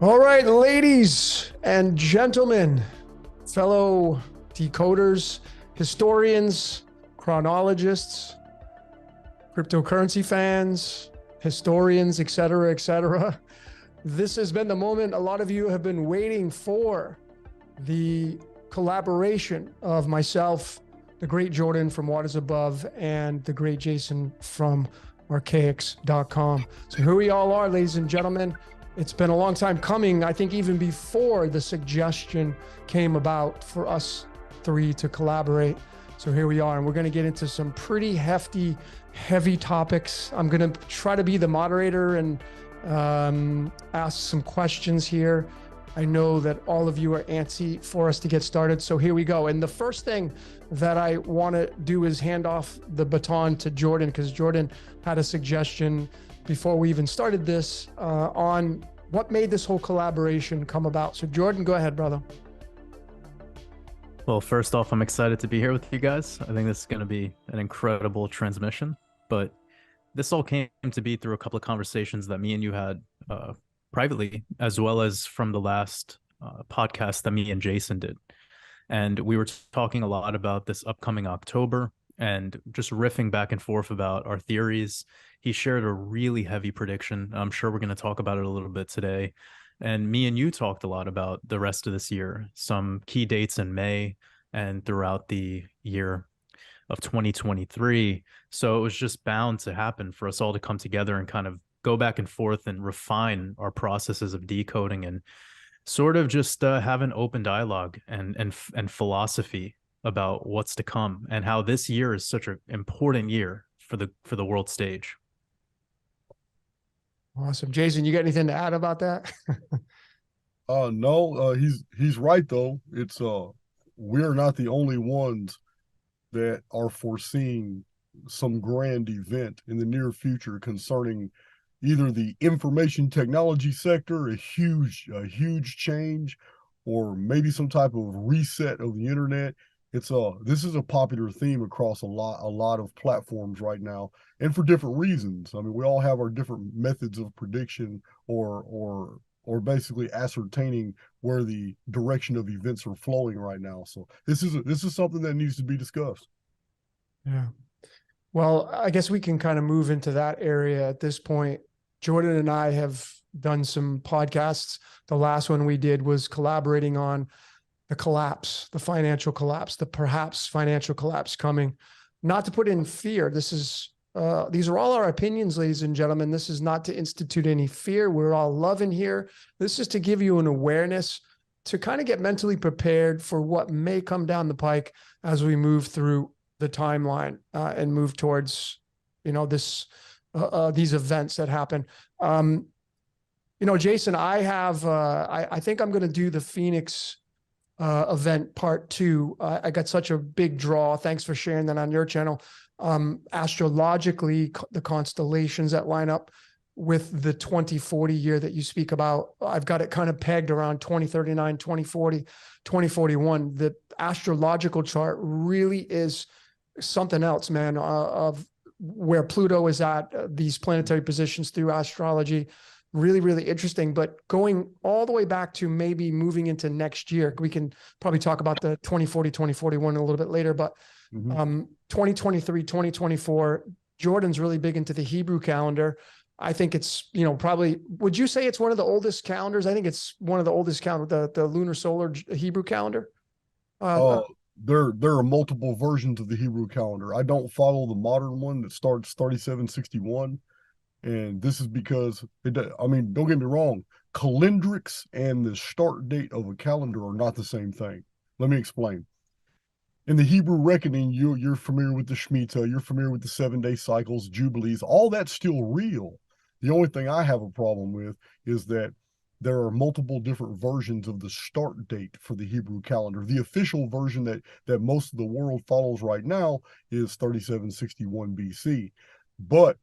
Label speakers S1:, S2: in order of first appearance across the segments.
S1: All right, ladies and gentlemen, fellow decoders, historians, chronologists, cryptocurrency fans, historians, etc., etc. This has been the moment a lot of you have been waiting for, the collaboration of myself, the great Jordan from Waters Above, and the great Jason from Archaix.com. So here we all are, ladies and gentlemen. It's been a long time coming. I think even before the suggestion came about for us three to collaborate. So here we are, and we're going to get into some pretty hefty, heavy topics. I'm going to try to be the moderator and ask some questions here. I know that all of you are antsy for us to get started. So here we go. And the first thing that I want to do is hand off the baton to Jordan, because Jordan had a suggestion before we even started this on what made this whole collaboration come about. So Jordan, go ahead, brother.
S2: Well, first off, I'm excited to be here with you guys. I think this is going to be an incredible transmission, but this all came to be through a couple of conversations that me and you had privately, as well as from the last podcast that me and Jason did. And we were talking a lot about this upcoming October and just riffing back and forth about our theories. He shared a really heavy prediction. I'm sure we're going to talk about it a little bit today. And me and you talked a lot about the rest of this year, some key dates in May and throughout the year of 2023. So it was just bound to happen for us all to come together and kind of go back and forth and refine our processes of decoding and sort of just have an open dialogue and philosophy about what's to come and how this year is such an important year for the world stage.
S1: Awesome. Jason, you got anything to add about that?
S3: No, he's right though. It's we're not the only ones that are foreseeing some grand event in the near future concerning either the information technology sector, a huge change, or maybe some type of reset of the internet. This is a popular theme across a lot of platforms right now, and for different reasons. I mean, we all have our different methods of prediction or basically ascertaining where the direction of events are flowing right now. So this is something that needs to be discussed.
S1: Yeah. Well, I guess we can kind of move into that area at this point. Jordan and I have done some podcasts. The last one we did was collaborating on the collapse, the financial collapse, the perhaps financial collapse coming. Not to put in fear. These are all our opinions, ladies and gentlemen. This is not to institute any fear. We're all loving here. This is to give you an awareness to kind of get mentally prepared for what may come down the pike as we move through the timeline and move towards, these events that happen. Jason, I think I'm going to do the Phoenix event part 2. I got such a big draw. Thanks for sharing that on your channel. Astrologically, the constellations that line up with the 2040 year that you speak about, I've got it kind of pegged around 2039, 2040, 2041. The astrological chart really is something else, man, of where Pluto is at, these planetary positions through astrology. Really, really interesting. But going all the way back to maybe moving into next year, we can probably talk about the 2040, 2041 a little bit later, but 2023, 2024, Jordan's really big into the Hebrew calendar. I think it's, probably, would you say it's one of the oldest calendars? I think it's one of the oldest calendar, the lunar solar Hebrew calendar.
S3: There are multiple versions of the Hebrew calendar. I don't follow the modern one that starts 3761. And this is because, don't get me wrong, calendrics and the start date of a calendar are not the same thing. Let me explain. In the Hebrew reckoning, you're familiar with the Shemitah, you're familiar with the 7-day cycles, jubilees, all that's still real. The only thing I have a problem with is that there are multiple different versions of the start date for the Hebrew calendar. The official version that most of the world follows right now is 3761 BC. But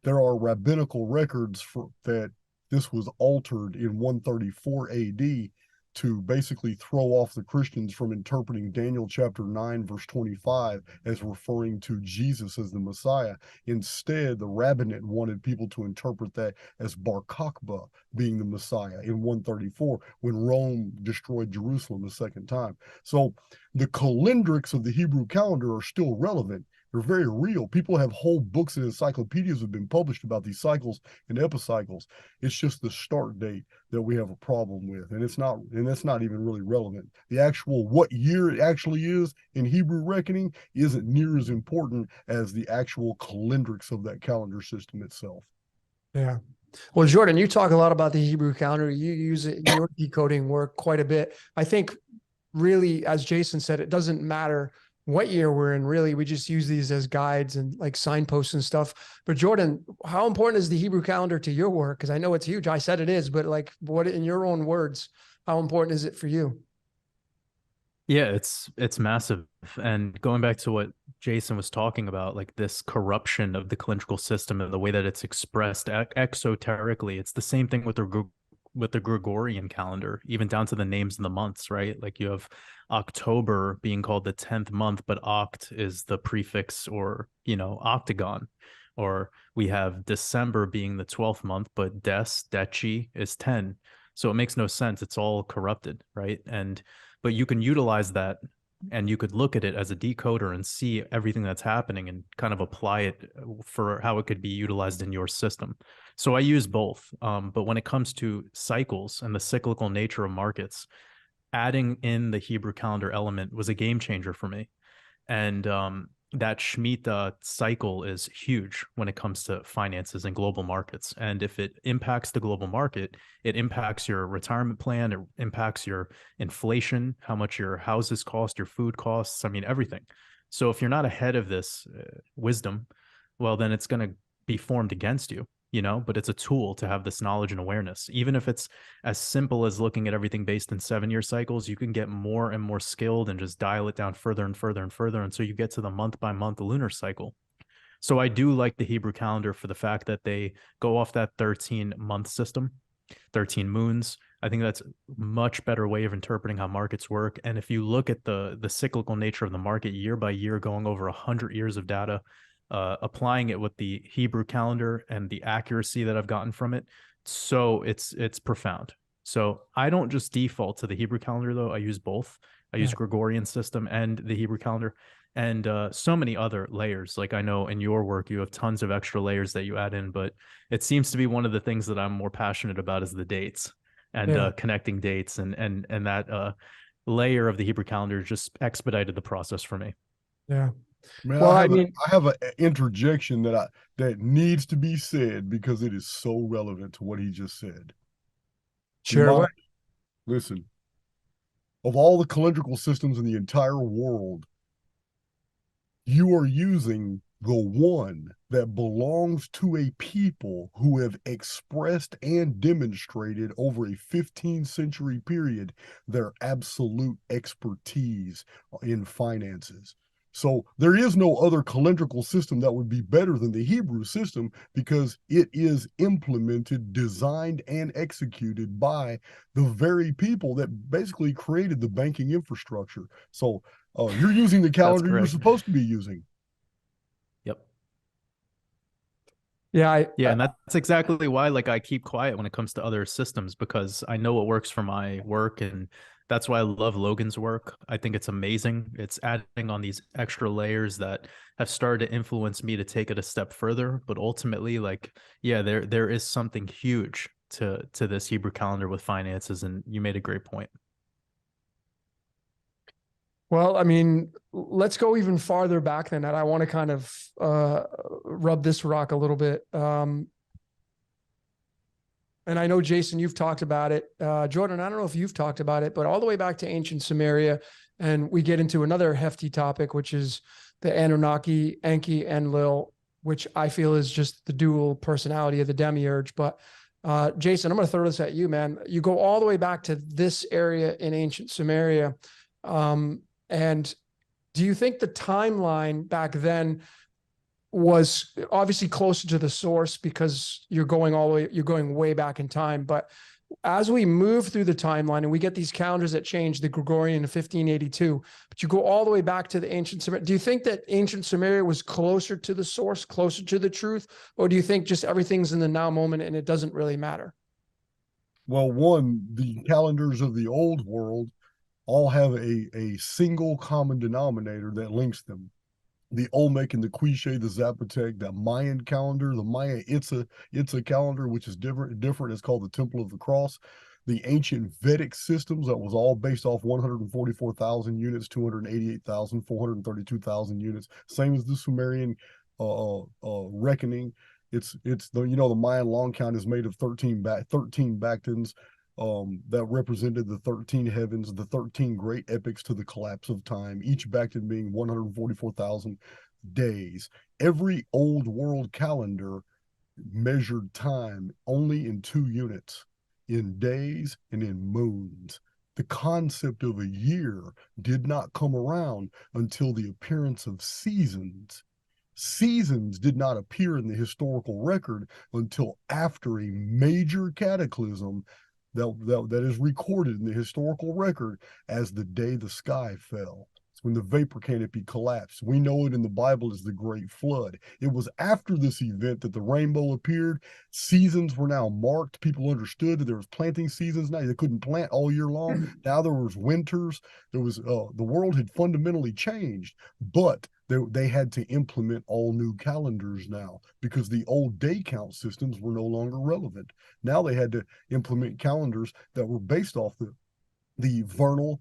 S3: there are rabbinical records that this was altered in 134 AD to basically throw off the Christians from interpreting Daniel chapter 9, verse 25 as referring to Jesus as the Messiah. Instead, the rabbinate wanted people to interpret that as Bar Kokhba being the Messiah in 134 when Rome destroyed Jerusalem the second time. So the calendrics of the Hebrew calendar are still relevant. They're very real. People have whole books and encyclopedias have been published about these cycles and epicycles. It's just the start date that we have a problem with, and that's not even really relevant. The actual what year it actually is in Hebrew reckoning isn't near as important as the actual calendrics of that calendar system itself.
S1: Yeah. Well, Jordan, you talk a lot about the Hebrew calendar. You use it in your decoding work quite a bit. I think really, as Jason said, it doesn't matter what year we're in, really. We just use these as guides and like signposts and stuff. But Jordan, how important is the Hebrew calendar to your work? Because I know it's huge. I said it is, but like, what, in your own words, how important is it for you?
S2: Yeah, it's massive. And going back to what Jason was talking about, like this corruption of the calendrical system and the way that it's expressed exoterically, it's the same thing with the Gregorian calendar, even down to the names of the months, right? Like you have October being called the 10th month, but oct is the prefix, or, octagon. Or we have December being the 12th month, but Deci is 10. So it makes no sense. It's all corrupted, right? But you can utilize that, and you could look at it as a decoder and see everything that's happening and kind of apply it for how it could be utilized in your system. So I use both. But when it comes to cycles and the cyclical nature of markets, adding in the Hebrew calendar element was a game changer for me. And that Shemitah cycle is huge when it comes to finances and global markets. And if it impacts the global market, it impacts your retirement plan, it impacts your inflation, how much your houses cost, your food costs, everything. So if you're not ahead of this wisdom, well, then it's going to be formed against you. But it's a tool to have this knowledge and awareness. Even if it's as simple as looking at everything based in 7-year cycles, you can get more and more skilled and just dial it down further and further and further until you get to the month by month lunar cycle. So I do like the Hebrew calendar for the fact that they go off that 13-month system, 13 moons. I think that's a much better way of interpreting how markets work. And if you look at the cyclical nature of the market year by year, going over 100 years of data, applying it with the Hebrew calendar and the accuracy that I've gotten from it, so it's profound. So I don't just default to the Hebrew calendar, though. I use both. I use Gregorian system and the Hebrew calendar, and so many other layers. Like I know in your work you have tons of extra layers that you add in, but it seems to be one of the things that I'm more passionate about is the dates and connecting dates, and that layer of the Hebrew calendar just expedited the process for me.
S1: Yeah.
S3: Man,
S1: Well,
S3: I have an interjection that needs to be said because it is so relevant to what he just said.
S1: Sure.
S3: Listen, of all the calendrical systems in the entire world, you are using the one that belongs to a people who have expressed and demonstrated over a 15-century period their absolute expertise in finances. So there is no other calendrical system that would be better than the Hebrew system because it is implemented, designed, and executed by the very people that basically created the banking infrastructure. So you're using the calendar you're supposed to be using.
S2: Yep.
S1: Yeah.
S2: And that's exactly why, like, I keep quiet when it comes to other systems, because I know what works for my work, and that's why I love Logan's work. I think it's amazing. It's adding on these extra layers that have started to influence me to take it a step further. But ultimately, like, there is something huge to this Hebrew calendar with finances, and you made a great point.
S1: Well, let's go even farther back than that. I want to kind of rub this rock a little bit. And I know, Jason, you've talked about it. Jordan, I don't know if you've talked about it, but all the way back to ancient Sumeria, and we get into another hefty topic, which is the Anunnaki, Enki, Enlil, which I feel is just the dual personality of the demiurge. But Jason, I'm going to throw this at you, man. You go all the way back to this area in ancient Sumeria. And do you think the timeline back then was obviously closer to the source because you're going way back in time, but as we move through the timeline and we get these calendars that change, the Gregorian in 1582, but you go all the way back to the ancient Sumeria. Do you think that ancient Sumeria was closer to the source, closer to the truth? Or do you think just everything's in the now moment and it doesn't really matter?
S3: Well, one, the calendars of the old world all have a single common denominator that links them. The Olmec and the Quiche, the Zapotec, the Mayan calendar, the Maya Itza calendar, which is different. It's called the Temple of the Cross. The ancient Vedic systems that was all based off 144,000 units, 288,000, 432,000 units. Same as the Sumerian reckoning. It's the the Mayan long count is made of 13 Bactans that represented the 13 heavens, the 13 great epics to the collapse of time, each Bactan being 144,000 days. Every old world calendar measured time only in 2 units, in days and in moons. The concept of a year did not come around until the appearance of seasons. Seasons did not appear in the historical record until after a major cataclysm that is recorded in the historical record as the day the sky fell. It's when the vapor canopy collapsed. We know it in the Bible as the Great Flood. It was after this event that the rainbow appeared. Seasons were now marked. People understood that there was planting seasons now. They couldn't plant all year long. Now there was winters. There was the world had fundamentally changed, but they had to implement all new calendars now because the old day count systems were no longer relevant. Now they had to implement calendars that were based off the vernal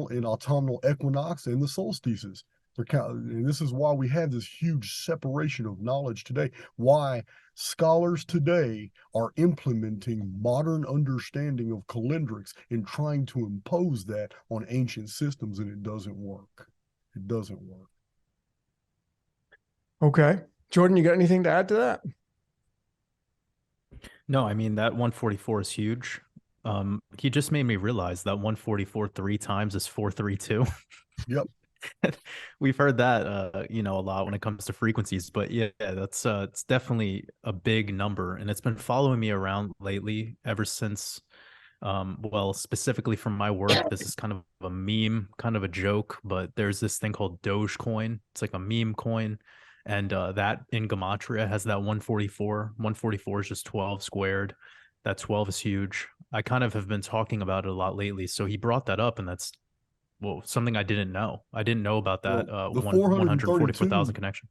S3: and autumnal equinox and the solstices. And this is why we have this huge separation of knowledge today. Why scholars today are implementing modern understanding of calendrics and trying to impose that on ancient systems, and it doesn't work. It doesn't work.
S1: Okay. Jordan, you got anything to add to that?
S2: No, I mean, that 144 is huge. He just made me realize that 144 3 times is 432.
S3: Yep.
S2: We've heard that a lot when it comes to frequencies, but yeah, that's it's definitely a big number, and it's been following me around lately ever since specifically from my work. This is kind of a meme, kind of a joke, but there's this thing called Dogecoin. It's like a meme coin. And that in Gematria has that 144. 144 is just 12 squared. That 12 is huge. I kind of have been talking about it a lot lately. So he brought that up, and that's something I didn't know. I didn't know about that 144,000 connection.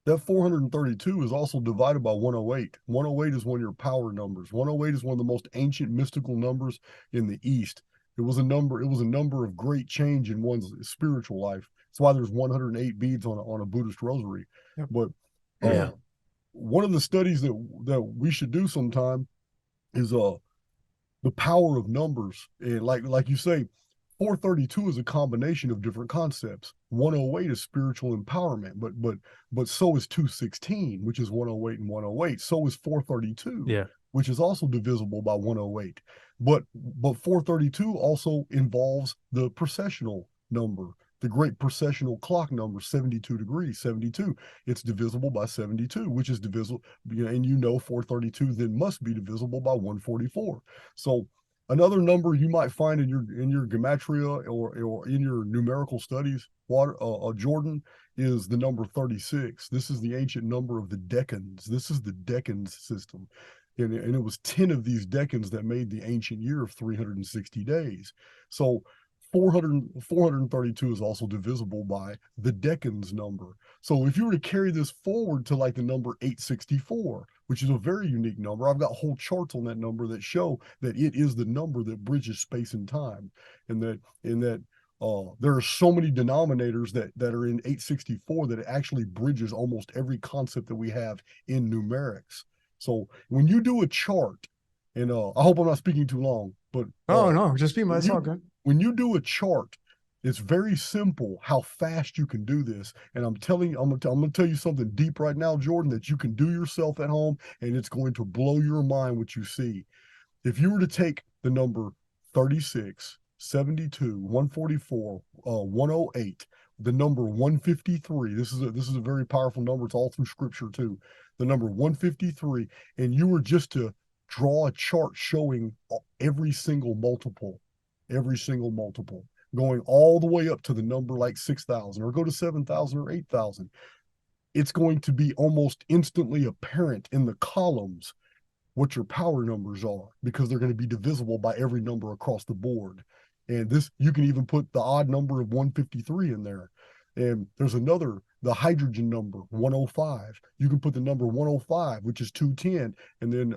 S3: That 432 is also divided by 108. 108 is one of your power numbers. 108 is one of the most ancient mystical numbers in the East. It was a number of great change in one's spiritual life. That's why there's 108 beads on a Buddhist rosary. Yep. But one of the studies that we should do sometime is the power of numbers. And like you say, 432 is a combination of different concepts. 108 is spiritual empowerment, but so is 216, which is 108 and 108. So is 432, which is also divisible by 108. But 432 also involves the precessional number, the great precessional clock number, 72 degrees, 72. It's divisible by 72, which is divisible, and 432 then must be divisible by 144. So another number you might find in your gematria or in your numerical studies, Jordan, is the number 36. This is the ancient number of the decans. This is the decans system. And it was 10 of these decans that made the ancient year of 360 days. So 432 is also divisible by the decans number. So if you were to carry this forward to like the number 864, which is a very unique number, I've got whole charts on that number that show that it is the number that bridges space and time, and that there are so many denominators that are in 864 that it actually bridges almost every concept that we have in numerics. So when you do a chart, and I hope I'm not speaking too long, but
S1: no, just be my talk.
S3: When you do a chart, it's very simple how fast you can do this. And I'm gonna tell you something deep right now, Jordan, that you can do yourself at home, and it's going to blow your mind what you see. If you were to take the number 36, 72, 144, 108, the number 153, this is a very powerful number. It's all through scripture too. The number 153, and you were just to draw a chart showing every single multiple, going all the way up to the number like 6,000, or go to 7,000 or 8,000. It's going to be almost instantly apparent in the columns what your power numbers are, because they're going to be divisible by every number across the board. And this, you can even put the odd number of 153 in there. And there's another, the hydrogen number, 105. You can put the number 105, which is 210, and then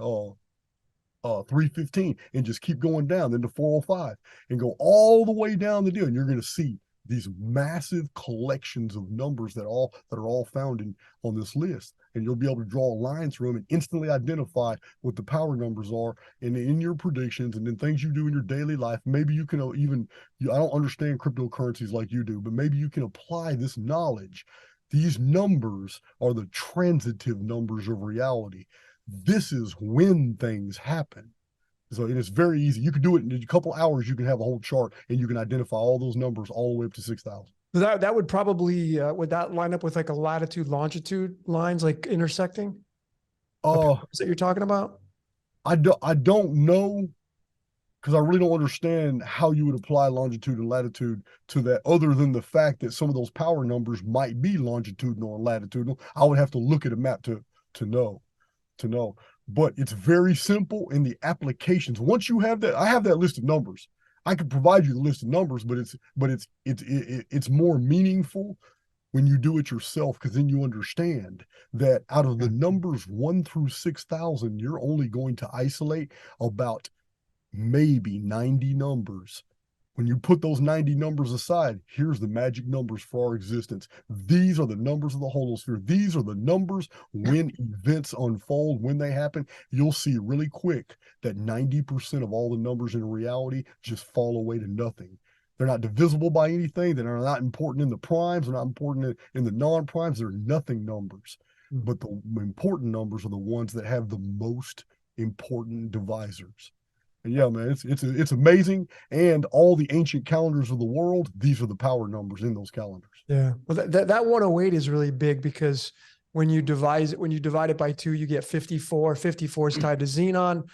S3: 315, and just keep going down, then to 405, and go all the way down the deal. And you're going to see these massive collections of numbers that are all found on this list, and you'll be able to draw lines through them and instantly identify what the power numbers are, and in your predictions and in things you do in your daily life. Maybe you can I don't understand cryptocurrencies like you do, but maybe you can apply this knowledge. These numbers are the transitive numbers of reality. This is when things happen. So it is very easy. You can do it in a couple hours. You can have a whole chart, and you can identify all those numbers all the way up to 6,000.
S1: That would probably, would that line up with like a latitude, longitude lines, like intersecting? That you're talking about?
S3: I don't know, because I really don't understand how you would apply longitude and latitude to that, other than the fact that some of those power numbers might be longitudinal and latitudinal. I would have to look at a map to know. But it's very simple in the applications. Once you have that, I have that list of numbers. I can provide you the list of numbers, but it's more meaningful when you do it yourself, because then you understand that out of the numbers 1 through 6,000, you're only going to isolate about maybe 90 numbers. When you put those 90 numbers aside, here's the magic numbers for our existence. These are the numbers of the holosphere. These are the numbers when events unfold, when they happen. You'll see really quick that 90% of all the numbers in reality just fall away to nothing. They're not divisible by anything. They're not important in the primes. They're not important in the non-primes. They're nothing numbers. But the important numbers are the ones that have the most important divisors. And yeah, man, it's amazing. And all the ancient calendars of the world, these are the power numbers in those calendars.
S1: Yeah. Well, that 108 is really big, because when you divide it by 2, you get 54. 54 is tied to Xenon.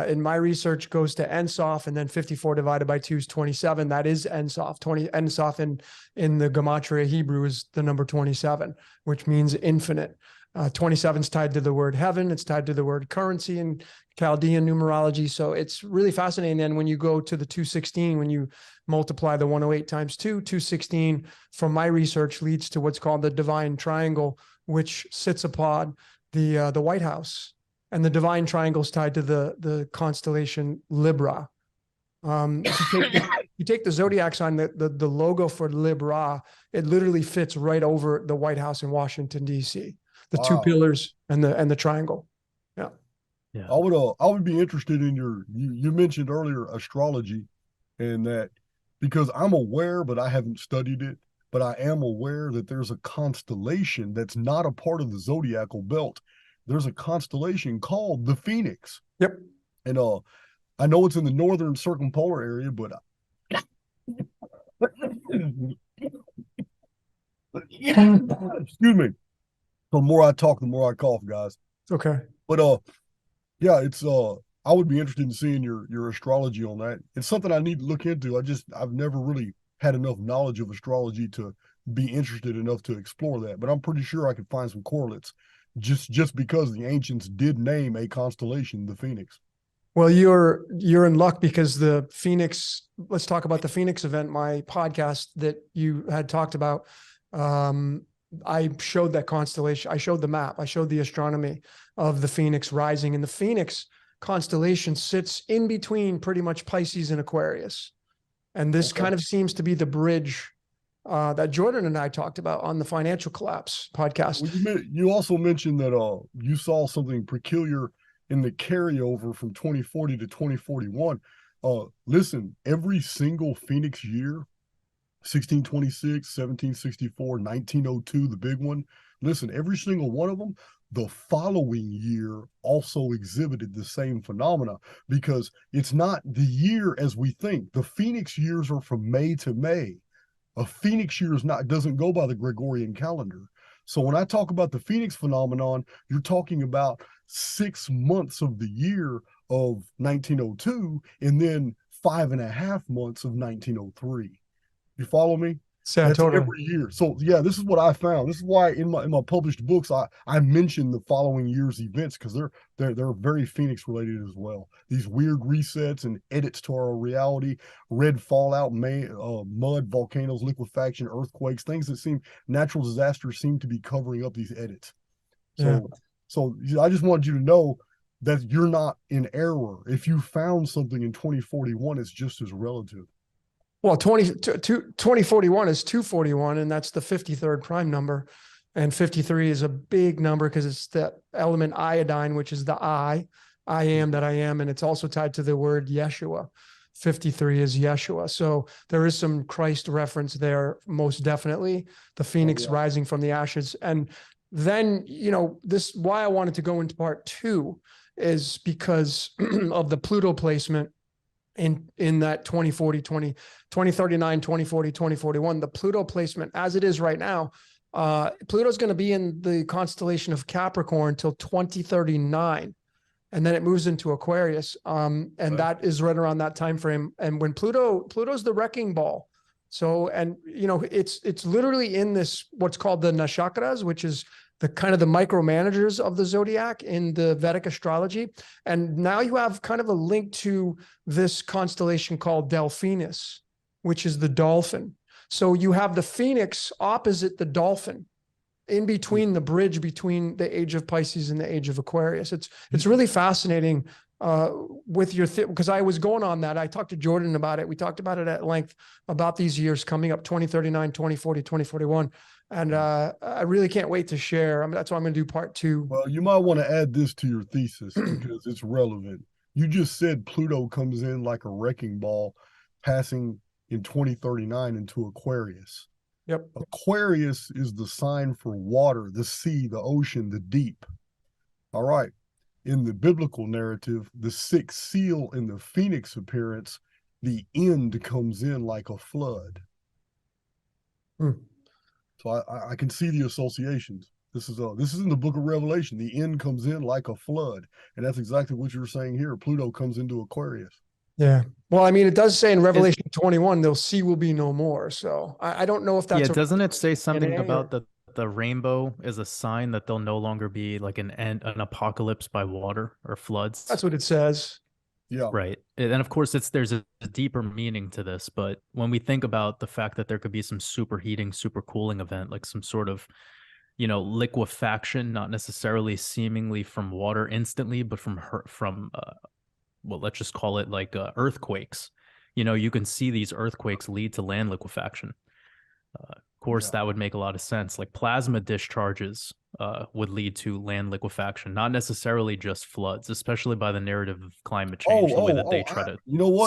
S1: In my research goes to Ensof, and then 54 divided by 2 is 27. That is Ensof. Ensof in the Gematria Hebrew is the number 27, which means infinite. 27 is tied to the word heaven. It's tied to the word currency in Chaldean numerology. So it's really fascinating. And when you go to the 216, when you multiply the 108 times 2, 216 from my research leads to what's called the divine triangle, which sits upon the White House. And the divine triangle is tied to the constellation Libra. You take the zodiac sign, the logo for Libra, it literally fits right over the White House in Washington, D.C. The two pillars and the triangle. Yeah.
S2: Yeah.
S3: I would be interested in you mentioned earlier astrology, and that, because I'm aware, but I haven't studied it, but I am aware that there's a constellation that's not a part of the zodiacal belt. There's a constellation called the Phoenix.
S1: Yep.
S3: And I know it's in the northern circumpolar area, but excuse me. The more I talk, the more I cough, guys.
S1: It's okay.
S3: But yeah, it's I would be interested in seeing your astrology on that. It's something I need to look into. I've never really had enough knowledge of astrology to be interested enough to explore that. But I'm pretty sure I could find some correlates, just because the ancients did name a constellation the Phoenix.
S1: Well, you're in luck, because the Phoenix, let's talk about the Phoenix event, my podcast that you had talked about. I showed that constellation. I showed the map. I showed the astronomy of the Phoenix rising, and the Phoenix constellation sits in between pretty much Pisces and Aquarius. And this kind of seems to be the bridge that Jordan and I talked about on the Financial Collapse podcast.
S3: Well, you also mentioned that you saw something peculiar in the carryover from 2040 to 2041. Listen, every single Phoenix year, 1626, 1764, 1902, the big one. Listen, every single one of them, the following year also exhibited the same phenomena, because it's not the year as we think. The Phoenix years are from May to May. A Phoenix year doesn't go by the Gregorian calendar. So when I talk about the Phoenix phenomenon, you're talking about 6 months of the year of 1902 and then 5.5 months of 1903. You follow me?
S1: Yeah,
S3: That's
S1: totally.
S3: every year. So yeah, this is what I found. This is why in my published books I mention the following year's events, because they're very Phoenix related as well. These weird resets and edits to our reality, red fallout, mud, volcanoes, liquefaction, earthquakes, things that seem natural disasters seem to be covering up these edits.
S1: Yeah.
S3: So I just wanted you to know that you're not in error. If you found something in 2041, it's just as relative.
S1: Well, 2041 is 241, and that's the 53rd prime number. And 53 is a big number because it's the element iodine, which is the I am that I am. And it's also tied to the word Yeshua. 53 is Yeshua. So there is some Christ reference there, most definitely. The Phoenix rising from the ashes. And then, this why I wanted to go into part 2 is because of the Pluto placement in that 2039, 2040, 2041, the Pluto placement as it is right now, Pluto's going to be in the constellation of Capricorn till 2039. And then it moves into Aquarius. And that is right around that time frame. And when Pluto's the wrecking ball. So, and it's literally in this, what's called the Nakshakras, which is the kind of the micromanagers of the zodiac in the Vedic astrology. And now you have kind of a link to this constellation called Delphinus, which is the dolphin. So you have the Phoenix opposite the dolphin, in between the bridge between the age of Pisces and the age of Aquarius. It's really fascinating with your because I was going on that. I talked to Jordan about it. We talked about it at length about these years coming up, 2039, 2040, 2041. And I really can't wait to share. That's why I'm going to do part 2.
S3: Well, you might want to add this to your thesis because it's relevant. You just said Pluto comes in like a wrecking ball, passing in 2039 into Aquarius.
S1: Yep.
S3: Aquarius is the sign for water, the sea, the ocean, the deep. All right. In the biblical narrative, the sixth seal in the Phoenix appearance, the end comes in like a flood. So I can see the associations. This is in the book of Revelation. The end comes in like a flood. And that's exactly what you're saying here. Pluto comes into Aquarius.
S1: Yeah. Well, it does say in Revelation 21, they'll see will be no more. So I don't know if that's
S2: doesn't it say something about the rainbow is a sign that there'll no longer be like an apocalypse by water or floods?
S1: That's what it says.
S3: Yeah.
S2: Right. And of course there's a deeper meaning to this, but when we think about the fact that there could be some superheating, supercooling event, like some sort of, liquefaction, not necessarily seemingly from water instantly, but from well, let's just call it like earthquakes. You can see these earthquakes lead to land liquefaction. Of course, that would make a lot of sense. Like plasma discharges would lead to land liquefaction, not necessarily just floods, especially by the narrative of climate change, the way that they try to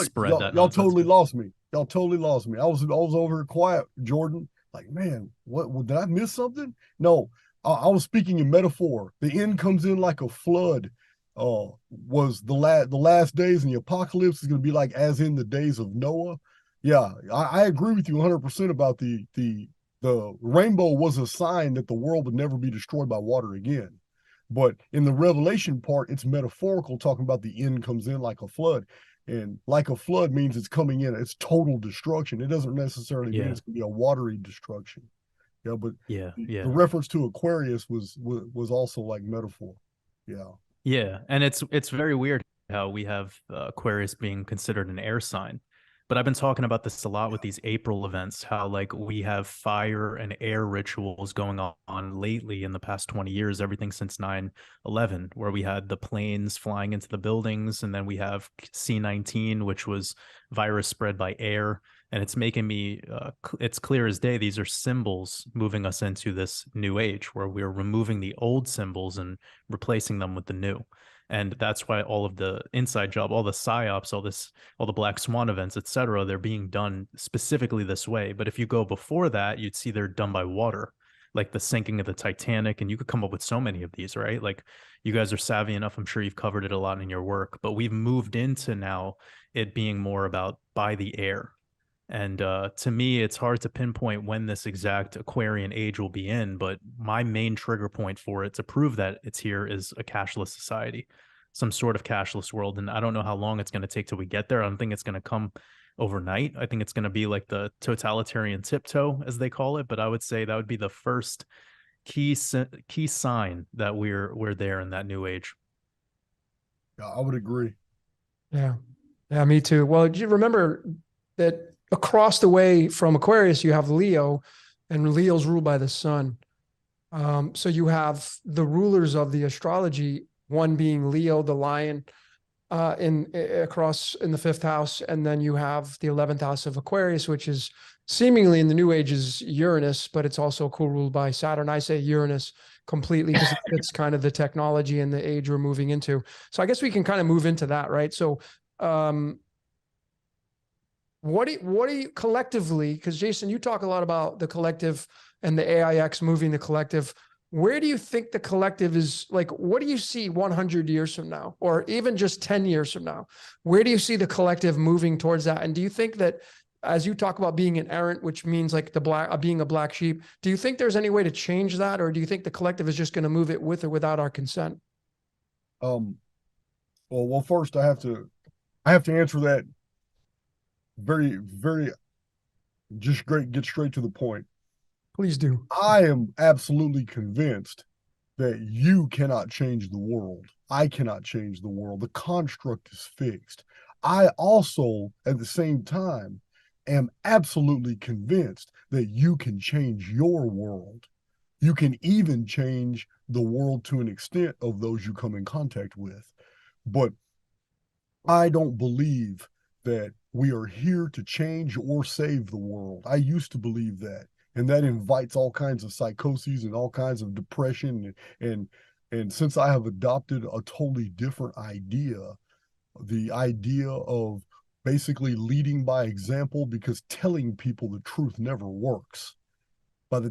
S2: spread that.
S3: Y'all totally lost me. Y'all totally lost me. I was over here quiet, Jordan. Like, man, what did I miss something? No, I was speaking in metaphor. The end comes in like a flood. Was the last days, and the apocalypse is going to be like as in the days of Noah. Yeah, I agree with you 100% about the rainbow was a sign that the world would never be destroyed by water again. But in the Revelation part, it's metaphorical, talking about the end comes in like a flood. And like a flood means it's coming in, it's total destruction. It doesn't necessarily mean it's going to be a watery destruction. Yeah, but the reference to Aquarius was also like metaphor. Yeah.
S2: Yeah, and it's very weird how we have Aquarius being considered an air sign. But I've been talking about this a lot with these April events, how like we have fire and air rituals going on lately in the past 20 years, everything since 9/11, where we had the planes flying into the buildings, and then we have C-19, which was virus spread by air. And it's making me, it's clear as day, these are symbols moving us into this new age where we're removing the old symbols and replacing them with the new. And that's why all of the inside job, all the psyops, all the black swan events, etc., they're being done specifically this way. But if you go before that, you'd see they're done by water, like the sinking of the Titanic. And you could come up with so many of these, right? Like you guys are savvy enough. I'm sure you've covered it a lot in your work, but we've moved into now it being more about by the air. And to me, it's hard to pinpoint when this exact Aquarian age will be in, but my main trigger point for it to prove that it's here is a cashless society, some sort of cashless world. And I don't know how long it's going to take till we get there. I don't think it's going to come overnight. I think it's going to be like the totalitarian tiptoe, as they call it. But I would say that would be the first key sign that we're there in that new age.
S3: Yeah, I would agree.
S1: Yeah. Yeah, me too. Well, do you remember that across the way from Aquarius, you have Leo, and Leo's ruled by the sun. So you have the rulers of the astrology, one being Leo, the lion, across in the fifth house, and then you have the 11th house of Aquarius, which is seemingly in the New Age is Uranus, but it's also co-ruled by Saturn. I say Uranus completely because it's kind of the technology and the age we're moving into. So I guess we can kind of move into that, right? So, what do you collectively, because Jason, you talk a lot about the collective and the AIX moving the collective. Where do you think the collective is, like, what do you see 100 years from now, or even just 10 years from now? Where do you see the collective moving towards that? And do you think that, as you talk about being an errant, which means like being a black sheep, do you think there's any way to change that? Or do you think the collective is just going to move it with or without our consent?
S3: Well, first I have to answer that very, very, get straight to the point.
S1: Please do.
S3: I am absolutely convinced that you cannot change the world. I cannot change the world. The construct is fixed. I also, at the same time, am absolutely convinced that you can change your world. You can even change the world to an extent of those you come in contact with. But I don't believe that we are here to change or save the world. I used to believe that. And that invites all kinds of psychoses and all kinds of depression. And since I have adopted a totally different idea, the idea of basically leading by example, because telling people the truth never works. By the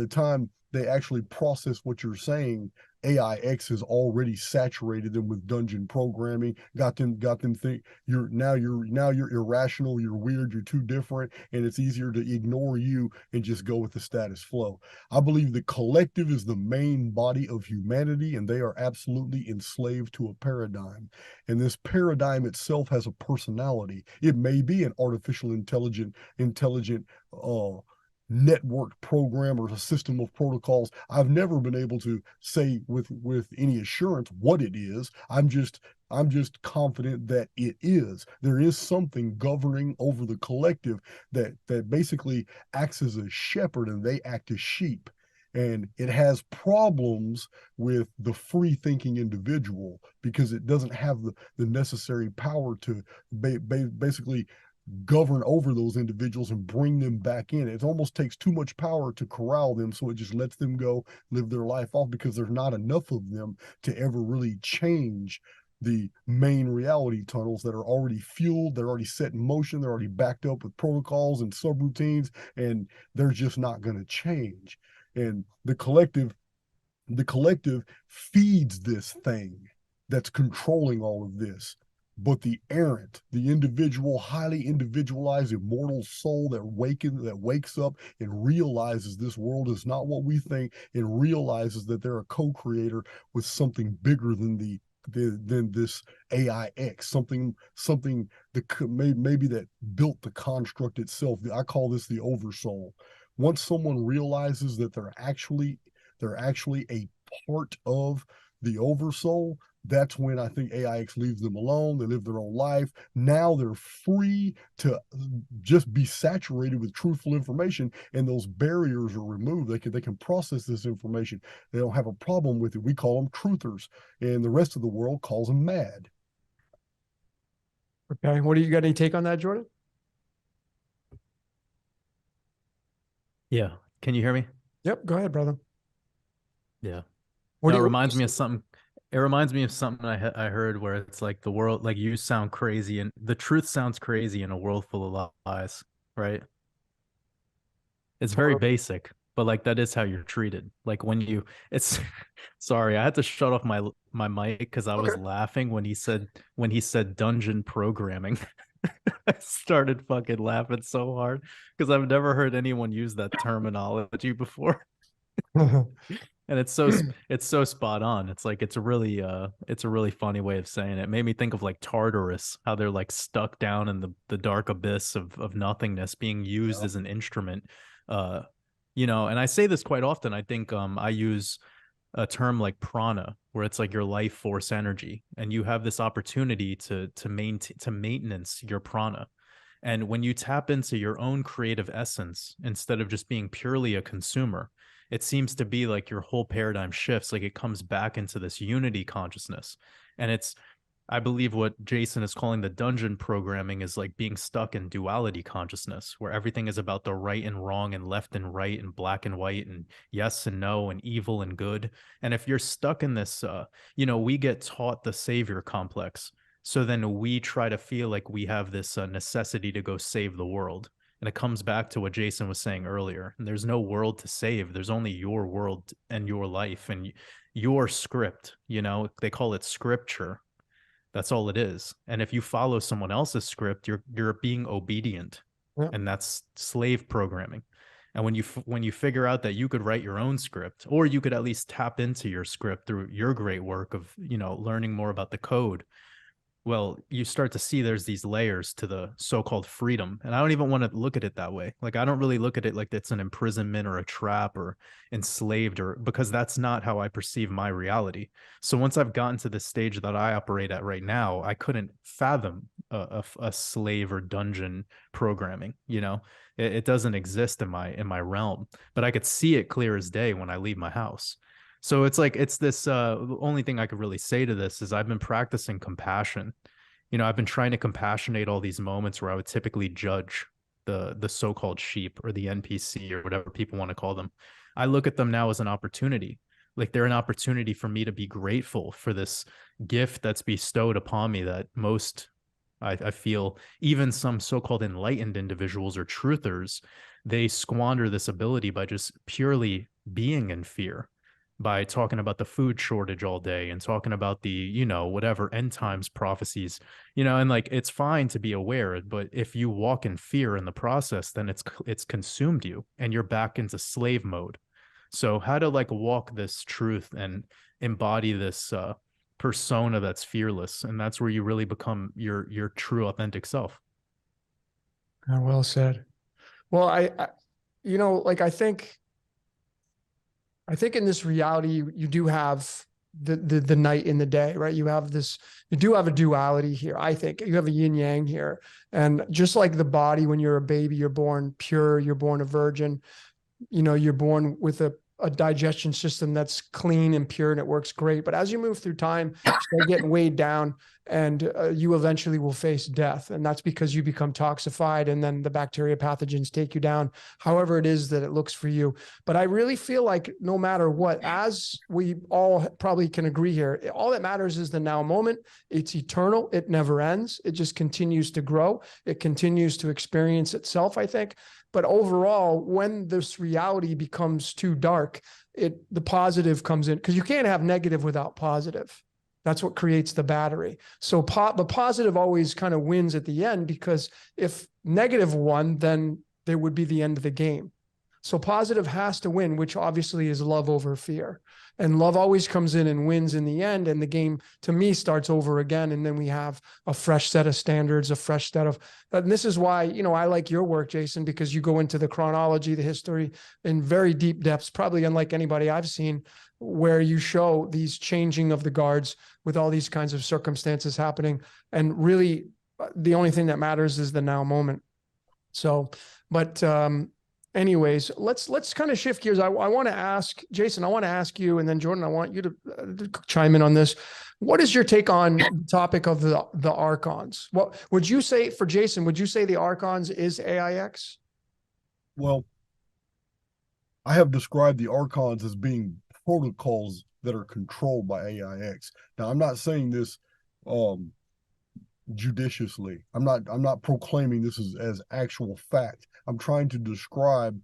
S3: time they actually process what you're saying, AIX has already saturated them with dungeon programming, got them think you're irrational, you're weird, you're too different, and it's easier to ignore you and just go with the status flow. I believe the collective is the main body of humanity, and they are absolutely enslaved to a paradigm. And this paradigm itself has a personality. It may be an artificial intelligent network program or a system of protocols. I've never been able to say with any assurance what it is. I'm just confident that it is. There is something governing over the collective that basically acts as a shepherd, and they act as sheep. And it has problems with the free thinking individual because it doesn't have the necessary power to basically govern over those individuals and bring them back in. It almost takes too much power to corral them, so it just lets them go live their life off because there's not enough of them to ever really change the main reality tunnels that are already fueled, they're already set in motion, they're already backed up with protocols and subroutines, and they're just not going to change. And the collective feeds this thing that's controlling all of this. But the errant, the individual, highly individualized, immortal soul that wakes up and realizes this world is not what we think, and realizes that they're a co-creator with something bigger than than this AIX, something that maybe that built the construct itself. I call this the Oversoul. Once someone realizes that they're actually a part of the Oversoul, that's when I think AIX leaves them alone. They live their own life. Now they're free to just be saturated with truthful information, and those barriers are removed. They can process this information. They don't have a problem with it. We call them truthers, and the rest of the world calls them mad.
S1: Okay. What do you got? Any take on that, Jordan?
S2: Yeah. Can you hear me?
S1: Yep. Go ahead, brother.
S2: Yeah.
S1: It
S2: reminds me of something. It reminds me of something I heard where it's like the world, like you sound crazy and the truth sounds crazy in a world full of lies, right? It's very basic, but like that is how you're treated. Like it's sorry, I had to shut off my mic because I was laughing when he said dungeon programming. I started fucking laughing so hard because I've never heard anyone use that terminology before. And it's so spot on. It's like it's a really funny way of saying it. It made me think of like Tartarus, how they're like stuck down in the dark abyss of nothingness, being used
S3: Yeah.
S2: as an instrument. Uh, and I say this quite often. I think I use a term like prana, where it's like your life force energy, and you have this opportunity to maintain to maintenance your prana. And when you tap into your own creative essence instead of just being purely a consumer, it seems to be like your whole paradigm shifts, like it comes back into this unity consciousness. And it's, I believe what Jason is calling the dungeon programming is like being stuck in duality consciousness, where everything is about the right and wrong and left and right and black and white and yes and no and evil and good. And if you're stuck in this, we get taught the savior complex. So then we try to feel like we have this necessity to go save the world. And it comes back to what Jason was saying earlier. And there's no world to save. There's only your world and your life and your script. They call it scripture. That's all it is. And if you follow someone else's script, you're being obedient,
S1: Yeah.
S2: and that's slave programming. And when you figure out that you could write your own script, or you could at least tap into your script through your great work of learning more about the code, well, you start to see there's these layers to the so-called freedom. And I don't even want to look at it that way. Like, I don't really look at it like it's an imprisonment or a trap or enslaved, or because that's not how I perceive my reality. So once I've gotten to the stage that I operate at right now, I couldn't fathom a slave or dungeon programming. It doesn't exist in my realm, but I could see it clear as day when I leave my house. So it's like it's this the only thing I could really say to this is I've been practicing compassion. I've been trying to compassionate all these moments where I would typically judge the so-called sheep or the NPC or whatever people want to call them. I look at them now as an opportunity. Like, they're an opportunity for me to be grateful for this gift that's bestowed upon me that most I feel even some so-called enlightened individuals or truthers, they squander this ability by just purely being in fear, by talking about the food shortage all day and talking about the, whatever end times prophecies, and like it's fine to be aware, but if you walk in fear in the process, then it's consumed you and you're back into slave mode. So how to like walk this truth and embody this persona that's fearless, and that's where you really become your true authentic self.
S1: Well said. Well, like I think in this reality, you do have the night and the day, right? You do have a duality here. I think you have a yin yang here. And just like the body, when you're a baby, you're born pure, you're born a virgin, you're born with a digestion system that's clean and pure and it works great. But as you move through time, you start getting weighed down, and you eventually will face death. And that's because you become toxified, and then the bacteria pathogens take you down, however it is that it looks for you. But I really feel like no matter what, as we all probably can agree here, all that matters is the now moment. It's eternal. It never ends. It just continues to grow. It continues to experience itself, I think. But overall, when this reality becomes too dark, the positive comes in, because you can't have negative without positive. That's what creates the battery. So the positive always kind of wins at the end, because if negative won, then there would be the end of the game. So positive has to win, which obviously is love over fear. And love always comes in and wins in the end. And the game, to me, starts over again. And then we have a fresh set of standards, a fresh set of, and this is why, I like your work, Jason, because you go into the chronology, the history in very deep depths, probably unlike anybody I've seen, where you show these changing of the guards with all these kinds of circumstances happening. And really, the only thing that matters is the now moment. So, but, anyways, let's kind of shift gears. I want to ask Jason, I want to ask you, and then Jordan, I want you to chime in on this. What is your take on the topic of the Archons? What would you say for Jason? Would you say the Archons is AIX?
S3: Well, I have described the Archons as being protocols that are controlled by AIX. Now, I'm not saying this judiciously. I'm not proclaiming this as actual fact. I'm trying to describe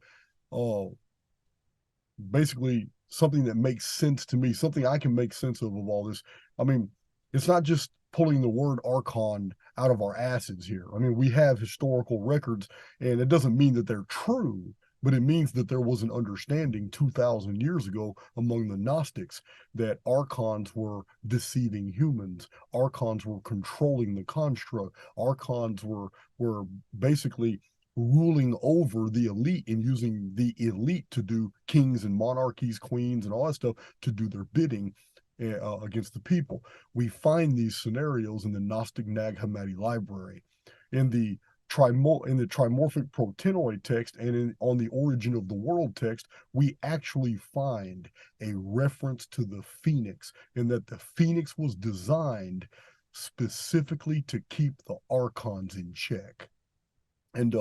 S3: basically something that makes sense to me, something I can make sense of all this. I mean, it's not just pulling the word Archon out of our asses here. I mean, we have historical records, and it doesn't mean that they're true, but it means that there was an understanding 2,000 years ago among the Gnostics that Archons were deceiving humans. Archons were controlling the construct. Archons were basically ruling over the elite and using the elite to do kings and monarchies, queens, and all that stuff to do their bidding against the people. We find these scenarios in the Gnostic Nag Hammadi library. In the trimorphic protenoid text and on the origin of the world text, we actually find a reference to the phoenix, and that the phoenix was designed specifically to keep the Archons in check. And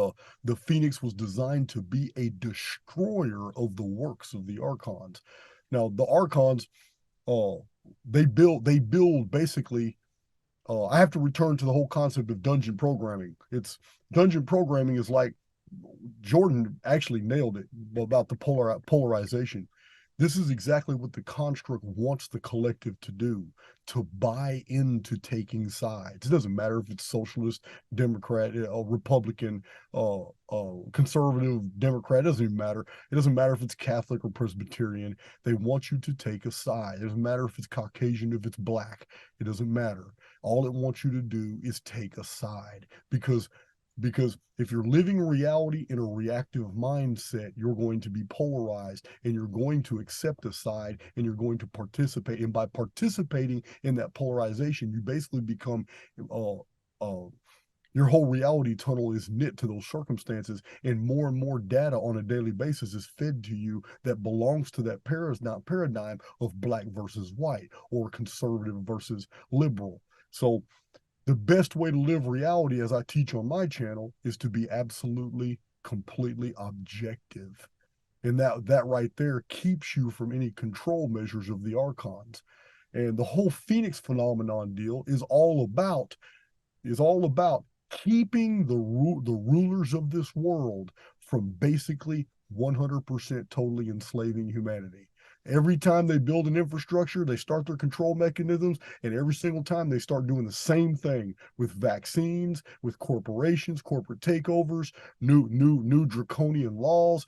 S3: the phoenix was designed to be a destroyer of the works of the Archons. Now, the Archons, they build basically. I have to return to the whole concept of dungeon programming. Dungeon programming is like, Jordan actually nailed it about the polarization. This is exactly what the construct wants the collective to do, to buy into taking sides. It doesn't matter if it's socialist, Democrat, Republican, conservative, Democrat. It doesn't even matter. It doesn't matter if it's Catholic or Presbyterian. They want you to take a side. It doesn't matter if it's Caucasian, if it's Black. It doesn't matter. All it wants you to do is take a side, because if you're living reality in a reactive mindset, you're going to be polarized, and you're going to accept a side, and you're going to participate. And by participating in that polarization, you basically become your whole reality tunnel is knit to those circumstances, and more data on a daily basis is fed to you that belongs to that paradigm of Black versus white, or conservative versus liberal. So the best way to live reality, as I teach on my channel, is to be absolutely, completely objective. And that right there keeps you from any control measures of the Archons. And the whole Phoenix phenomenon deal is all about keeping the rulers of this world from basically 100% totally enslaving humanity. Every time they build an infrastructure, they start their control mechanisms, and every single time they start doing the same thing with vaccines, with corporations, corporate takeovers, new draconian laws.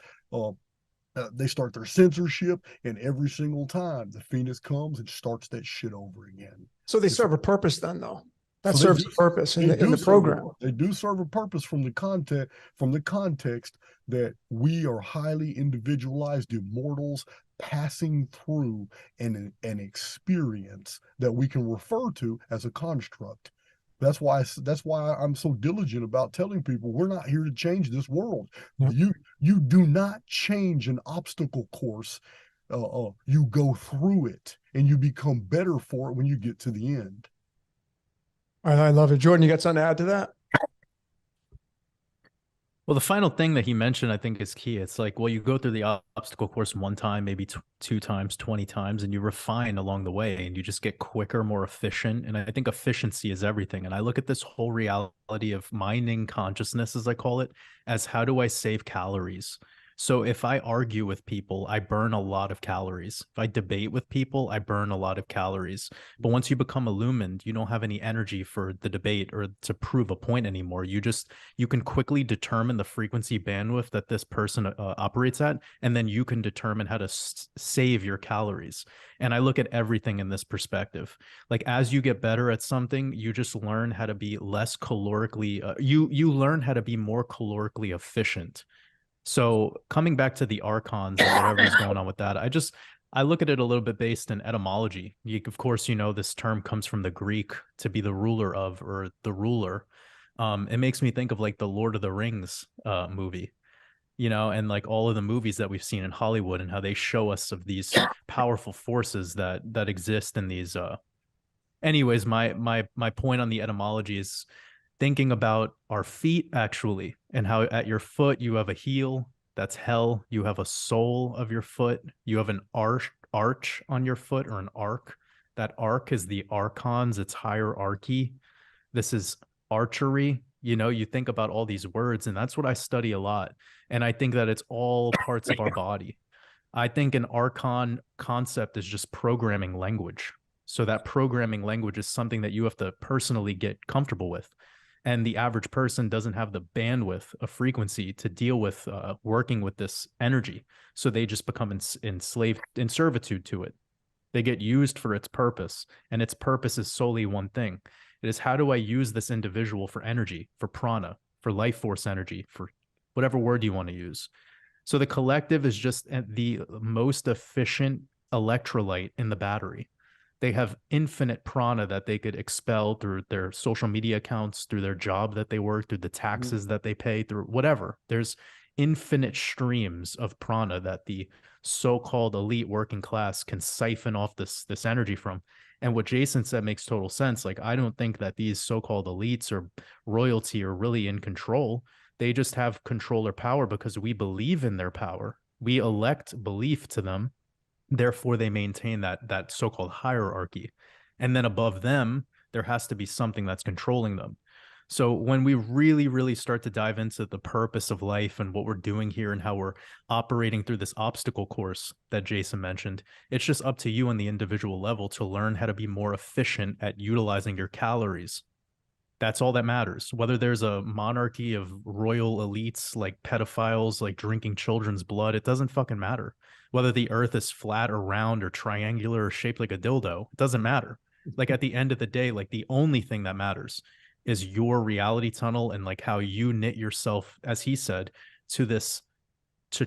S3: They start their censorship, and every single time the Phoenix comes and starts that shit over again.
S1: So they serve a purpose then, though. That
S3: So
S1: serves a purpose in the program.
S3: They do serve a purpose from the context that we are highly individualized immortals passing through an experience that we can refer to as a construct. That's why I'm so diligent about telling people we're not here to change this world. Yeah. You do not change an obstacle course. You go through it, and you become better for it when you get to the end.
S1: I love it. Jordan, you got something to add to that?
S2: Well, the final thing that he mentioned, I think, is key. It's like, well, you go through the obstacle course one time, maybe two times, 20 times, and you refine along the way, and you just get quicker, more efficient. And I think efficiency is everything. And I look at this whole reality of mining consciousness, as I call it, as how do I save calories? So if I argue with people, I burn a lot of calories. If I debate with people, I burn a lot of calories. But once you become illumined, you don't have any energy for the debate or to prove a point anymore. You can quickly determine the frequency bandwidth that this person operates at, and then you can determine how to save your calories. And I look at everything in this perspective. Like, as you get better at something, you just learn how to be less calorically, you learn how to be more calorically efficient. So coming back to the Archons and whatever is going on with that, I look at it a little bit based in etymology. Of course, this term comes from the Greek, to be the ruler of, or the ruler. It makes me think of like the Lord of the Rings movie, and like all of the movies that we've seen in Hollywood, and how they show us of these powerful forces that exist in these. Anyways, my point on the etymology is thinking about our feet, actually, and how at your foot you have a heel, that's hell. You have a sole of your foot. You have an arch on your foot, or an arc. That arc is the Archons, it's hierarchy. This is archery. You think about all these words, and that's what I study a lot. And I think that it's all parts of our body. I think an Archon concept is just programming language. So that programming language is something that you have to personally get comfortable with. And the average person doesn't have the bandwidth of frequency to deal with working with this energy. So they just become enslaved in servitude to it. They get used for its purpose, and its purpose is solely one thing. It is, how do I use this individual for energy, for prana, for life force energy, for whatever word you want to use. So the collective is just the most efficient electrolyte in the battery. They have infinite prana that they could expel through their social media accounts, through their job that they work, through the taxes that they pay, through whatever. There's infinite streams of prana that the so-called elite working class can siphon off this energy from. And what Jason said makes total sense. Like, I don't think that these so-called elites or royalty are really in control. They just have control or power because we believe in their power. We elect belief to them. Therefore, they maintain that so-called hierarchy. And then above them, there has to be something that's controlling them. So when we really, really start to dive into the purpose of life and what we're doing here and how we're operating through this obstacle course that Jason mentioned, it's just up to you on the individual level to learn how to be more efficient at utilizing your calories. That's all that matters. Whether there's a monarchy of royal elites like pedophiles, like drinking children's blood, it doesn't fucking matter. Whether the earth is flat or round or triangular or shaped like a dildo, it doesn't matter. Like, at the end of the day, like, the only thing that matters is your reality tunnel and like how you knit yourself, as he said, to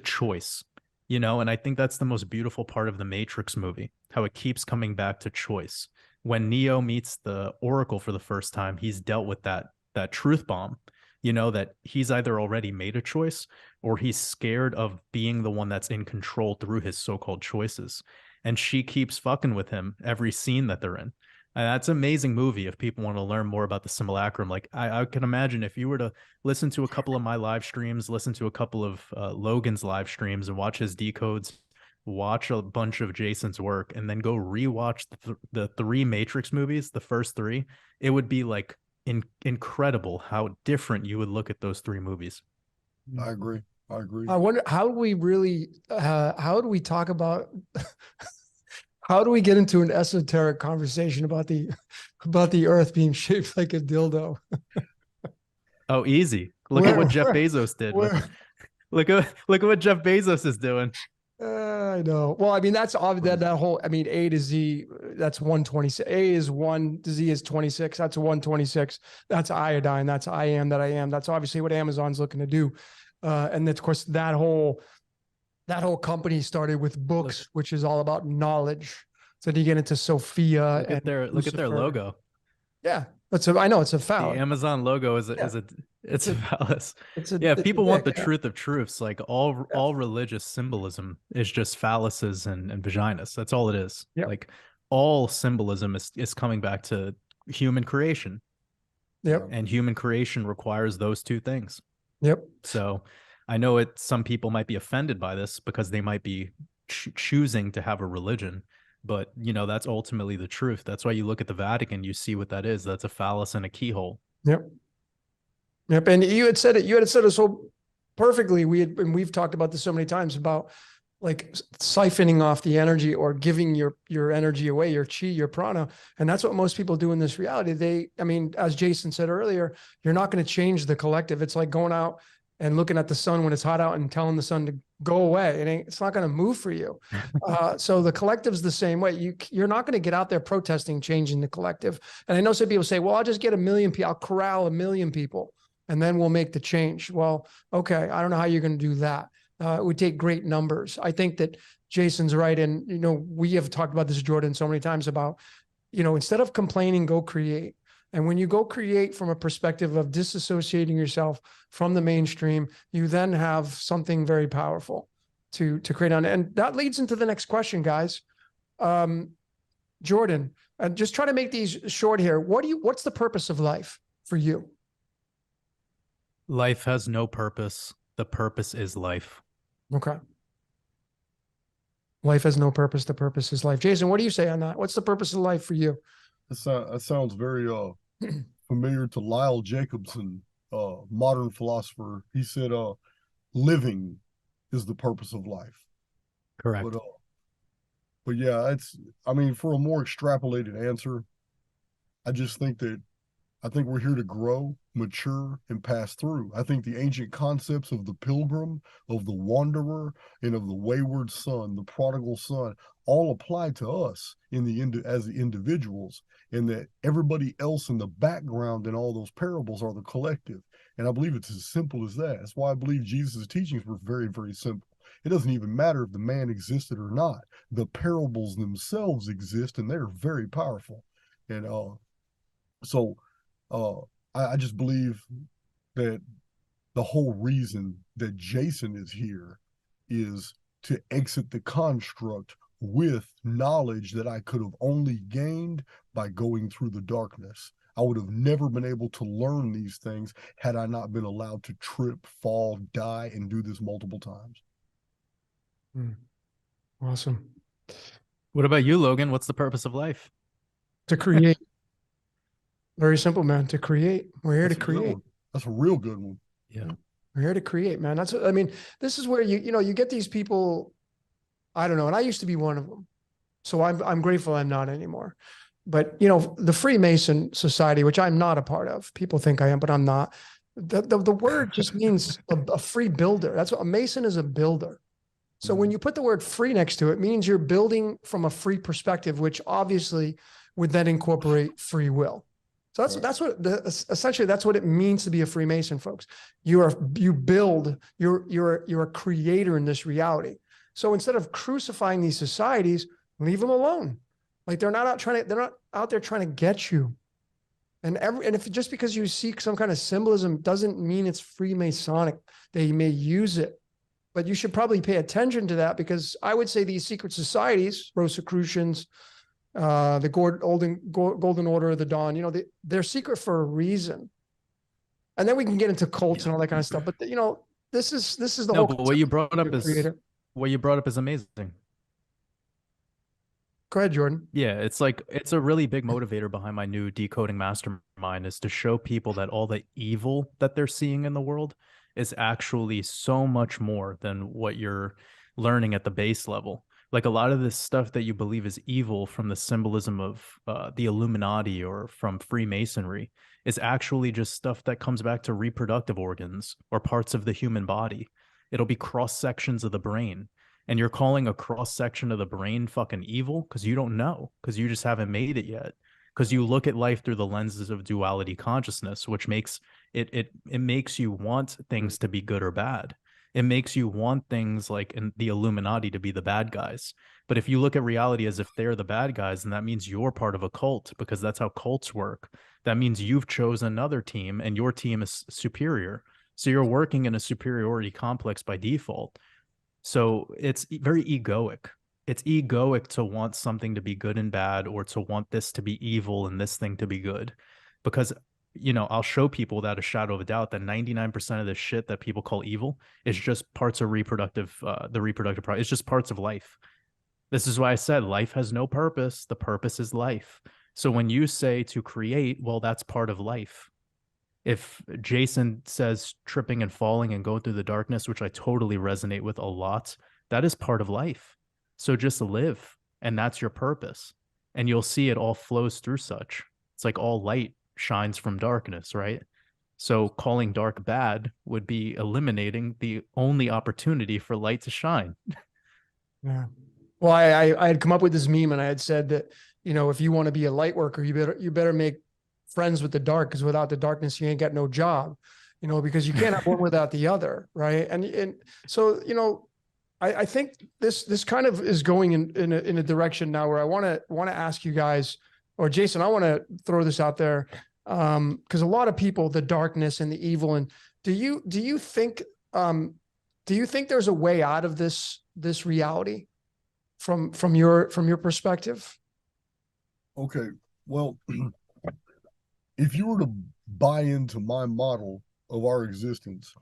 S2: choice, and I think that's the most beautiful part of the Matrix movie, how it keeps coming back to choice. When Neo meets the Oracle for the first time, he's dealt with that truth bomb, that he's either already made a choice or he's scared of being the one that's in control through his so-called choices. And she keeps fucking with him every scene that they're in. And that's an amazing movie if people want to learn more about the simulacrum. Like, I can imagine if you were to listen to a couple of my live streams, listen to a couple of Logan's live streams and watch his decodes, watch a bunch of Jason's work, and then go rewatch the three Matrix movies, the first three, it would be like incredible how different you would look at those three movies.
S3: I agree.
S1: I wonder, how do we really, how do we talk about... How do we get into an esoteric conversation about the earth being shaped like a dildo?
S2: Oh, easy. Look at what Jeff Bezos did. Look at what Jeff Bezos is doing.
S1: I know. Well, I mean, that's obvious. That whole, I mean, A to Z, that's 126. A is 1, Z is 26. That's 126. That's iodine. That's I am that I am. That's obviously what Amazon's looking to do. And of course, that whole company started with books, which is all about knowledge. So you get into Sophia.
S2: Look at their logo.
S1: Yeah, I know it's a phallus.
S2: The Amazon logo is a phallus. If people want the truth of truths, like all religious symbolism is just phalluses and vaginas. That's all it is.
S1: Yep.
S2: Like, all symbolism is coming back to human creation.
S1: Yep.
S2: And human creation requires those two things.
S1: Yep.
S2: So I know some people might be offended by this because they might be choosing to have a religion, but that's ultimately the truth. That's why you look at the Vatican, you see what that is. That's a phallus and a keyhole.
S1: Yep. And you had said it so perfectly. We've talked about this so many times about like siphoning off the energy or giving your energy away, your chi, your prana. And that's what most people do in this reality. As Jason said earlier, you're not going to change the collective. It's like going out and looking at the sun when it's hot out and telling the sun to go away. It's not going to move for you. So the collective's the same way. You're not going to get out there protesting, changing the collective. And I know some people say, well, I'll just get 1 million people. I'll corral 1 million people and then we'll make the change. Well, okay. I don't know how you're going to do that. It would take great numbers. I think that Jason's right. And, we have talked about this, Jordan, so many times about, instead of complaining, go create. And when you go create from a perspective of disassociating yourself from the mainstream, you then have something very powerful to create on. And that leads into the next question, guys. Jordan, and just try to make these short here. What's the purpose of life for you?
S2: Life has no purpose. The purpose is life.
S1: Okay. Life has no purpose. The purpose is life. Jason, what do you say on that? What's the purpose of life for you?
S3: That sounds very familiar to Lyle Jacobson, modern philosopher. He said, living is the purpose of life.
S2: Correct.
S3: But yeah, I mean, for a more extrapolated answer, I just think that I think we're here to grow, mature, and pass through. I think the ancient concepts of the pilgrim, of the wanderer, and of the wayward son, the prodigal son, all apply to us as the individuals, and that everybody else in the background in all those parables are the collective. And I believe it's as simple as that. That's why I believe Jesus' teachings were very, very simple. It doesn't even matter if the man existed or not. The parables themselves exist, and they're very powerful. And so uh, I just believe that the whole reason that Jason is here is to exit the construct with knowledge that I could have only gained by going through the darkness. I would have never been able to learn these things had I not been allowed to trip, fall, die, and do this multiple times.
S1: Awesome.
S2: What about you, Logan? What's the purpose of life?
S1: To create. Very simple, man. To create. We're here
S3: That's
S1: to create.
S3: That's a real good one.
S2: Yeah.
S1: We're here to create, man. That's, I mean, this is where you get these people, I don't know, and I used to be one of them. So I'm grateful I'm not anymore. But, the Freemason society, which I'm not a part of, people think I am, but I'm not. The word just means a free builder. That's what a Mason is, a builder. So when you put the word free next to it, it means you're building from a free perspective, which obviously would then incorporate free will. So that's what essentially that's what it means to be a Freemason, folks. You build, you're a creator in this reality. So instead of crucifying these societies, leave them alone. Like they're not out there trying to get you. And if just because you seek some kind of symbolism doesn't mean it's Freemasonic. They may use it, but you should probably pay attention to that, because I would say these secret societies, Rosicrucians, the Golden Order of the Dawn, they're secret for a reason. And then we can get into cults and all that kind of stuff. But this is the whole.
S2: But what you brought up is amazing.
S1: Go ahead, Jordan.
S2: Yeah, it's a really big motivator behind my new decoding mastermind, is to show people that all the evil that they're seeing in the world is actually so much more than what you're learning at the base level. Like a lot of this stuff that you believe is evil from the symbolism of the Illuminati or from Freemasonry is actually just stuff that comes back to reproductive organs or parts of the human body. It'll be cross sections of the brain. And you're calling a cross section of the brain fucking evil because you don't know, because you just haven't made it yet. Because you look at life through the lenses of duality consciousness, which makes it makes you want things to be good or bad. It makes you want things like in the Illuminati to be the bad guys. But if you look at reality as if they're the bad guys, then that means you're part of a cult, because that's how cults work. That means you've chosen another team and your team is superior. So you're working in a superiority complex by default. So it's very egoic. It's egoic to want something to be good and bad, or to want this to be evil and this thing to be good. Because, I'll show people without a shadow of a doubt that 99% of the shit that people call evil is just parts of the reproductive process. It's just parts of life. This is why I said life has no purpose. The purpose is life. So when you say to create, well, that's part of life. If Jason says tripping and falling and going through the darkness, which I totally resonate with a lot, that is part of life. So just live, and that's your purpose. And you'll see it all flows through such. It's like all light shines from darkness, right? So calling dark bad would be eliminating the only opportunity for light to shine.
S1: Yeah. Well, I had come up with this meme, and I had said that, if you want to be a light worker, you better make friends with the dark, because without the darkness, you ain't got no job, because you can't have one without the other. Right. And so, I think this kind of is going in a direction now where I want to ask you guys, or Jason, I want to throw this out there. Because a lot of people, the darkness and the evil, and do you think there's a way out of this reality from your perspective?
S3: Okay. Well, if you were to buy into my model of our existence,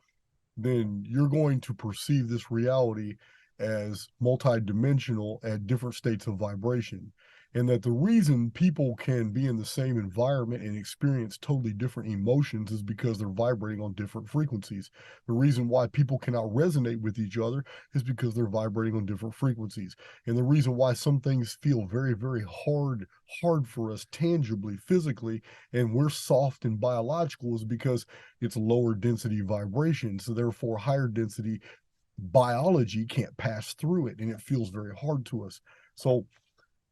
S3: then you're going to perceive this reality as multidimensional at different states of vibration. and that the reason people can be in the same environment and experience totally different emotions is because they're vibrating on different frequencies. The reason why people cannot resonate with each other is because they're vibrating on different frequencies. And the reason why some things feel very, very hard for us tangibly, physically, and we're soft and biological is because it's lower density vibration. So therefore higher density biology can't pass through it, and it feels very hard to us. So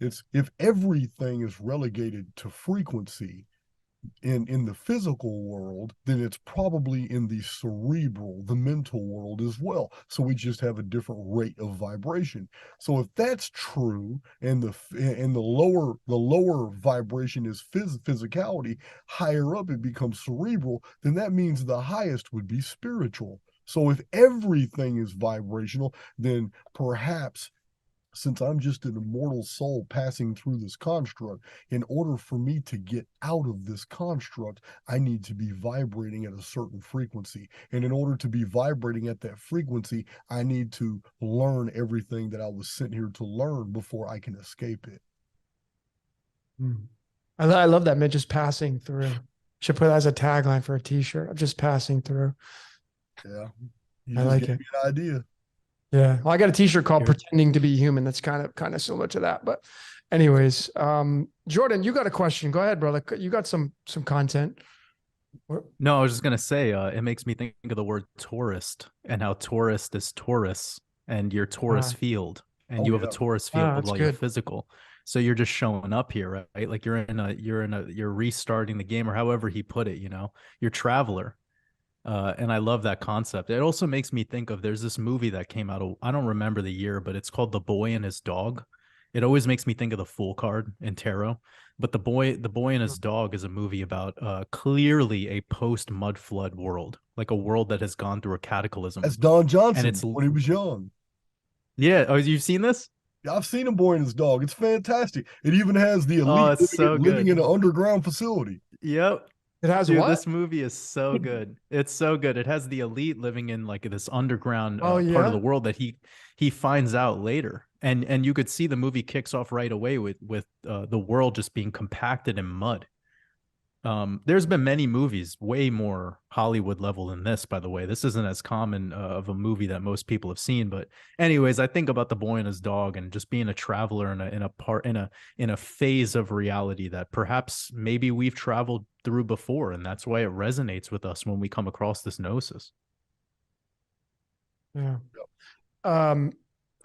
S3: it's, if everything is relegated to frequency in the physical world, then it's probably in the cerebral, the mental world as well. So we just have a different rate of vibration. So if that's true, and the lower vibration is physicality, higher up it becomes cerebral, then that means the highest would be spiritual. So if everything is vibrational, then perhaps, since I'm just an immortal soul passing through this construct, in order for me to get out of this construct, I need to be vibrating at a certain frequency. And in order to be vibrating at that frequency, I need to learn everything that I was sent here to learn before I can escape it.
S1: I love that, man. Just passing through. Should put that as a tagline for a t-shirt. I'm just passing through.
S3: Yeah.
S1: I like it.
S3: Me an idea.
S1: Yeah. Well, I got a t-shirt called Pretending to Be Human. That's kind of similar to that. But anyways, Jordan, you got a question. Go ahead, brother. You got some content.
S2: No, I was just gonna say, it makes me think of the word tourist and how tourist is Taurus and your Taurus field, and you have a Taurus field while you're physical. So you're just showing up here, right? Like you're restarting the game, or however he put it, you're traveler. And I love that concept. It also makes me think of, there's this movie that came out, I don't remember the year, but it's called The Boy and His Dog. It always makes me think of the Fool card in tarot. But the boy and His Dog is a movie about clearly a post mud flood world, like a world that has gone through a cataclysm.
S3: That's Don Johnson,
S2: and it's
S3: when he was young.
S2: Yeah. Oh, you've seen this?
S3: Yeah, I've seen A Boy and His Dog. It's fantastic. It even has the elite living in an underground facility.
S2: Yep.
S1: It has what?
S2: This movie is so good. It's so good. It has the elite living in like this underground part of the world that he finds out later. And you could see the movie kicks off right away with the world just being compacted in mud. There's been many movies way more Hollywood level than this, by the way. This isn't as common of a movie that most people have seen. But anyways, I think about The Boy and His Dog and just being a traveler in a phase of reality that perhaps maybe we've traveled through before, and that's why it resonates with us when we come across this gnosis.
S1: Yeah.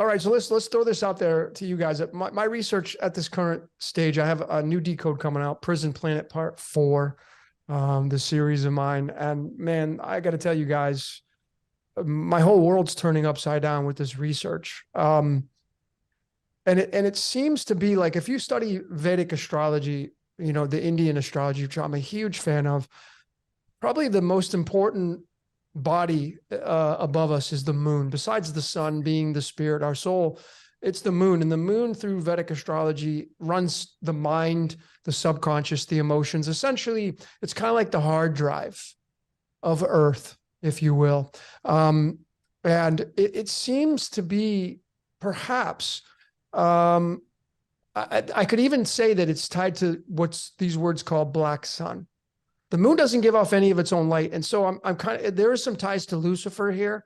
S1: All right, so let's throw this out there to you guys. My research at this current stage, I have a new Decode coming out, Prison Planet Part 4, the series of mine. And man, I got to tell you guys, my whole world's turning upside down with this research. And it seems to be like, if you study Vedic astrology, the Indian astrology, which I'm a huge fan of, probably the most important body above us is the moon. Besides the sun being the spirit, our soul, it's the moon. And the moon, through Vedic astrology, runs the mind, the subconscious, the emotions. Essentially, it's kind of like the hard drive of Earth, if you will. And it seems to be perhaps, I could even say that it's tied to what's these words called black sun. The moon doesn't give off any of its own light. And so I'm kind of, there are some ties to Lucifer here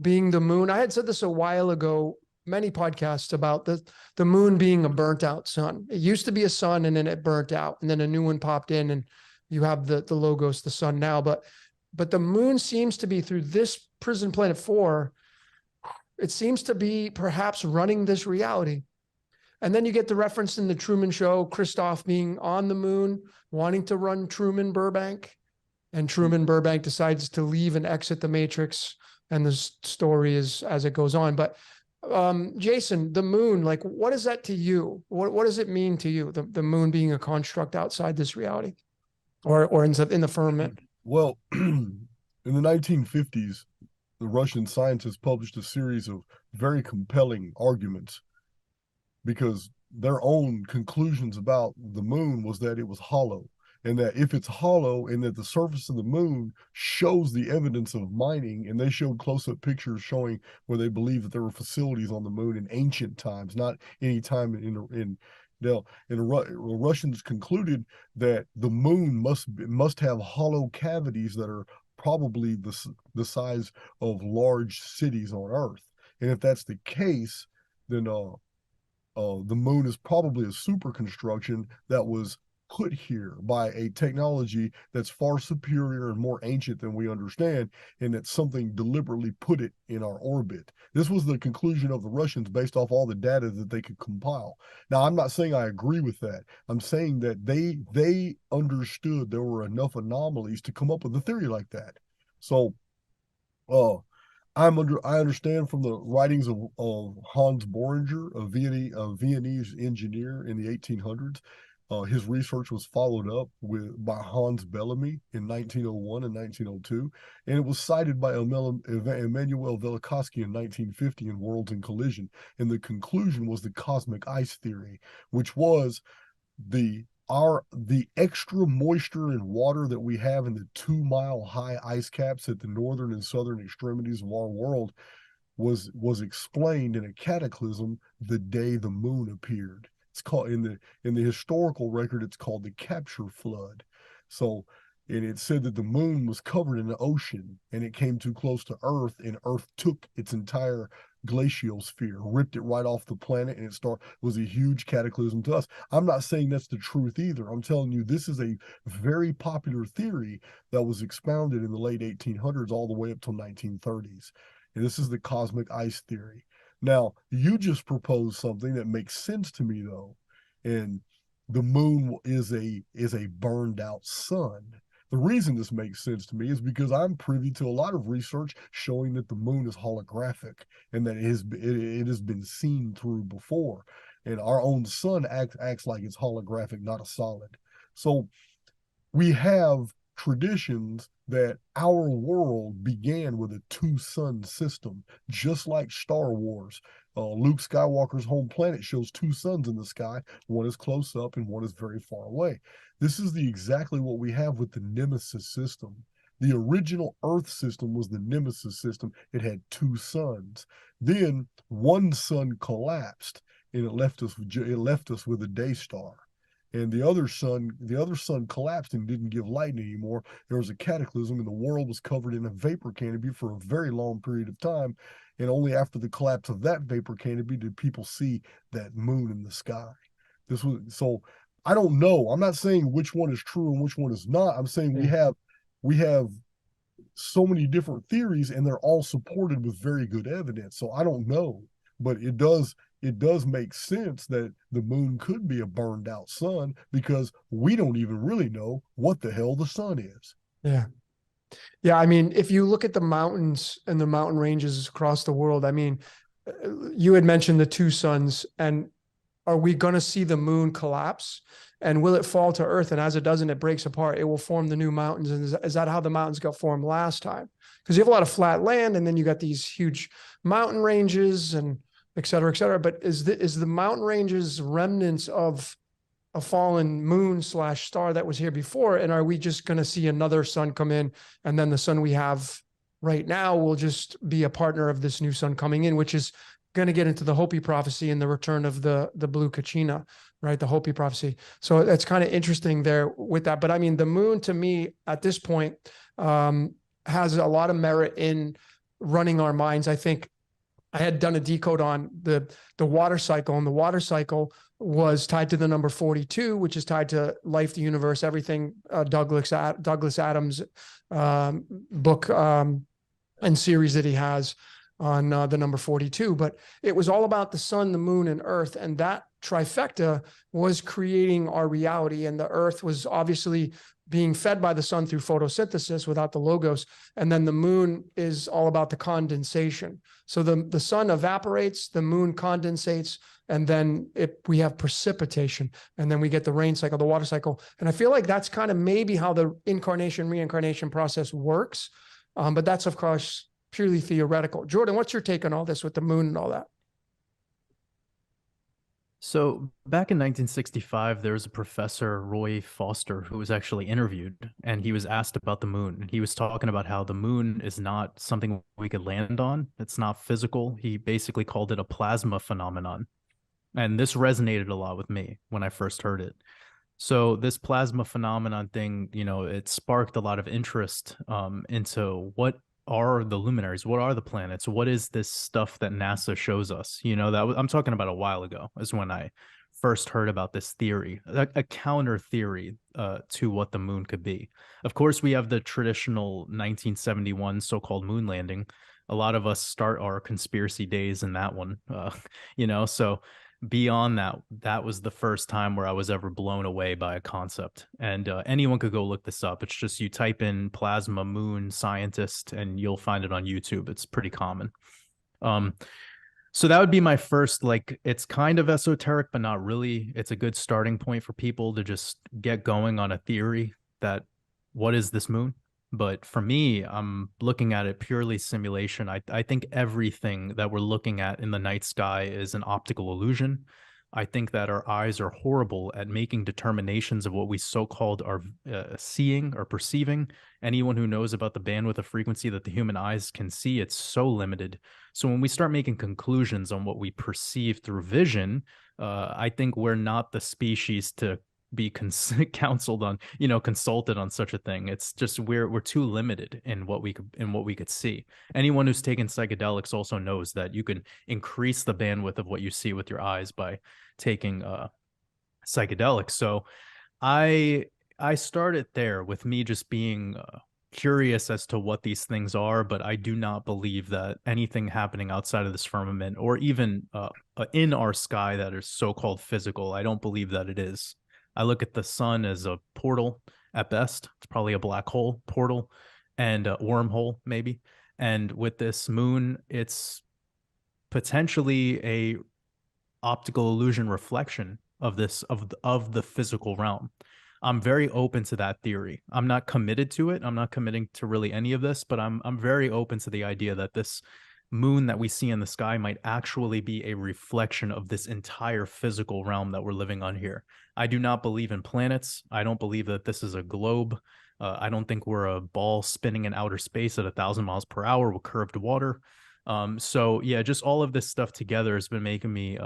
S1: being the moon. I had said this a while ago, many podcasts, about the moon being a burnt out sun. It used to be a sun and then it burnt out, and then a new one popped in, and you have the logos, the sun now. But the moon seems to be, through this Prison Planet 4, it seems to be perhaps running this reality. And then you get the reference in the Truman Show, Christoph being on the moon, wanting to run Truman Burbank, and Truman Burbank decides to leave and exit the Matrix. And the story is as it goes on. But Jason, the moon, like, what is that to you? What does it mean to you? The moon being a construct outside this reality, or in the firmament?
S3: Well, in the 1950s, the Russian scientists published a series of very compelling arguments, because their own conclusions about the moon was that it was hollow, and that if it's hollow, and that the surface of the moon shows the evidence of mining, and they showed close-up pictures showing where they believe that there were facilities on the moon in ancient times, not any time in The Russians concluded that the moon must have hollow cavities that are probably the size of large cities on Earth. And if that's the case, then the moon is probably a super construction that was put here by a technology that's far superior and more ancient than we understand, and that something deliberately put it in our orbit. This was the conclusion of the Russians based off all the data that they could compile. Now, I'm not saying I agree with that. I'm saying that they understood there were enough anomalies to come up with a theory like that. So, I understand from the writings of Hans Boehringer, a Viennese engineer in the 1800s. His research was followed up by Hans Bellamy in 1901 and 1902, and it was cited by Emmanuel Velikovsky in 1950 in Worlds in Collision. And the conclusion was the cosmic ice theory, which was the extra moisture and water that we have in the 2-mile high ice caps at the northern and southern extremities of our world was explained in a cataclysm the day the moon appeared. It's called in the historical record, it's called the capture flood. So, and it said that the moon was covered in the ocean and it came too close to Earth, and Earth took its entire glaciosphere, ripped it right off the planet, and it was a huge cataclysm to us. I'm not saying that's the truth either. I'm telling you, this is a very popular theory that was expounded in the late 1800s all the way up till 1930s. And this is the cosmic ice theory. Now, you just proposed something that makes sense to me, though, and the moon is a burned out sun. The reason this makes sense to me is because I'm privy to a lot of research showing that the moon is holographic and that it has been seen through before, and our own sun acts like it's holographic, not a solid. So we have traditions that our world began with a 2-sun system, just like Star Wars. Luke Skywalker's home planet shows 2 suns in the sky. One is close up and one is very far away. This is exactly what we have with the Nemesis system. The original Earth system was the Nemesis system. It had 2 suns. Then one sun collapsed and it left us with a day star. And the other sun collapsed and didn't give light anymore. There was a cataclysm and the world was covered in a vapor canopy for a very long period of time. And only after the collapse of that vapor canopy did people see that moon in the sky. So I don't know. I'm not saying which one is true and which one is not. I'm saying we have so many different theories and they're all supported with very good evidence. So I don't know, but it does make sense that the moon could be a burned out sun because we don't even really know what the hell the sun is.
S1: Yeah. Yeah. I mean, if you look at the mountains and the mountain ranges across the world, I mean, you had mentioned the 2 suns, and are we going to see the moon collapse, and will it fall to Earth? And as it does and it breaks apart, it will form the new mountains. And is that how the mountains got formed last time? Because you have a lot of flat land and then you got these huge mountain ranges and et cetera, et cetera. But is the mountain ranges remnants of a fallen moon / star that was here before? And are we just going to see another sun come in, and then the sun we have right now will just be a partner of this new sun coming in, which is going to get into the Hopi prophecy and the return of the blue Kachina, right? The Hopi prophecy. So it's kind of interesting there with that. But I mean, the moon to me at this point has a lot of merit in running our minds. I think I had done a decode on the water cycle, and the water cycle was tied to the number 42, which is tied to life, the universe, everything. Douglas Adams' book and series that he has on the number 42. But it was all about the sun, the moon, and Earth, and that trifecta was creating our reality. And the Earth was obviously being fed by the sun through photosynthesis without the logos. And then the moon is all about the condensation. So the sun evaporates, the moon condensates, and then we have precipitation, and then we get the rain cycle, the water cycle. And I feel like that's kind of maybe how the incarnation, reincarnation process works. But that's, of course, purely theoretical. Jordan, what's your take on all this with the moon and all that?
S2: So back in 1965, there was a professor, Roy Foster, who was actually interviewed, and he was asked about the moon. He was talking about how the moon is not something we could land on. It's not physical. He basically called it a plasma phenomenon. And this resonated a lot with me when I first heard it. So this plasma phenomenon thing, it sparked a lot of interest into what are the luminaries, what are the planets, what is this stuff that NASA shows us? I'm talking about a while ago is when I first heard about this theory, a counter theory to what the moon could be. Of course, we have the traditional 1971 so-called moon landing. A lot of us start our conspiracy days in that one, so beyond that, that was the first time where I was ever blown away by a concept. And anyone could go look this up. It's just you type in plasma moon scientist and you'll find it on YouTube. It's pretty common. So that would be my first, like, it's kind of esoteric, but not really. It's a good starting point for people to just get going on a theory that what is this moon? But for me, I'm looking at it purely simulation. I think everything that we're looking at in the night sky is an optical illusion. I think that our eyes are horrible at making determinations of what we so-called are seeing or perceiving. Anyone who knows about the bandwidth of frequency that the human eyes can see, it's so limited. So when we start making conclusions on what we perceive through vision, I think we're not the species to be counseled on, consulted on such a thing. It's just we're too limited in what we could see. Anyone who's taken psychedelics also knows that you can increase the bandwidth of what you see with your eyes by taking psychedelics. So I started there with me just being curious as to what these things are, but I do not believe that anything happening outside of this firmament or even in our sky that is so-called physical, I don't believe that it is. I look at the sun as a portal at best. It's probably a black hole portal and a wormhole maybe. And with this moon, it's potentially a optical illusion reflection of the physical realm. I'm very open to that theory. I'm not committed to it. I'm not committing to really any of this, but I'm very open to the idea that this moon that we see in the sky might actually be a reflection of this entire physical realm that we're living on here. I do not believe in planets. I don't believe that this is a globe. I don't think we're a ball spinning in outer space at 1,000 miles per hour with curved water. So yeah, just all of this stuff together has been making me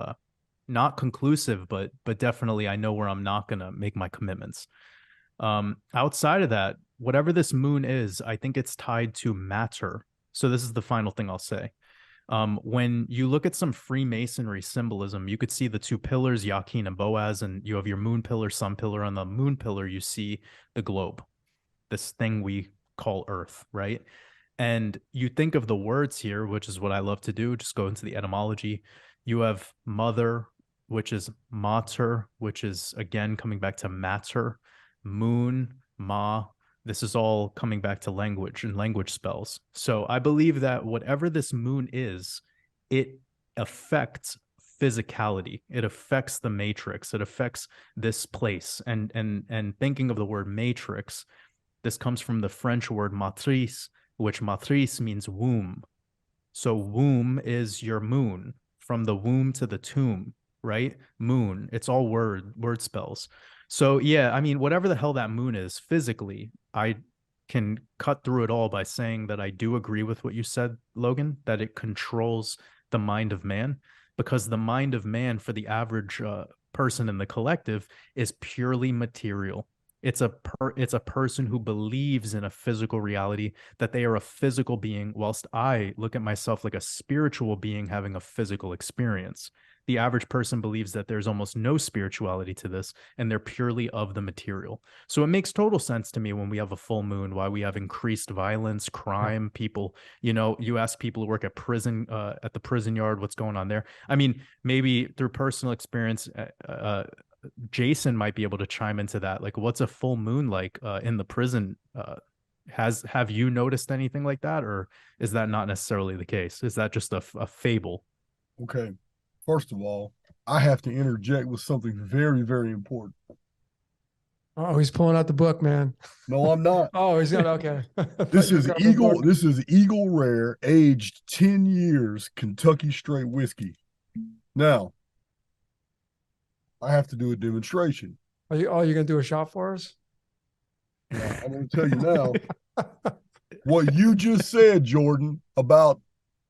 S2: not conclusive, but definitely I know where I'm not gonna make my commitments. Outside of that, whatever this moon is, I think it's tied to matter. So this is the final thing I'll say. When you look at some Freemasonry symbolism, you could see the two pillars, Yakin and Boaz, and you have your moon pillar, sun pillar. On the moon pillar, you see the globe, this thing we call Earth, right? And you think of the words here, which is what I love to do, just go into the etymology. You have mother, which is mater, which is again coming back to matter, moon, ma. This is all coming back to language and language spells. So I believe that whatever this moon is, it affects physicality. It affects the matrix. It affects this place. And thinking of the word matrix, this comes from the French word matrice, which matrice means womb. So womb is your moon, from the womb to the tomb, right? Moon. It's all word spells. So yeah, I mean, whatever the hell that moon is physically, I can cut through it all by saying that I do agree with what you said, Logan, that it controls the mind of man, because the mind of man for the average person in the collective is purely material. It's a person who believes in a physical reality, that they are a physical being, whilst I look at myself like a spiritual being having a physical experience. The average person believes that there's almost no spirituality to this, and they're purely of the material. So it makes total sense to me when we have a full moon, why we have increased violence, crime, people, you ask people who work at prison, at the prison yard, what's going on there. I mean, maybe through personal experience, Jason might be able to chime into that. Like, what's a full moon like in the prison? Have you noticed anything like that, or is that not necessarily the case? Is that just a fable?
S3: Okay. First of all, I have to interject with something very, very important.
S1: Oh, he's pulling out the book, man.
S3: No, I'm not.
S1: Oh, he's gonna okay.
S3: This is Eagle. This is Eagle Rare, aged 10 years, Kentucky straight whiskey. Now, I have to do a demonstration.
S1: You're gonna do a shot for us?
S3: Yeah, I'm going to tell you now what you just said, Jordan, about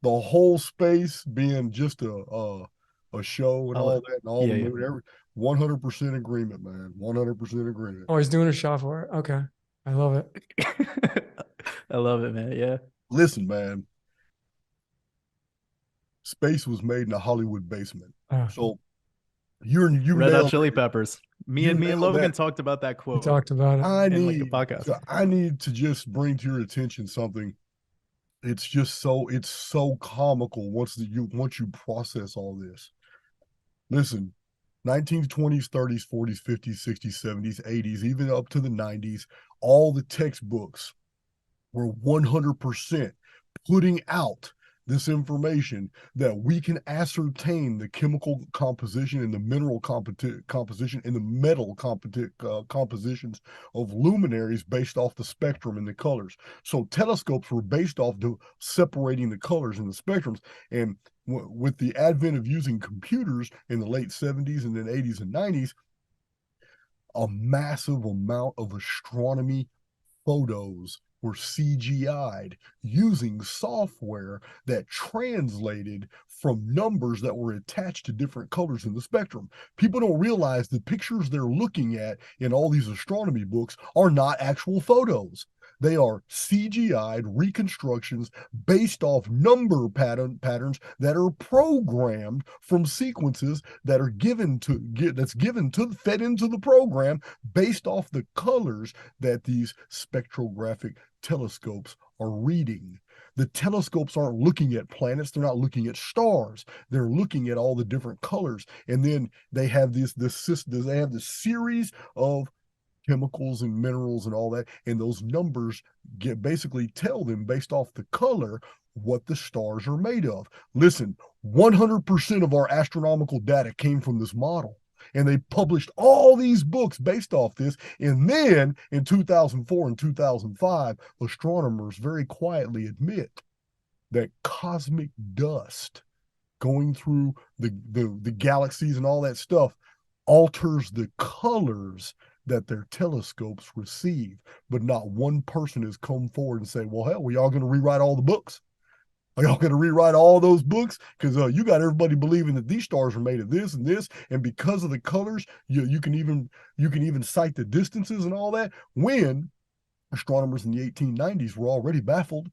S3: the whole space being just a a show and all that, and all
S2: yeah,
S3: the
S2: yeah.
S3: moon, every 100% agreement, man. 100% agreement.
S1: Oh, he's doing a shot for it. Okay. I love it.
S2: I love it, man. Yeah.
S3: Listen, man, space was made in a Hollywood basement.
S1: Ah,
S3: So you
S2: Red Hot
S3: nailed
S2: Chili
S3: it.
S2: Peppers.
S3: You
S2: Me and
S3: nailed
S2: Logan
S3: that.
S2: talked about that
S1: we
S2: quote
S1: talked about it.
S2: in like a podcast.
S3: I need to just bring to your attention something. It's just so comical once you process all this. Listen, 1920s, 30s, 40s, 50s, 60s, 70s, 80s, even up to the 90s, all the textbooks were 100% putting out this information that we can ascertain the chemical composition and the mineral composition and the metal compositions of luminaries based off the spectrum and the colors. So telescopes were based off separating the colors and the spectrums. And with the advent of using computers in the late 70s and then 80s and 90s, a massive amount of astronomy photos were CGI'd using software that translated from numbers that were attached to different colors in the spectrum. People don't realize the pictures they're looking at in all these astronomy books are not actual photos. They are CGI'd reconstructions based off number patterns that are programmed from sequences that are fed into the program based off the colors that these spectrographic telescopes are reading. The telescopes aren't looking at planets, they're not looking at stars. They're looking at all the different colors. And then they have this series of chemicals and minerals and all that, and those numbers basically tell them based off the color what the stars are made of. Listen, 100% of our astronomical data came from this model, and they published all these books based off this. And then in 2004 and 2005, astronomers very quietly admit that cosmic dust going through the galaxies and all that stuff alters the colors that their telescopes receive. But not one person has come forward and say, well, hell, we all going to rewrite all the books? Are y'all going to rewrite all those books? Because you got everybody believing that these stars are made of this and this, and because of the colors, you can even cite the distances and all that. When astronomers in the 1890s were already baffled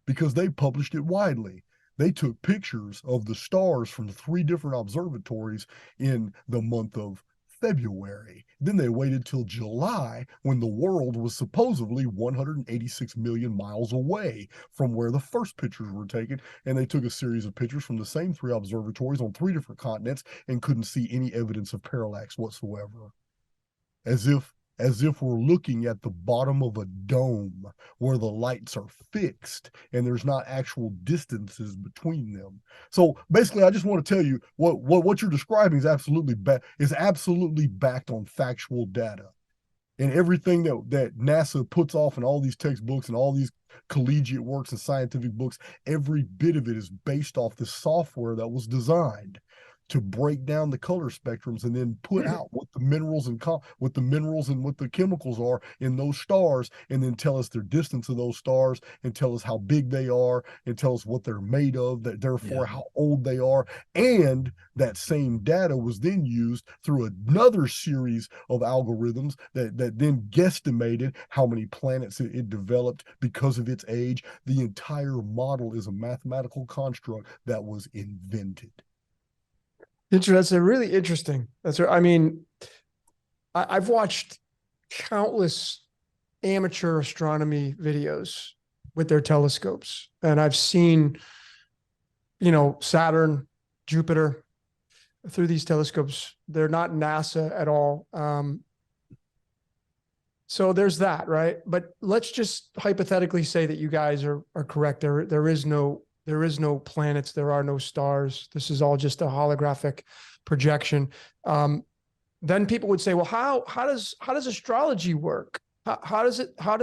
S3: because they published it widely. They took pictures of the stars from 3 different observatories in the month of February. Then they waited till July when the world was supposedly 186 million miles away from where the first pictures were taken. And they took a series of pictures from the same 3 observatories on 3 different continents and couldn't see any evidence of parallax whatsoever. As if we're looking at the bottom of a dome where the lights are fixed and there's not actual distances between them. So basically, I just want to tell you what you're describing is absolutely backed on factual data. And everything that NASA puts off in all these textbooks and all these collegiate works and scientific books, every bit of it is based off the software that was designed to break down the color spectrums and then put out what the minerals and what the chemicals are in those stars, and then tell us their distance of those stars and tell us how big they are and tell us what they're made of, that therefore how old they are. And that same data was then used through another series of algorithms that then guesstimated how many planets it developed because of its age. The entire model is a mathematical construct that was invented.
S1: That's really interesting. I mean, I've watched countless amateur astronomy videos with their telescopes, and I've seen, Saturn, Jupiter through these telescopes. They're not NASA at all. So there's that, right? But let's just hypothetically say that you guys are correct. There is no planets. There are no stars. This is all just a holographic projection. Then people would say, well, how does astrology work? How does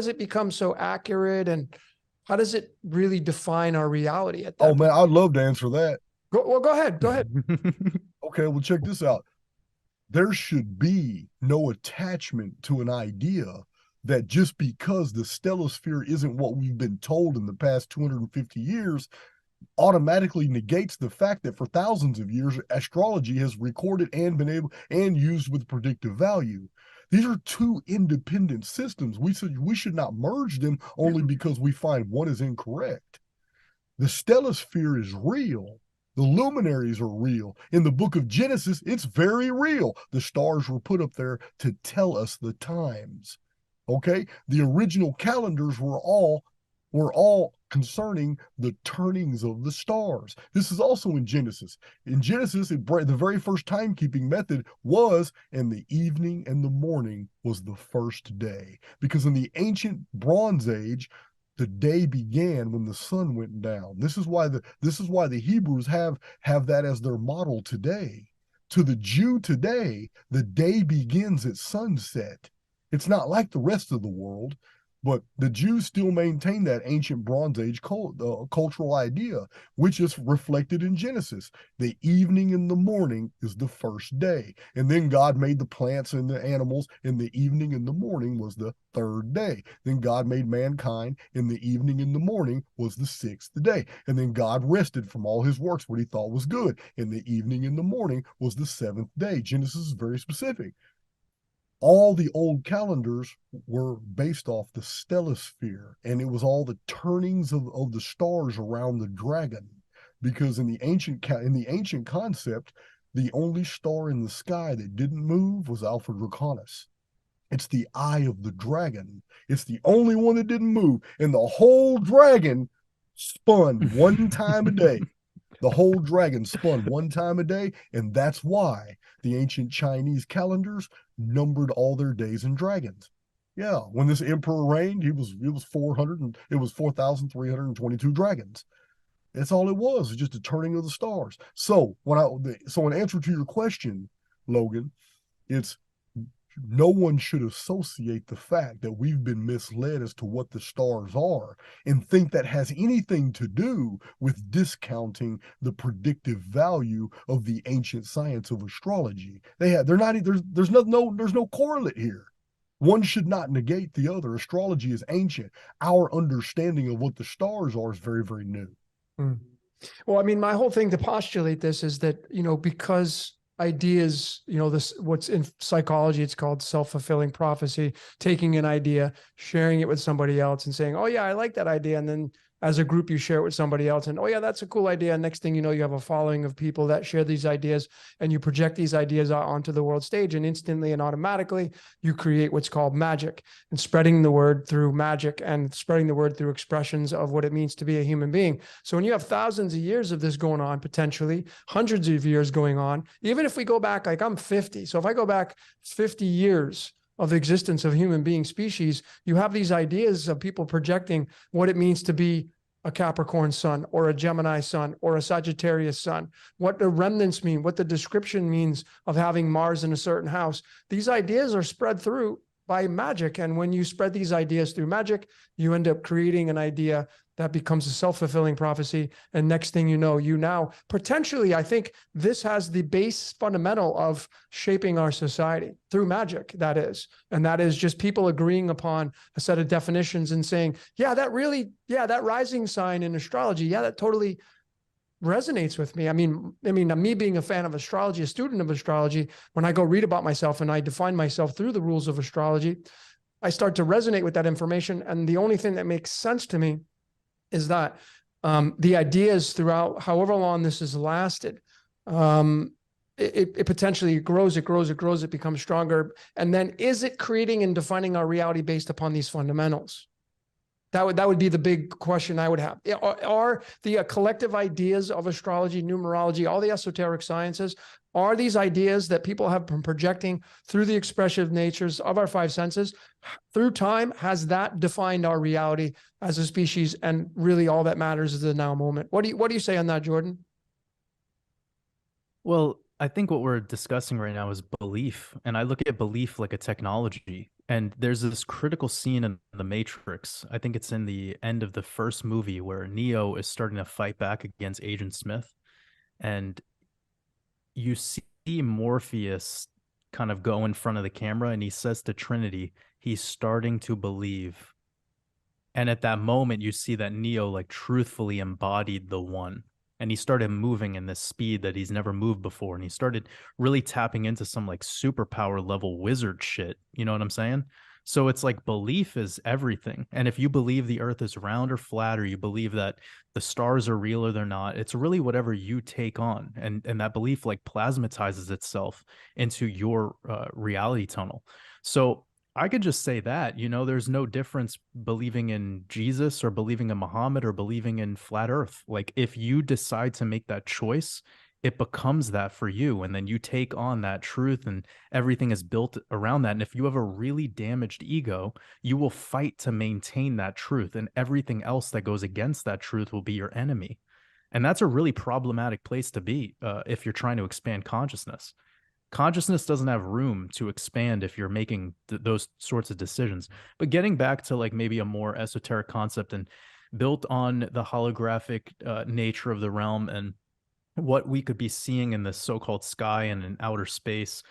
S1: it become so accurate, and how does it really define our reality at that point?
S3: Man, I'd love to answer that.
S1: Go ahead.
S3: Okay, well, check this out. There should be no attachment to an idea that just because the stellosphere isn't what we've been told in the past 250 years, automatically negates the fact that for thousands of years, astrology has recorded and been able and used with predictive value. These are two independent systems. We should not merge them only because we find one is incorrect. The stellosphere is real. The luminaries are real. In the book of Genesis, it's very real. The stars were put up there to tell us the times. Okay? The original calendars were all concerning the turnings of the stars. This is also in Genesis. In Genesis, the very first timekeeping method was, and the evening and the morning was the first day. Because in the ancient Bronze Age, the day began when the sun went down. This is why the Hebrews have that as their model today. To the Jew today, the day begins at sunset. It's not like the rest of the world. But the Jews still maintain that ancient Bronze Age cultural idea, which is reflected in Genesis. The evening and the morning is the first day. And then God made the plants and the animals, and the evening and the morning was the third day. Then God made mankind, and the evening and the morning was the sixth day. And then God rested from all his works, what he thought was good. And the evening and the morning was the seventh day. Genesis is very specific. All the old calendars were based off the stellosphere, and it was all the turnings of the stars around the dragon. Because in the ancient concept, the only star in the sky that didn't move was Alpha Draconis. It's the eye of the dragon. It's the only one that didn't move, and the whole dragon spun one time a day. The whole dragon spun one time a day, and that's why the ancient Chinese calendars numbered all their days in dragons. Yeah, when this emperor reigned, it was 4,322 dragons. That's all it was just a turning of the stars. So in answer to your question, Logan, it's no one should associate the fact that we've been misled as to what the stars are and think that has anything to do with discounting the predictive value of the ancient science of astrology. There's no correlate here. One should not negate the other. Astrology is ancient. Our understanding of what the stars are is very, very new.
S1: Well, I mean, my whole thing to postulate this is that, because ideas, what's in psychology, it's called self-fulfilling prophecy, taking an idea, sharing it with somebody else and saying, oh yeah, I like that idea. And then as a group, you share it with somebody else and, oh yeah, that's a cool idea. And next thing you know, you have a following of people that share these ideas and you project these ideas out onto the world stage, and instantly and automatically you create what's called magic, and spreading the word through magic and spreading the word through expressions of what it means to be a human being. So when you have thousands of years of this going on, potentially hundreds of years going on, even if we go back, like I'm 50. So if I go back 50 years of existence of human being species, you have these ideas of people projecting what it means to be a Capricorn sun or a Gemini sun or a Sagittarius sun, what the remnants mean, what the description means of having Mars in a certain house. These ideas are spread through by magic. And when you spread these ideas through magic, you end up creating an idea that becomes a self-fulfilling prophecy. And next thing you know, you now potentially, I think this has the base fundamental of shaping our society through magic, that is. And that is just people agreeing upon a set of definitions and saying, yeah, that rising sign in astrology, yeah, that totally resonates with me. I mean, me being a fan of astrology, a student of astrology, when I go read about myself and I define myself through the rules of astrology, I start to resonate with that information. And the only thing that makes sense to me is that the ideas throughout however long this has lasted, it potentially grows, it becomes stronger. And then is it creating and defining our reality based upon these fundamentals? That would be the big question I would have. Are the collective ideas of astrology, numerology, all the esoteric sciences, are these ideas that people have been projecting through the expressive natures of our five senses through time, has that defined our reality as a species? And really all that matters is the now moment. What do you say on that, Jordan?
S2: Well, I think what we're discussing right now is belief. And I look at belief like a technology. And there's this critical scene in The Matrix. I think it's in the end of the first movie where Neo is starting to fight back against Agent Smith. And you see Morpheus kind of go in front of the camera and he says to Trinity, he's starting to believe. And at that moment, you see that Neo like truthfully embodied the one. And he started moving in this speed that he's never moved before. And he started really tapping into some like superpower level wizard shit. You know what I'm saying? So it's like belief is everything. And if you believe the earth is round or flat, or you believe that the stars are real or they're not, it's really whatever you take on. And that belief like plasmatizes itself into your reality tunnel. So I could just say that, you know, there's no difference believing in Jesus or believing in Muhammad or believing in flat earth. Like if you decide to make that choice, it becomes that for you. And then you take on that truth and everything is built around that. And if you have a really damaged ego, you will fight to maintain that truth. And everything else that goes against that truth will be your enemy. And that's a really problematic place to be if you're trying to expand consciousness. Consciousness doesn't have room to expand if you're making those sorts of decisions. But getting back to like maybe a more esoteric concept and built on the holographic nature of the realm and what we could be seeing in the so-called sky and in outer space,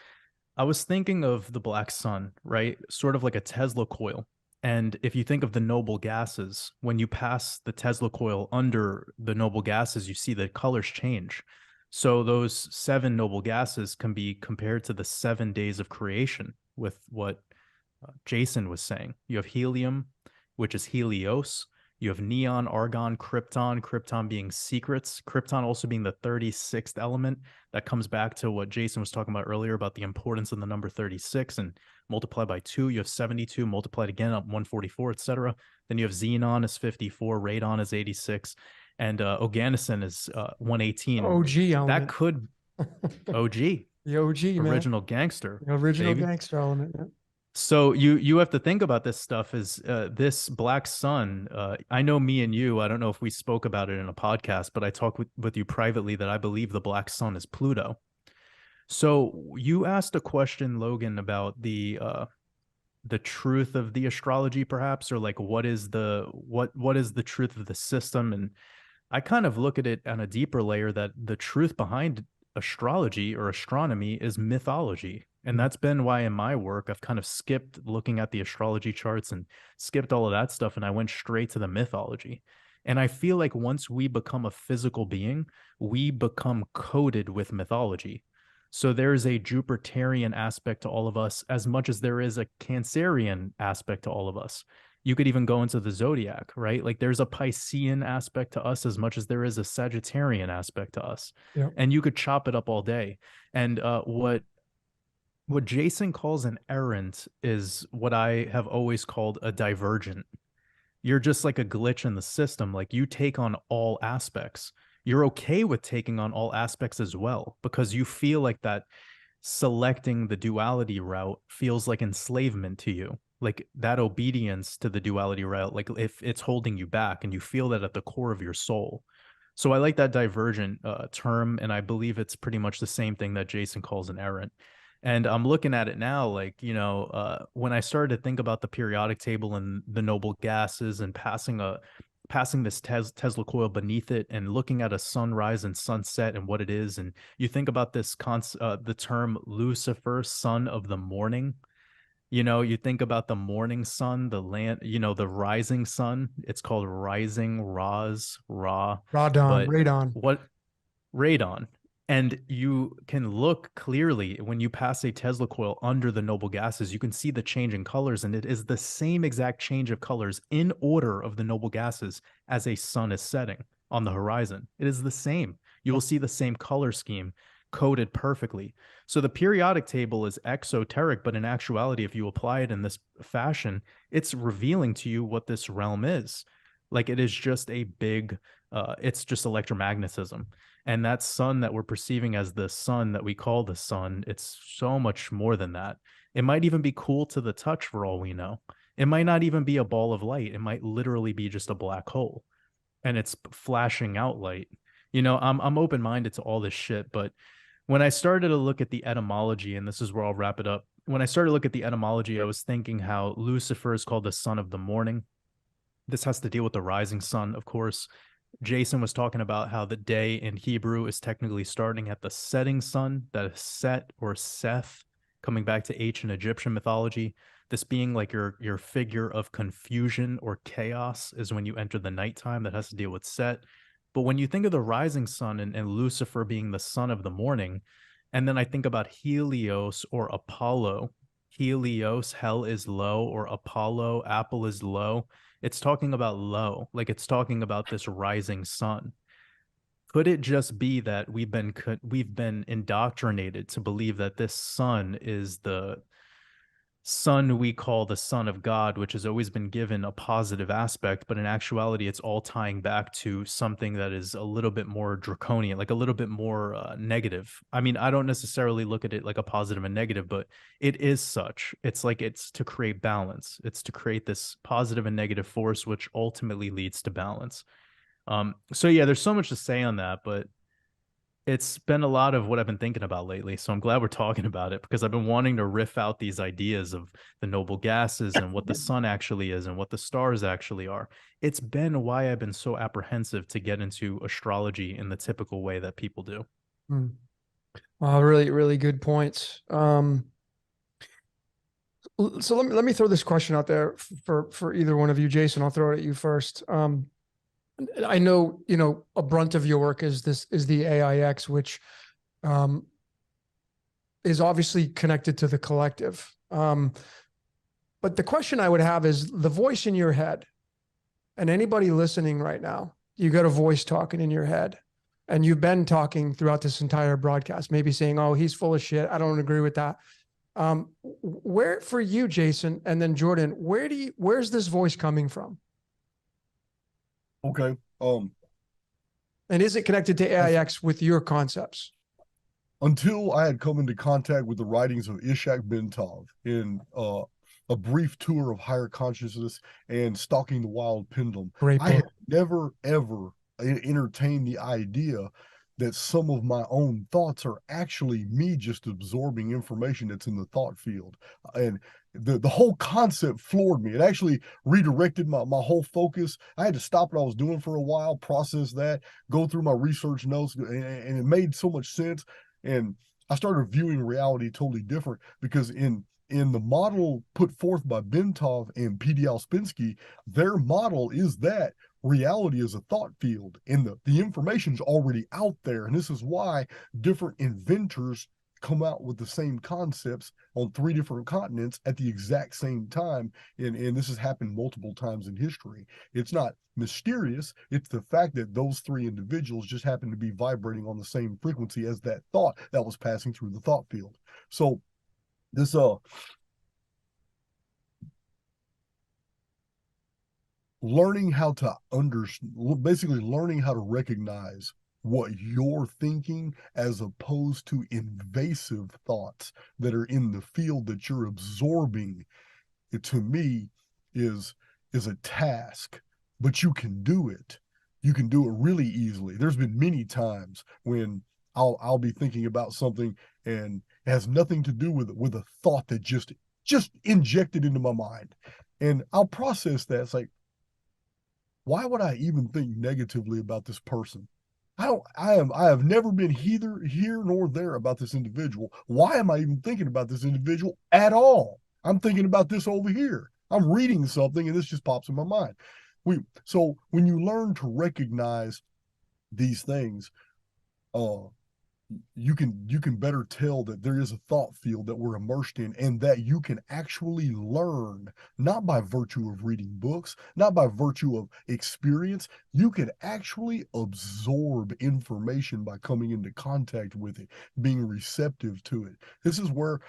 S2: I was thinking of the black sun, right? Sort of like a Tesla coil. And if you think of the noble gases, when you pass the Tesla coil under the noble gases, you see the colors change. So those 7 noble gases can be compared to the 7 days of creation with what Jason was saying. You have helium, which is Helios. You have neon, argon, krypton being secrets, krypton also being the 36th element. That comes back to what Jason was talking about earlier about the importance of the number 36, and multiplied by 2, you have 72, multiplied again up 144, etc. Then you have xenon is 54, radon is 86, and Oganesson is 118.
S1: OG element.
S2: That could OG,
S1: the OG, man.
S2: original gangster,
S1: The original
S2: baby.
S1: gangster element. Yeah.
S2: So you have to think about this stuff as this black sun. I know me and you, I don't know if we spoke about it in a podcast, but I talked with you privately that I believe the black sun is Pluto. So you asked a question, Logan, about the truth of the astrology, perhaps, or like what is the truth of the system? And I kind of look at it on a deeper layer that the truth behind astrology or astronomy is mythology. And that's been why in my work, I've kind of skipped looking at the astrology charts and skipped all of that stuff. And I went straight to the mythology. And I feel like once we become a physical being, we become coded with mythology. So there is a Jupiterian aspect to all of us as much as there is a Cancerian aspect to all of us. You could even go into the zodiac, right? Like there's a Piscean aspect to us as much as there is a Sagittarian aspect to us.
S1: Yep.
S2: And you could chop it up all day. And what Jason calls an errant is what I have always called a divergent. You're just like a glitch in the system. Like you take on all aspects. You're okay with taking on all aspects as well, because you feel like that selecting the duality route feels like enslavement to you. Like that obedience to the duality route, like if it's holding you back and you feel that at the core of your soul. So I like that divergent term, and I believe it's pretty much the same thing that Jason calls an errant. And I'm looking at it now, like, you know, when I started to think about the periodic table and the noble gases and passing this Tesla coil beneath it and looking at a sunrise and sunset and what it is, and you think about this the term Lucifer, son of the morning. You know, you think about the morning sun, the land, you know, the rising sun. It's called rising, Ra.
S1: Radon,
S2: But
S1: radon.
S2: what radon? And you can look clearly when you pass a Tesla coil under the noble gases, you can see the change in colors, and it is the same exact change of colors in order of the noble gases as a sun is setting on the horizon. It is the same. You will see the same color scheme coded perfectly. So the periodic table is exoteric, but in actuality, if you apply it in this fashion, it's revealing to you what this realm is. Like it is just a big, it's just electromagnetism. And that sun that we're perceiving as the sun that we call the sun, it's so much more than that. It might even be cool to the touch for all we know. It might not even be a ball of light. It might literally be just a black hole. And it's flashing out light. You know, I'm open-minded to all this shit, but when I started to look at the etymology, and this is where I'll wrap it up. When I started to look at the etymology, I was thinking how Lucifer is called the son of the morning. This has to deal with the rising sun, of course. Jason was talking about how the day in Hebrew is technically starting at the setting sun, that is Set or Seth, coming back to ancient Egyptian mythology. This being like your figure of confusion or chaos is when you enter the nighttime that has to deal with Set. But when you think of the rising sun and Lucifer being the son of the morning, and then I think about Helios or Apollo, Helios, hell is low, or Apollo, apple is low. It's talking about low, like it's talking about this rising sun. Could it just be that we've been indoctrinated to believe that this sun is the sun we call the Son of God, which has always been given a positive aspect, but in actuality, it's all tying back to something that is a little bit more draconian, like a little bit more negative. I mean, I don't necessarily look at it like a positive and negative, but it is such. It's like it's to create balance. It's to create this positive and negative force, which ultimately leads to balance. So yeah, there's so much to say on that, but it's been a lot of what I've been thinking about lately. So I'm glad we're talking about it because I've been wanting to riff out these ideas of the noble gases and what the sun actually is and what the stars actually are. It's been why I've been so apprehensive to get into astrology in the typical way that people do.
S1: Wow, really, really good points. So let me throw this question out there for either one of you. Jason, I'll throw it at you first. I know, a brunt of your work is the AIX, which is obviously connected to the collective. But the question I would have is the voice in your head, and anybody listening right now, you got a voice talking in your head, and you've been talking throughout this entire broadcast, maybe saying, oh, he's full of shit. I don't agree with that. Where for you, Jason, and then Jordan, where's this voice coming from?
S3: Okay.
S1: And is it connected to AIX with your concepts?
S3: Until I had come into contact with the writings of Ishak Bentov in a brief tour of higher consciousness and Stalking the Wild Pendulum,
S1: Great book.
S3: I had never, ever entertained the idea that some of my own thoughts are actually me just absorbing information that's in the thought field. And the whole concept floored me. It actually redirected my whole focus. I had to stop what I was doing for a while, process that, go through my research notes, and it made so much sense. And I started viewing reality totally different because in the model put forth by Bentov and P.D. Alspinski, their model is that reality is a thought field and the information's already out there. And this is why different inventors come out with the same concepts on 3 different continents at the exact same time. And this has happened multiple times in history. It's not mysterious. It's the fact that those 3 individuals just happen to be vibrating on the same frequency as that thought that was passing through the thought field. So this learning how to basically learning how to recognize what you're thinking as opposed to invasive thoughts that are in the field that you're absorbing, it to me is a task, but you can do it. You can do it really easily. There's been many times when I'll be thinking about something and it has nothing to do with a thought that just injected into my mind. And I'll process that. It's like, why would I even think negatively about this person? I have never been either here nor there about this individual. Why am I even thinking about this individual at all? I'm thinking about this over here. I'm reading something and this just pops in my mind. So when you learn to recognize these things, you can better tell that there is a thought field that we're immersed in and that you can actually learn, not by virtue of reading books, not by virtue of experience. You can actually absorb information by coming into contact with it, being receptive to it. This is where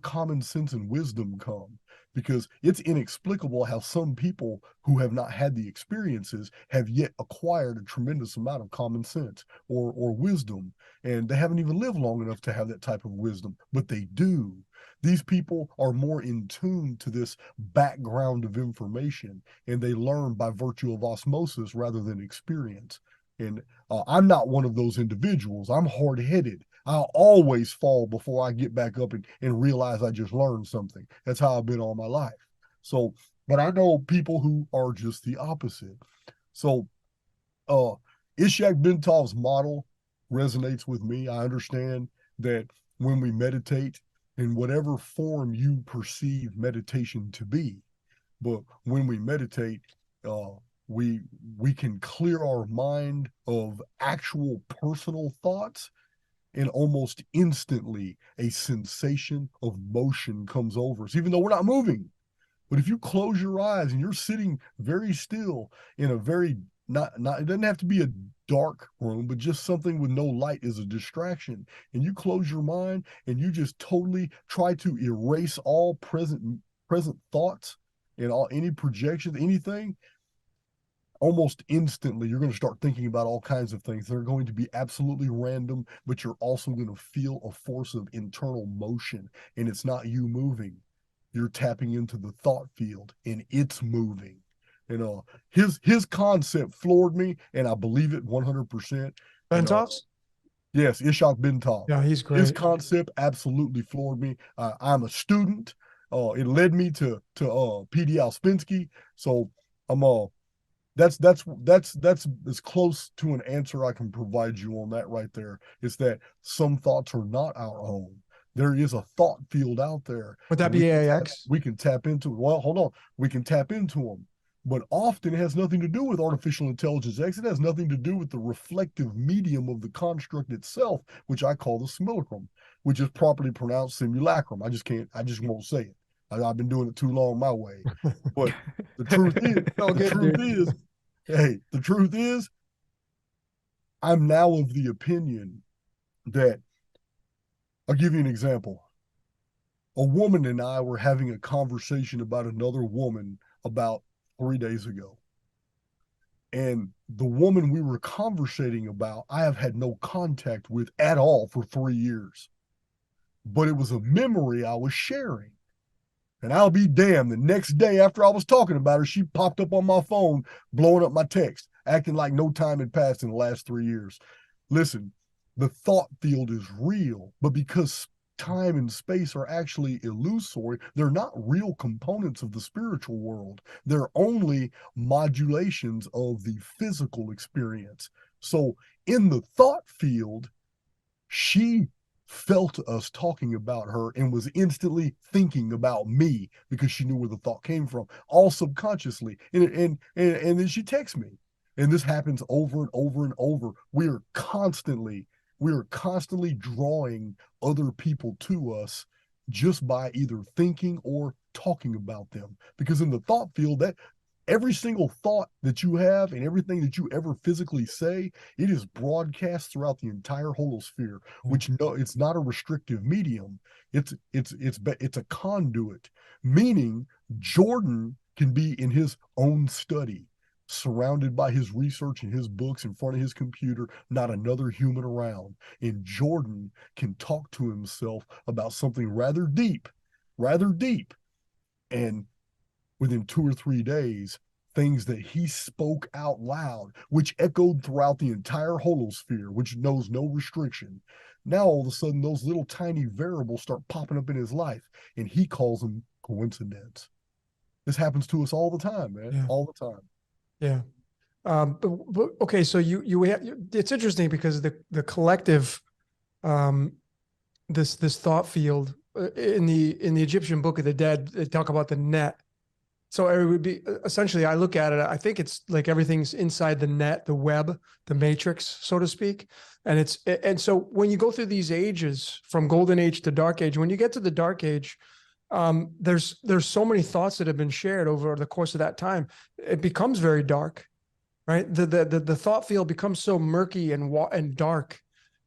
S3: common sense and wisdom come, because it's inexplicable how some people who have not had the experiences have yet acquired a tremendous amount of common sense or wisdom, and they haven't even lived long enough to have that type of wisdom, but they do. These people are more in tune to this background of information, and they learn by virtue of osmosis rather than experience. And I'm not one of those individuals. I'm hard-headed. I'll always fall before I get back up and realize I just learned something. That's how I've been all my life. So, but I know people who are just the opposite. So, Ishak Bentov's model resonates with me. I understand that when we meditate in whatever form you perceive meditation to be. But when we meditate, we can clear our mind of actual personal thoughts, and almost instantly a sensation of motion comes over us, even though we're not moving. But if you close your eyes and you're sitting very still in a very not it doesn't have to be a dark room, but just something with no light is a distraction. And you close your mind and you just totally try to erase all present thoughts and all any projections, anything. Almost instantly, you're going to start thinking about all kinds of things. They're going to be absolutely random, but you're also going to feel a force of internal motion, and it's not you moving. You're tapping into the thought field, and it's moving. You know, his concept floored me, and I believe it 100%.
S1: Bentoff's?
S3: Yes, Ishak Bentov.
S1: Yeah, he's great.
S3: His concept absolutely floored me. I'm a student. It led me to P.D. Alspinski. So I'm that's as close to an answer I can provide you on that right there. Is that some thoughts are not our own. There is a thought field out there.
S1: Would that be AIX?
S3: We can tap into it. Well, hold on. We can tap into them. But often it has nothing to do with artificial intelligence X. It has nothing to do with the reflective medium of the construct itself, which I call the simulacrum, which is properly pronounced simulacrum. I just won't say it. I've been doing it too long my way. But the truth is, I'm now of the opinion that, I'll give you an example. A woman and I were having a conversation about another woman about 3 days ago. And the woman we were conversating about, I have had no contact with at all for 3 years. But it was a memory I was sharing. And I'll be damned, the next day after I was talking about her, she popped up on my phone, blowing up my text, acting like no time had passed in the last 3 years. Listen, the thought field is real, but because time and space are actually illusory, they're not real components of the spiritual world. They're only modulations of the physical experience. So in the thought field, she felt us talking about her and was instantly thinking about me because she knew where the thought came from, all subconsciously. And then she texts me. And this happens over and over and over. We are constantly drawing other people to us just by either thinking or talking about them. Because in the thought field, that every single thought that you have and everything that you ever physically say, it is broadcast throughout the entire holosphere, which it's not a restrictive medium. It's a conduit, meaning Jordan can be in his own study, surrounded by his research and his books in front of his computer, not another human around. And Jordan can talk to himself about something rather deep. And within 2 or 3 days, things that he spoke out loud, which echoed throughout the entire holosphere, which knows no restriction. Now, all of a sudden, those little tiny variables start popping up in his life, and he calls them coincidence. This happens to us all the time, man. Yeah. All the time.
S1: Yeah. But okay, so it's interesting because the collective, this thought field in the Egyptian Book of the Dead, they talk about the net. So it would be essentially, I look at it, I think it's like everything's inside the net, the web, the matrix, so to speak. And so when you go through these ages from golden age to dark age, when you get to the dark age, there's so many thoughts that have been shared over the course of that time. It becomes very dark, right? The thought field becomes so murky and dark,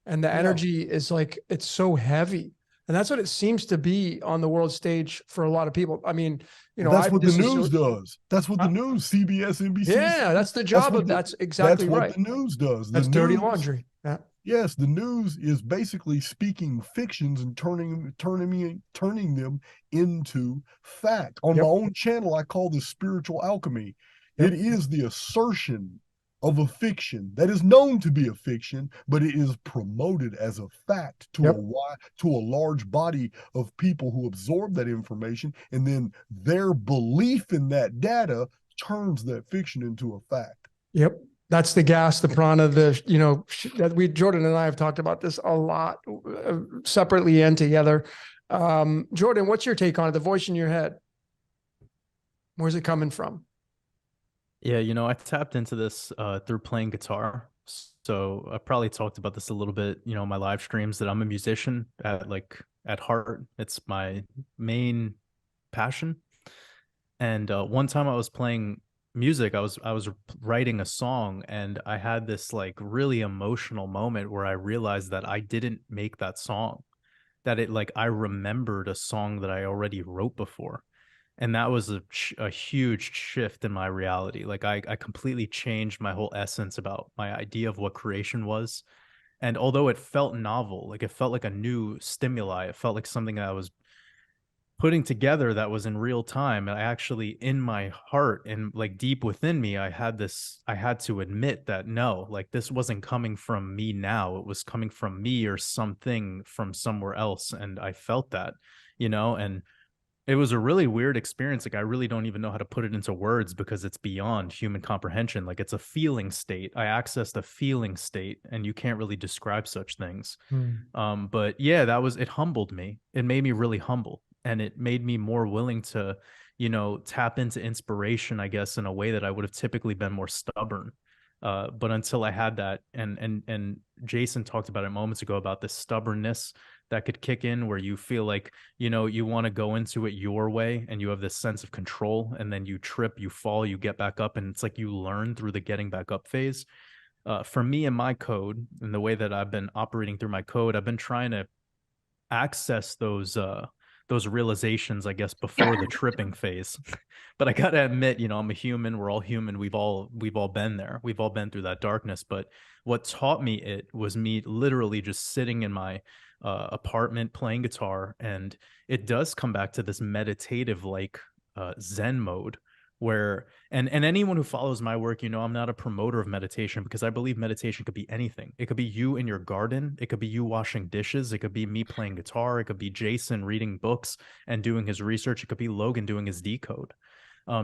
S1: and the energy is like, it's so heavy. And that's what it seems to be on the world stage for a lot of people. I mean,
S3: that's what the news does. That's what the news, CBS, NBC.
S1: Yeah, that's the job of that's exactly right.
S3: That's what the news does.
S1: That's dirty laundry. Yeah.
S3: Yes, the news is basically speaking fictions and turning them into fact. On my own channel, I call this spiritual alchemy. It is the assertion of a fiction that is known to be a fiction, but it is promoted as a fact to a large body of people who absorb that information, and then their belief in that data turns that fiction into a fact.
S1: Yep. That's the gas, the prana, that Jordan and I have talked about this a lot, separately and together. Jordan, what's your take on it? The voice in your head. Where's it coming from?
S2: Yeah, I tapped into this through playing guitar. So I probably talked about this a little bit, in my live streams, that I'm a musician at heart. It's my main passion. And one time I was playing music, I was writing a song, and I had this like really emotional moment where I realized that I didn't make that song, that I remembered a song that I already wrote before. And that was a huge shift in my reality. Like I completely changed my whole essence about my idea of what creation was. And although it felt novel, like it felt like a new stimuli, it felt like something that I was putting together that was in real time. And I actually, in my heart and like deep within me, I had to admit that no, like this wasn't coming from me now. It was coming from me or something from somewhere else. And I felt that, and it was a really weird experience. Like I really don't even know how to put it into words because it's beyond human comprehension. Like it's a feeling state. I accessed a feeling state, and you can't really describe such things. But yeah, it humbled me. It made me really humble, and it made me more willing to, tap into inspiration, I guess, in a way that I would have typically been more stubborn. But until I had that, and Jason talked about it moments ago about this stubbornness that could kick in where you feel like, you want to go into it your way, and you have this sense of control, and then you trip, you fall, you get back up, and it's like you learn through the getting back up phase. For me and my code, and the way that I've been operating through my code, I've been trying to access those realizations, I guess, before the tripping phase. But I gotta admit, I'm a human. We're all human. We've all been there. We've all been through that darkness. But what taught me it was me literally just sitting in my apartment playing guitar, and it does come back to this meditative Zen mode where and anyone who follows my work, I'm not a promoter of meditation, because I believe meditation could be anything. It could be you in your garden, it could be you washing dishes, it could be me playing guitar, it could be Jason reading books and doing his research, it could be Logan doing his decode.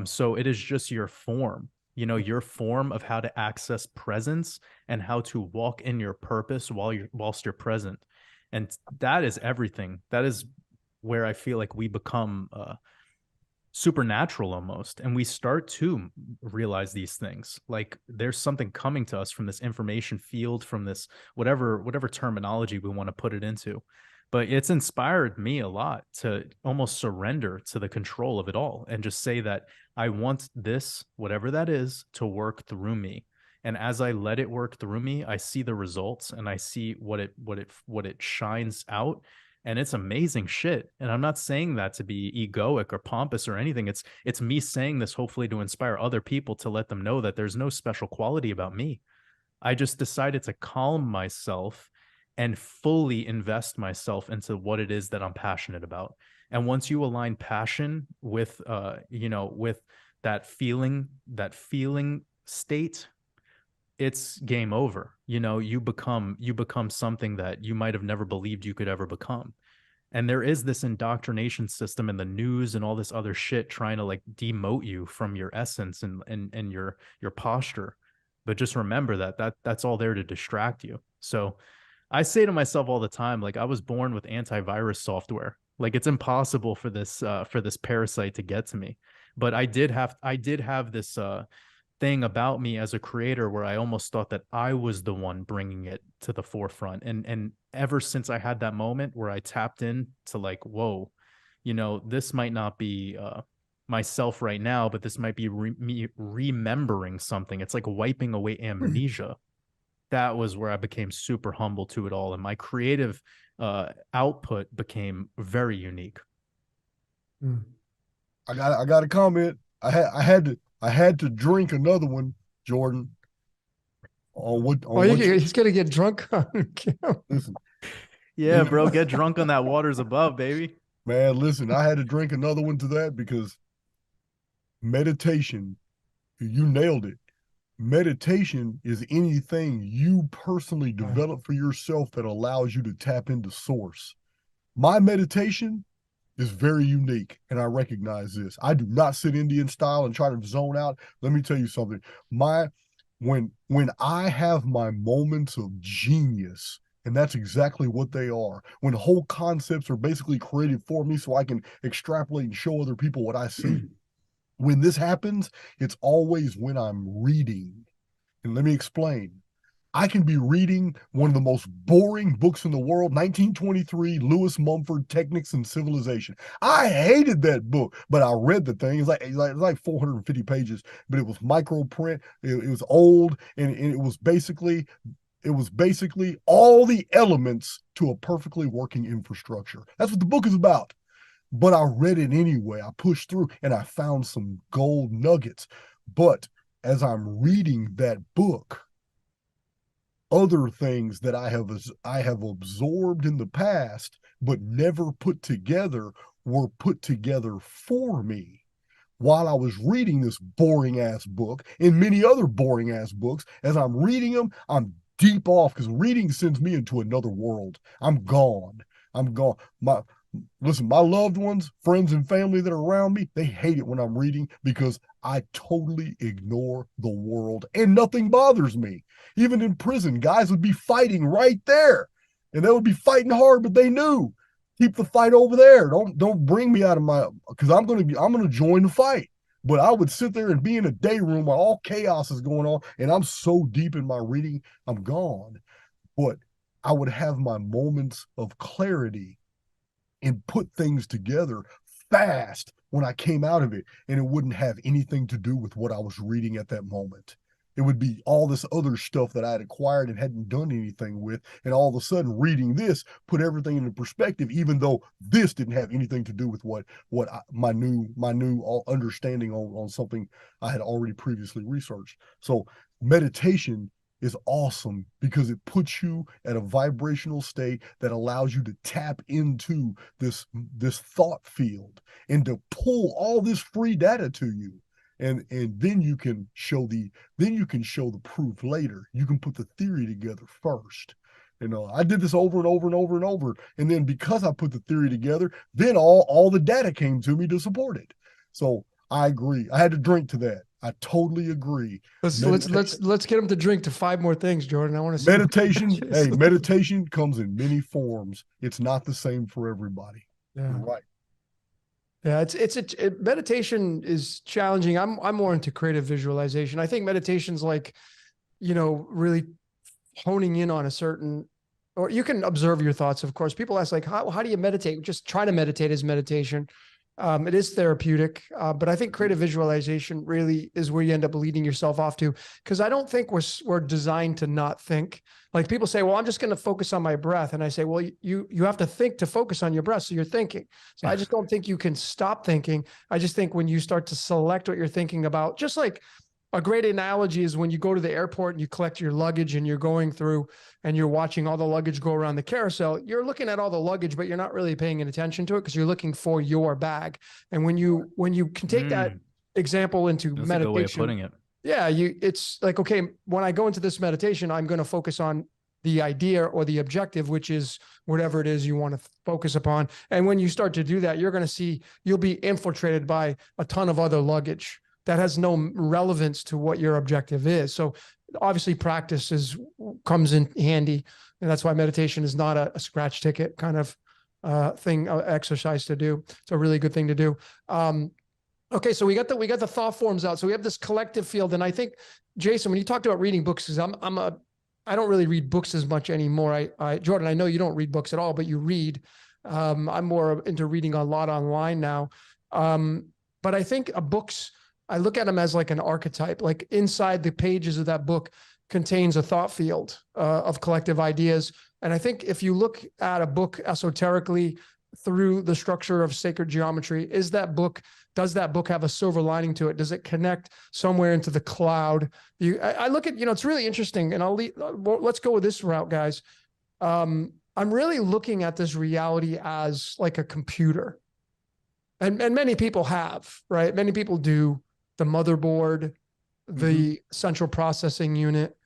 S2: So it is just your form, your form of how to access presence and how to walk in your purpose whilst you're present. And that is everything. That is where I feel like we become supernatural almost, and we start to realize these things. Like there's something coming to us from this information field, from this whatever terminology we want to put it into. But it's inspired me a lot to almost surrender to the control of it all and just say that I want this, whatever that is, to work through me. And as I let it work through me, I see the results, and I see what it shines out. And it's amazing shit. And I'm not saying that to be egoic or pompous or anything. It's me saying this hopefully to inspire other people, to let them know that there's no special quality about me. I just decided to calm myself and fully invest myself into what it is that I'm passionate about. And once you align passion with with that feeling state, it's game over. You become something that you might have never believed you could ever become. And there is this indoctrination system in the news and all this other shit trying to like demote you from your essence and your posture. But just remember that's all there to distract you. So I say to myself all the time, like I was born with antivirus software. Like it's impossible for this parasite to get to me. But I did have this thing about me as a creator where I almost thought that I was the one bringing it to the forefront. And ever since I had that moment where I tapped in to like, whoa, this might not be myself right now, but this might be me remembering something. It's like wiping away amnesia. That was where I became super humble to it all, and my creative output became very unique.
S3: I got a comment. I had to drink another one, Jordan.
S1: He's gonna get drunk on camera.
S3: Listen,
S2: yeah, bro, get drunk on that waters above, baby.
S3: Man, listen, I had to drink another one to that because meditation, you nailed it. Meditation is anything you personally develop for yourself that allows you to tap into source. My meditation is very unique, and I recognize this. I do not sit Indian style and try to zone out. Let me tell you something. When I have my moments of genius, And that's exactly what they are. When whole concepts are basically created for me so I can extrapolate and show other people what I see. When this happens, it's always when I'm reading. And let me explain. I can be reading one of the most boring books in the world, 1923, Lewis Mumford, Technics and Civilization. I hated that book, but I read the thing. It's like 450 pages, but it was micro print. It was old, and it was basically all the elements to a perfectly working infrastructure. That's what the book is about. But I read it anyway. I pushed through and I found some gold nuggets. But as I'm reading that book, other things that I have absorbed in the past but never put together were put together for me while I was reading this boring ass book and many other boring ass books. As I'm reading them, I'm deep off because reading sends me into another world. I'm gone. Listen, my loved ones, friends and family that are around me, they hate it when I'm reading because I totally ignore the world and nothing bothers me. Even in prison, guys would be fighting right there and they would be fighting hard, but they knew, keep the fight over there. Don't bring me out of my, because I'm going to join the fight. But I would sit there and be in a day room while all chaos is going on and I'm so deep in my reading, I'm gone. But I would have my moments of clarity and put things together fast when I came out of it, and it wouldn't have anything to do with what I was reading at that moment. It would be all this other stuff that I had acquired and hadn't done anything with, and all of a sudden reading this put everything into perspective, even though this didn't have anything to do with my new understanding on something I had already previously researched. So meditation is awesome because it puts you at a vibrational state that allows you to tap into this thought field and to pull all this free data to you. And then you can show the proof later. You can put the theory together first. I did this over and over and over and over. And then because I put the theory together, then all the data came to me to support it. So I agree. I had to drink to that. I totally agree.
S1: Let's get him to drink to 5 more things, Jordan. I want to see
S3: meditation. Hey, meditation comes in many forms. It's not the same for everybody.
S1: Yeah.
S3: You're right.
S1: Yeah, meditation is challenging. I'm more into creative visualization. I think meditation's like, really honing in on a certain, or you can observe your thoughts, of course. People ask like, how do you meditate? Just try to meditate is meditation. It is therapeutic, but I think creative visualization really is where you end up leading yourself off to, because I don't think we're designed to not think. Like people say, well, I'm just going to focus on my breath. And I say, well, you have to think to focus on your breath. So you're thinking. So I just don't think you can stop thinking. I just think when you start to select what you're thinking about, just like a great analogy is when you go to the airport and you collect your luggage and you're going through and you're watching all the luggage go around the carousel, you're looking at all the luggage, but you're not really paying attention to it because you're looking for your bag. And when you can take that example into
S2: That's
S1: meditation,
S2: a good way of putting it.
S1: Yeah, it's like, okay, when I go into this meditation, I'm going to focus on the idea or the objective, which is whatever it is you want to focus upon. And when you start to do that, you're going to see you'll be infiltrated by a ton of other luggage that has no relevance to what your objective is. So obviously practice comes in handy. And that's why meditation is not a scratch ticket kind of exercise to do. It's a really good thing to do. Okay, so we got the thought forms out. So we have this collective field. And I think, Jason, when you talked about reading books, because I don't really read books as much anymore. Jordan, I know you don't read books at all, but you read. I'm more into reading a lot online now. But I think books, I look at them as like an archetype, like inside the pages of that book contains a thought field of collective ideas. And I think if you look at a book esoterically through the structure of sacred geometry, does that book have a silver lining to it? Does it connect somewhere into the cloud? I look at, it's really interesting, and let's go with this route, guys. I'm really looking at this reality as like a computer. And many people have, right? Many people do. The motherboard, the central processing unit,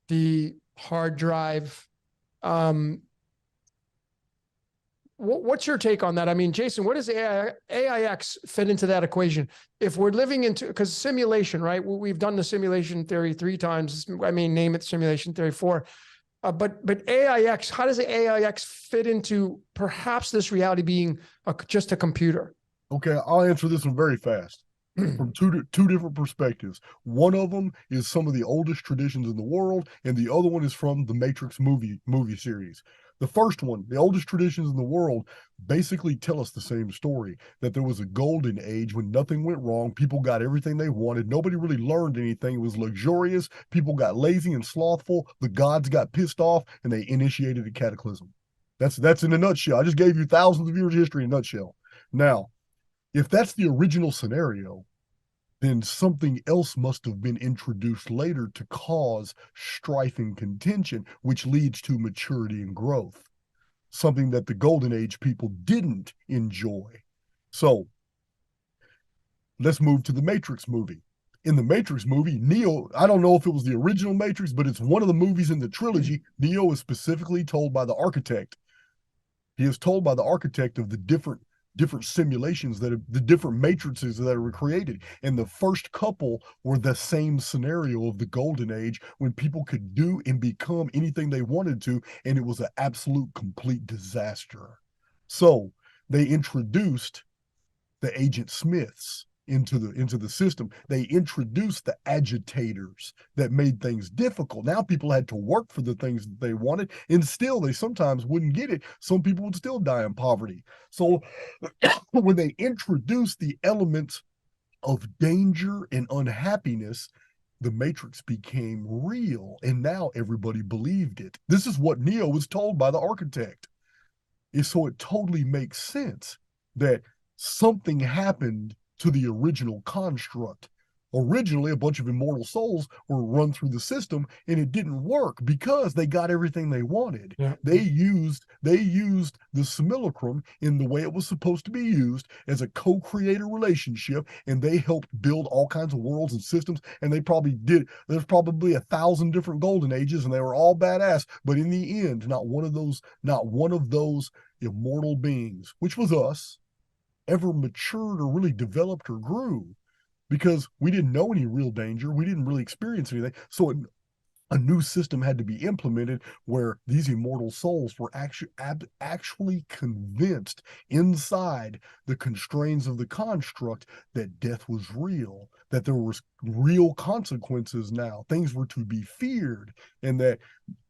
S1: the hard drive. What's your take on that? I mean, Jason, what does AIX fit into that equation? If we're living into, because simulation, right? We've done the simulation theory 3 times. I mean, name it simulation theory 4. But AIX, how does the AIX fit into perhaps this reality being just a computer?
S3: Okay, I'll answer this one very fast from two different perspectives. One of them is some of the oldest traditions in the world, and the other one is from the Matrix movie series. The first one, the oldest traditions in the world, basically tell us the same story, that there was a golden age when nothing went wrong. People got everything they wanted. Nobody really learned anything. It was luxurious. People got lazy and slothful. The gods got pissed off, and they initiated a cataclysm. That's in a nutshell. I just gave you thousands of years of history in a nutshell. Now, if that's the original scenario, then something else must have been introduced later to cause strife and contention, which leads to maturity and growth, something that the Golden Age people didn't enjoy. So let's move to the Matrix movie. In the Matrix movie, Neo, I don't know if it was the original Matrix, but it's one of the movies in the trilogy. Neo is specifically told by the architect. He is told by the architect of the different simulations that have the different matrices that were created, and the first couple were the same scenario of the golden age when people could do and become anything they wanted to, and it was an absolute complete disaster. So they introduced the Agent Smiths into the system. They introduced the agitators that made things difficult. Now people had to work for the things that they wanted, and still they sometimes wouldn't get it. Some people would still die in poverty. So when they introduced the elements of danger and unhappiness, the Matrix became real, and now everybody believed it. This is what Neo was told by the architect. And so it totally makes sense that something happened to the original construct. Originally, a bunch of immortal souls were run through the system, and it didn't work because they got everything they wanted.
S1: Yeah.
S3: They used the simulacrum in the way it was supposed to be used as a co-creator relationship, and they helped build all kinds of worlds and systems. And they probably did. There's probably 1,000 different golden ages, and they were all badass. But in the end, not one of those immortal beings, which was us, ever matured or really developed or grew, because we didn't know any real danger. We didn't really experience anything. So a new system had to be implemented where these immortal souls were actually convinced inside the constraints of the construct that death was real, that there was real consequences now. Things were to be feared, and the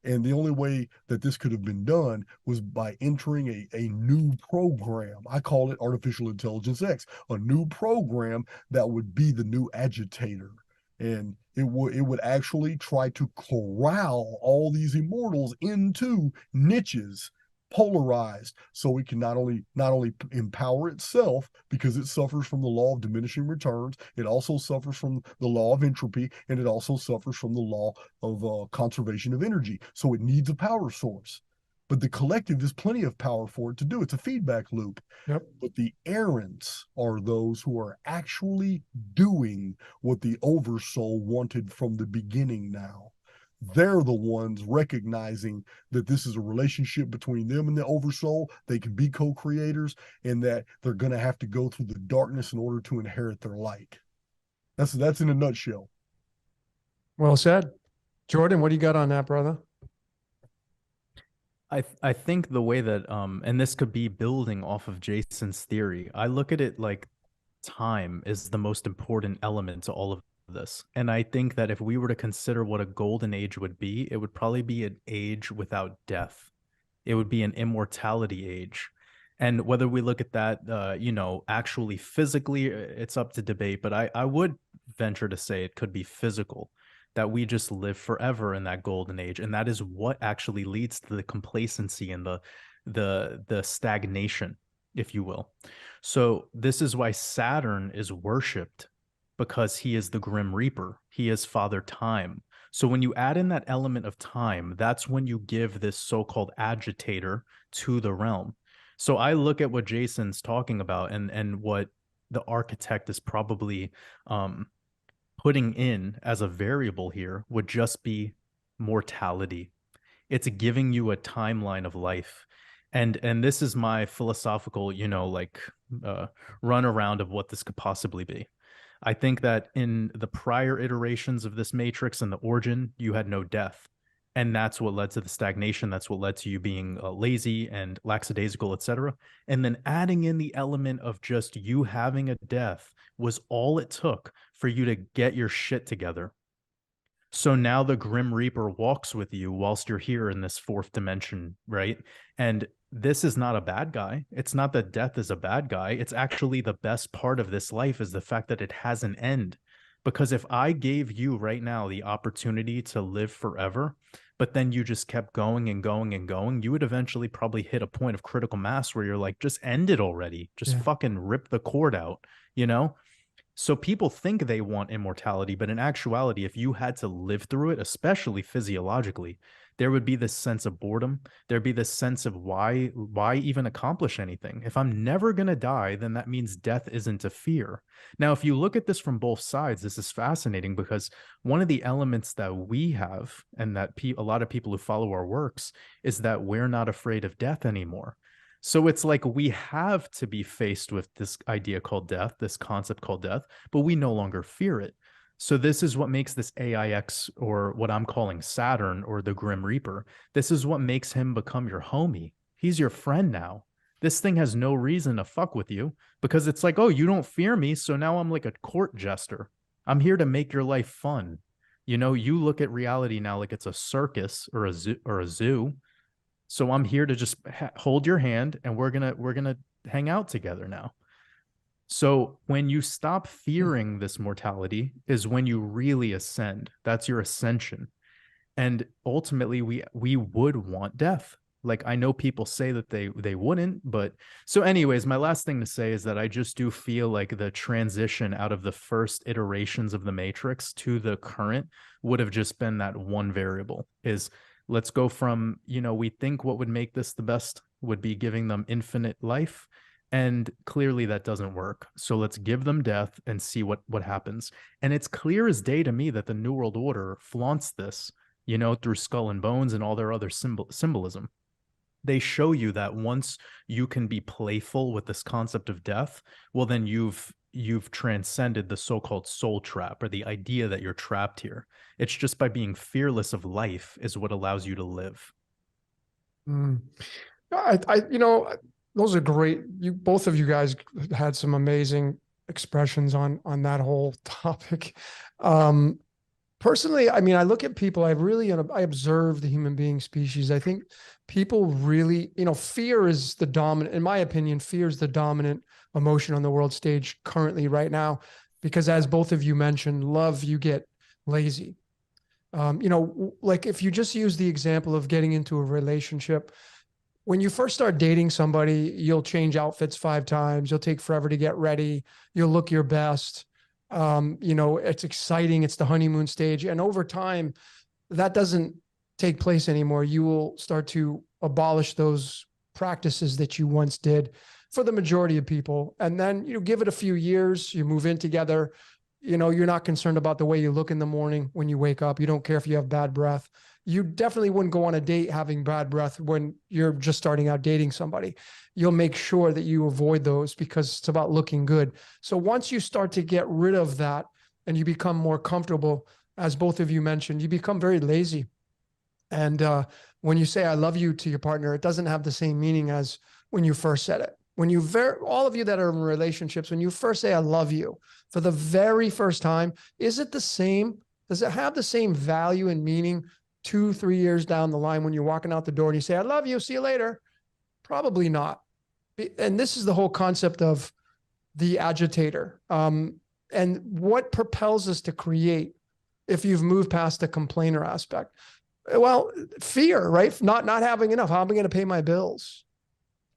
S3: only way that this could have been done was by entering a new program. I call it Artificial Intelligence X, a new program that would be the new agitator. And it would actually try to corral all these immortals into niches, polarized, so it can not only empower itself, because it suffers from the law of diminishing returns, it also suffers from the law of entropy, and it also suffers from the law of conservation of energy. So it needs a power source. But the collective is plenty of power for it to do. It's a feedback loop.
S1: Yep.
S3: But the errants are those who are actually doing what the Oversoul wanted from the beginning now. They're the ones recognizing that this is a relationship between them and the Oversoul. They can be co-creators, and that they're going to have to go through the darkness in order to inherit their light. That's in a nutshell.
S1: Well said. Jordan, what do you got on that, brother?
S2: I think the way that and this could be building off of Jason's theory, I look at it like time is the most important element to all of this. And I think that if we were to consider what a golden age would be, it would probably be an age without death. It would be an immortality age. And whether we look at that, actually physically, it's up to debate. But I would venture to say it could be physical, that we just live forever in that golden age. And that is what actually leads to the complacency and the stagnation, if you will. So this is why Saturn is worshipped, because he is the Grim Reaper. He is Father Time. So when you add in that element of time, that's when you give this so-called agitator to the realm. So I look at what Jason's talking about and what the architect is probably putting in as a variable here would just be mortality. It's giving you a timeline of life. And this is my philosophical, run around of what this could possibly be. I think that in the prior iterations of this matrix and the origin, you had no death. And that's what led to the stagnation. That's what led to you being lazy and lackadaisical, etc. And then adding in the element of just you having a death was all it took for you to get your shit together. So now the Grim Reaper walks with you whilst you're here in this fourth dimension, right? And this is not a bad guy. It's not that death is a bad guy. It's actually the best part of this life is the fact that it has an end. Because if I gave you right now the opportunity to live forever, but then you just kept going and going and going, you would eventually probably hit a point of critical mass where you're like, just end it already. Just fucking rip the cord out, you know? So people think they want immortality, but in actuality, if you had to live through it, especially physiologically, there would be this sense of boredom. There'd be this sense of why even accomplish anything? If I'm never going to die, then that means death isn't a fear. Now, if you look at this from both sides, this is fascinating because one of the elements that we have and that a lot of people who follow our works is that we're not afraid of death anymore. So it's like we have to be faced with this idea called death, this concept called death, but we no longer fear it. So this is what makes this AIX, or what I'm calling Saturn, or the Grim Reaper. This is what makes him become your homie. He's your friend now. This thing has no reason to fuck with you because it's like, oh, you don't fear me, so now I'm like a court jester. I'm here to make your life fun. You know, you look at reality now like it's a circus or a zoo. So I'm here to just hold your hand and we're gonna hang out together now. So when you stop fearing this mortality is when you really ascend. That's your ascension. And ultimately we would want death. Like I know people say that they wouldn't, but so anyways, my last thing to say is that I just do feel like the transition out of the first iterations of the Matrix to the current would have just been that one variable is let's go from, you know, we think what would make this the best would be giving them infinite life. And clearly that doesn't work. So let's give them death and see what happens. And it's clear as day to me that the New World Order flaunts this, you know, through Skull and Bones and all their other symbolism. They show you that once you can be playful with this concept of death, well, then you've transcended the so-called soul trap, or the idea that you're trapped here. It's just by being fearless of life is what allows you to live.
S1: You know, those are great. Both of you guys had some amazing expressions on that whole topic. Personally, I mean, I look at people, I observe the human being species. I think people really, you know, fear is the dominant, in my opinion, fear is the dominant emotion on the world stage currently right now, because as both of you mentioned, love, you get lazy. You know, like if you just use the example of getting into a relationship, when you first start dating somebody, you'll change outfits 5 times. You'll take forever to get ready. You'll look your best. You know, it's exciting. It's the honeymoon stage. And over time, that doesn't take place anymore. You will start to abolish those practices that you once did for the majority of people. And then, you know, give it a few years, you move in together. You know, you're not concerned about the way you look in the morning when you wake up. You don't care if you have bad breath. You definitely wouldn't go on a date having bad breath when you're just starting out dating somebody. You'll make sure that you avoid those because it's about looking good. So once you start to get rid of that and you become more comfortable, as both of you mentioned, you become very lazy. And when you say, I love you to your partner, it doesn't have the same meaning as when you first said it. When you all of you that are in relationships, when you first say, I love you for the very first time, is it the same? Does it have the same value and meaning 2-3 years down the line when you're walking out the door and you say, I love you, see you later? Probably not. And this is the whole concept of the agitator. And what propels us to create if you've moved past the complainer aspect? Well, fear, right? Not having enough. How am I going to pay my bills?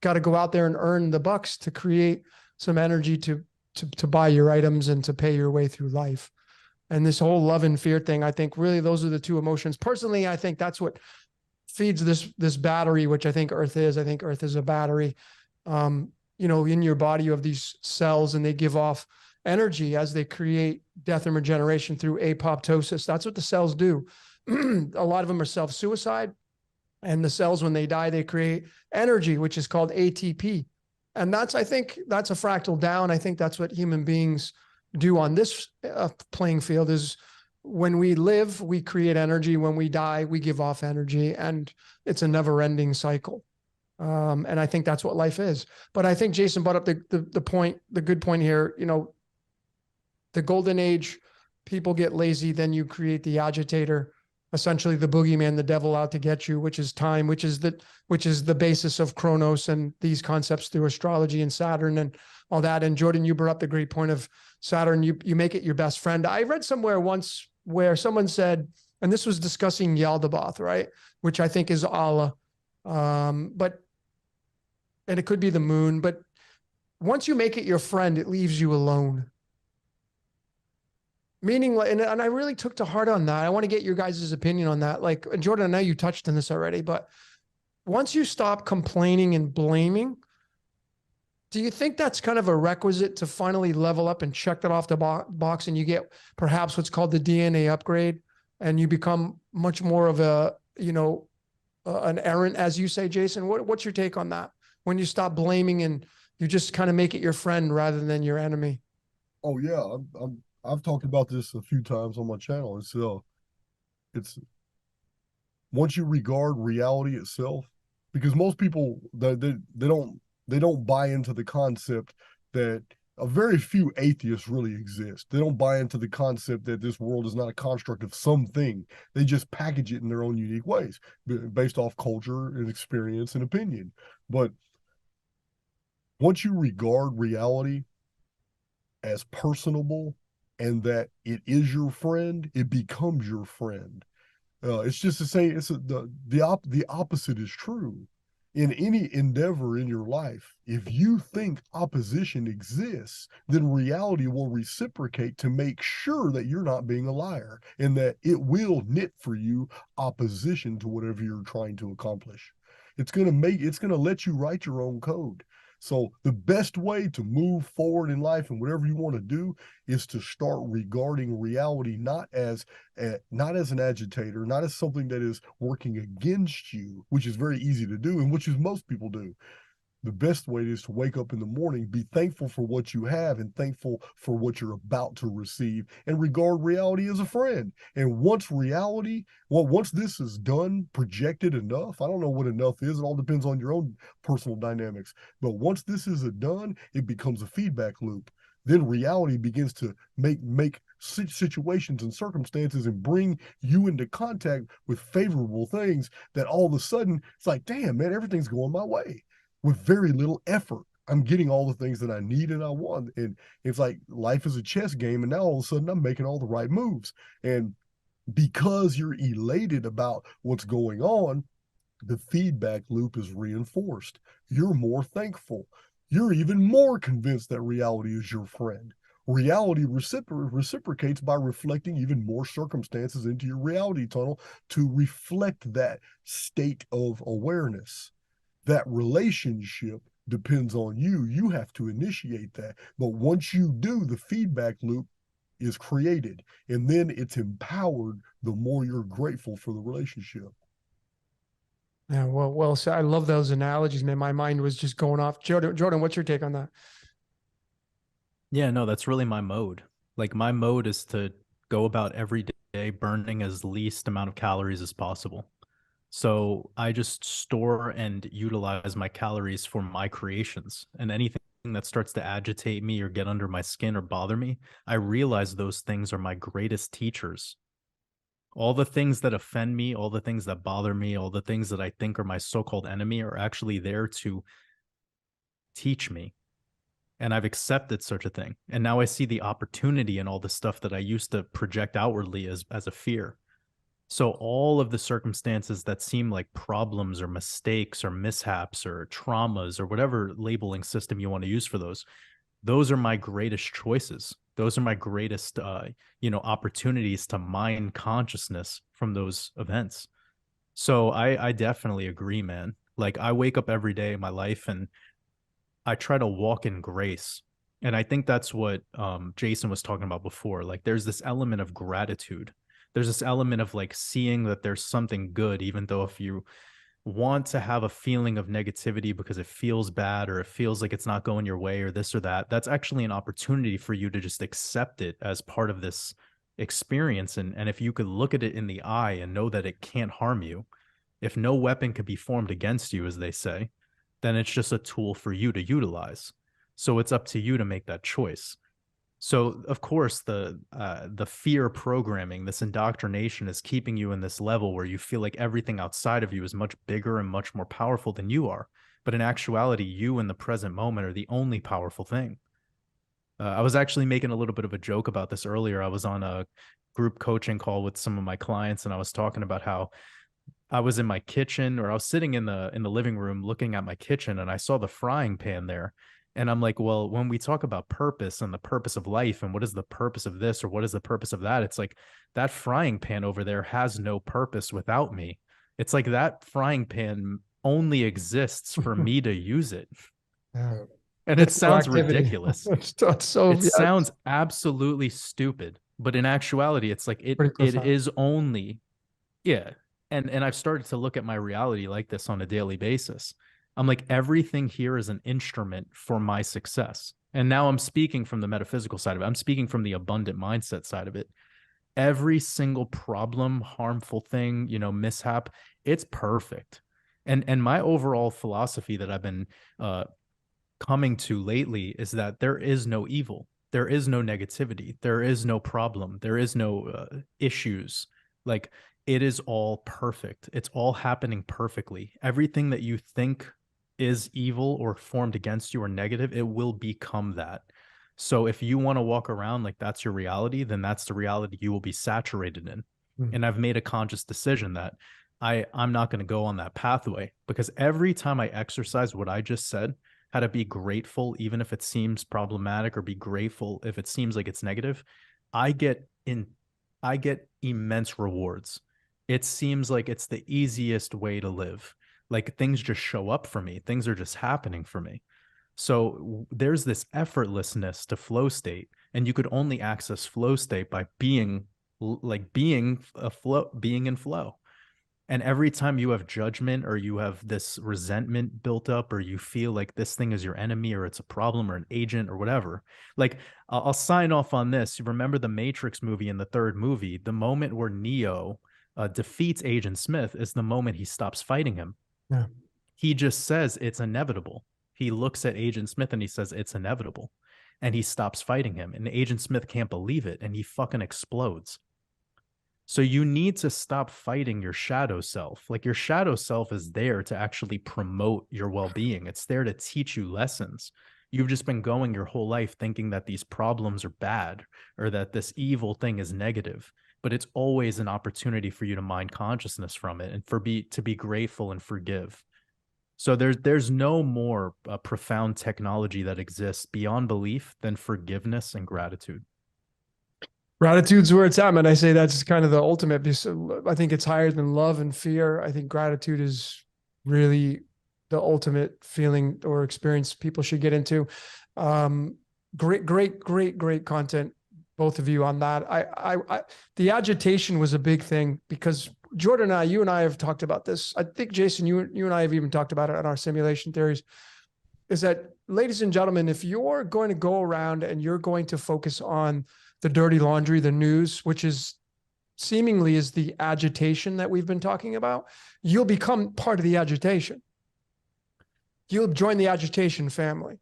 S1: Got to go out there and earn the bucks to create some energy to buy your items and to pay your way through life. And this whole love and fear thing, I think really those are the two emotions. Personally, I think that's what feeds this battery, which I think Earth is. I think Earth is a battery. You know, in your body, you have these cells and they give off energy as they create death and regeneration through apoptosis. That's what the cells do. A lot of them are self-suicide. And the cells, when they die, they create energy, which is called ATP. And I think that's a fractal down. I think that's what human beings do on this playing field is when we live, we create energy. When we die, we give off energy, and it's a never-ending cycle. And I think that's what life is. But I think Jason brought up the point, the good point here. You know, the golden age, people get lazy, then you create the agitator, essentially the boogeyman, the devil out to get you, which is time, which is the basis of Chronos and these concepts through astrology and Saturn and all that. And Jordan, you brought up the great point of Saturn. You make it your best friend. I read somewhere once where someone said, and this was discussing Yaldabaoth, right? Which I think is Allah. And it could be the moon, but once you make it your friend, it leaves you alone. Meaning, and I really took to heart on that. I want to get your guys' opinion on that. Like, Jordan, I know you touched on this already, but once you stop complaining and blaming, do you think that's kind of a requisite to finally level up and check that off the box, and you get perhaps what's called the DNA upgrade, and you become much more of a, an errant, as you say, Jason? What's your take on that? When you stop blaming and you just kind of make it your friend rather than your enemy?
S3: Oh yeah, I've talked about this a few times on my channel. It's once you regard reality itself, because most people they don't buy into the concept that a very few atheists really exist. They don't buy into the concept that this world is not a construct of something. They just package it in their own unique ways, based off culture and experience and opinion. But once you regard reality as personable and that it is your friend, it becomes your friend. It's just to say the opposite is true. In any endeavor in your life, if you think opposition exists, then reality will reciprocate to make sure that you're not being a liar and that it will knit for you opposition to whatever you're trying to accomplish. It's going to let you write your own code. So the best way to move forward in life and whatever you want to do is to start regarding reality not as an agitator, not as something that is working against you, which is very easy to do and which is most people do. The best way is to wake up in the morning, be thankful for what you have and thankful for what you're about to receive, and regard reality as a friend. And once this is done, projected enough, I don't know what enough is, it all depends on your own personal dynamics. But once this is done, it becomes a feedback loop. Then reality begins to make situations and circumstances and bring you into contact with favorable things that all of a sudden it's like, damn, man, everything's going my way. With very little effort, I'm getting all the things that I need and I want. And it's like life is a chess game. And now all of a sudden I'm making all the right moves. And because you're elated about what's going on, the feedback loop is reinforced. You're more thankful. You're even more convinced that reality is your friend. Reality reciprocates by reflecting even more circumstances into your reality tunnel to reflect that state of awareness. That relationship depends on you. You have to initiate that. But once you do, the feedback loop is created, and then it's empowered the more you're grateful for the relationship.
S1: Yeah, well, so I love those analogies, man. My mind was just going off. Jordan, what's your take on that?
S2: Yeah, no, that's really my mode. Like, my mode is to go about every day burning as least amount of calories as possible. So I just store and utilize my calories for my creations, and anything that starts to agitate me or get under my skin or bother me, I realize those things are my greatest teachers. All the things that offend me, all the things that bother me, all the things that I think are my so-called enemy are actually there to teach me. And I've accepted such a thing. And now I see the opportunity in all the stuff that I used to project outwardly as a fear. So all of the circumstances that seem like problems or mistakes or mishaps or traumas or whatever labeling system you want to use for those are my greatest choices. Those are my greatest, opportunities to mine consciousness from those events. So I definitely agree, man. Like, I wake up every day in my life and I try to walk in grace. And I think that's what Jason was talking about before. Like, there's this element of gratitude. There's this element of like seeing that there's something good, even though if you want to have a feeling of negativity because it feels bad or it feels like it's not going your way or this or that, that's actually an opportunity for you to just accept it as part of this experience. And if you could look at it in the eye and know that it can't harm you, if no weapon could be formed against you, as they say, then it's just a tool for you to utilize. So it's up to you to make that choice. So of course the fear programming, this indoctrination, is keeping you in this level where you feel like everything outside of you is much bigger and much more powerful than you are. But in actuality, you in the present moment are the only powerful thing. I was actually making a little bit of a joke about this earlier. I was on a group coaching call with some of my clients, and I was talking about how I was in my kitchen, or I was sitting in the living room looking at my kitchen, and I saw the frying pan there. And I'm like, well, when we talk about purpose and the purpose of life and what is the purpose of this or what is the purpose of that, it's like that frying pan over there has no purpose without me. It's like that frying pan only exists for me to use it.
S1: Yeah.
S2: And it sounds ridiculous.
S1: It
S2: sounds absolutely stupid, but in actuality, it's like it is only, yeah. And I've started to look at my reality like this on a daily basis. I'm like, everything here is an instrument for my success. And now I'm speaking from the metaphysical side of it. I'm speaking from the abundant mindset side of it. Every single problem, harmful thing, mishap, it's perfect. And my overall philosophy that I've been coming to lately is that there is no evil. There is no negativity. There is no problem. There is no issues. Like, it is all perfect. It's all happening perfectly. Everything that you think is evil or formed against you or negative, it will become that. So if you want to walk around like that's your reality, then that's the reality you will be saturated in. And I've made a conscious decision that I'm not going to go on that pathway, because every time I exercise what I just said, how to be grateful, even if it seems problematic, or be grateful if it seems like it's negative, I get immense rewards. It seems like it's the easiest way to live. Like, things just show up for me. Things are just happening for me. So there's this effortlessness to flow state, and you could only access flow state by being in flow. And every time you have judgment, or you have this resentment built up, or you feel like this thing is your enemy, or it's a problem, or an agent, or whatever, like, I'll sign off on this. You remember the Matrix movie? In the third movie, the moment where Neo defeats Agent Smith is the moment he stops fighting him.
S1: Yeah.
S2: He just says it's inevitable. He looks at Agent Smith and he says it's inevitable, and he stops fighting him, and Agent Smith can't believe it, and he fucking explodes. So you need to stop fighting your shadow self. Like, your shadow self is there to actually promote your well-being. It's there to teach you lessons. You've just been going your whole life thinking that these problems are bad, or that this evil thing is negative. But it's always an opportunity for you to mind consciousness from it, and to be grateful and forgive. So there's no more profound technology that exists beyond belief than forgiveness and gratitude.
S1: Gratitude's where it's at, man. I say that's kind of the ultimate. I think it's higher than love and fear. I think gratitude is really the ultimate feeling or experience people should get into. Great content, both of you, on that. The agitation was a big thing, because Jordan and you and I have talked about this. I think, Jason, you and I have even talked about it on our simulation theories, is that, ladies and gentlemen, if you're going to go around and you're going to focus on the dirty laundry, the news, which is seemingly is the agitation that we've been talking about, you'll become part of the agitation. You'll join the agitation family.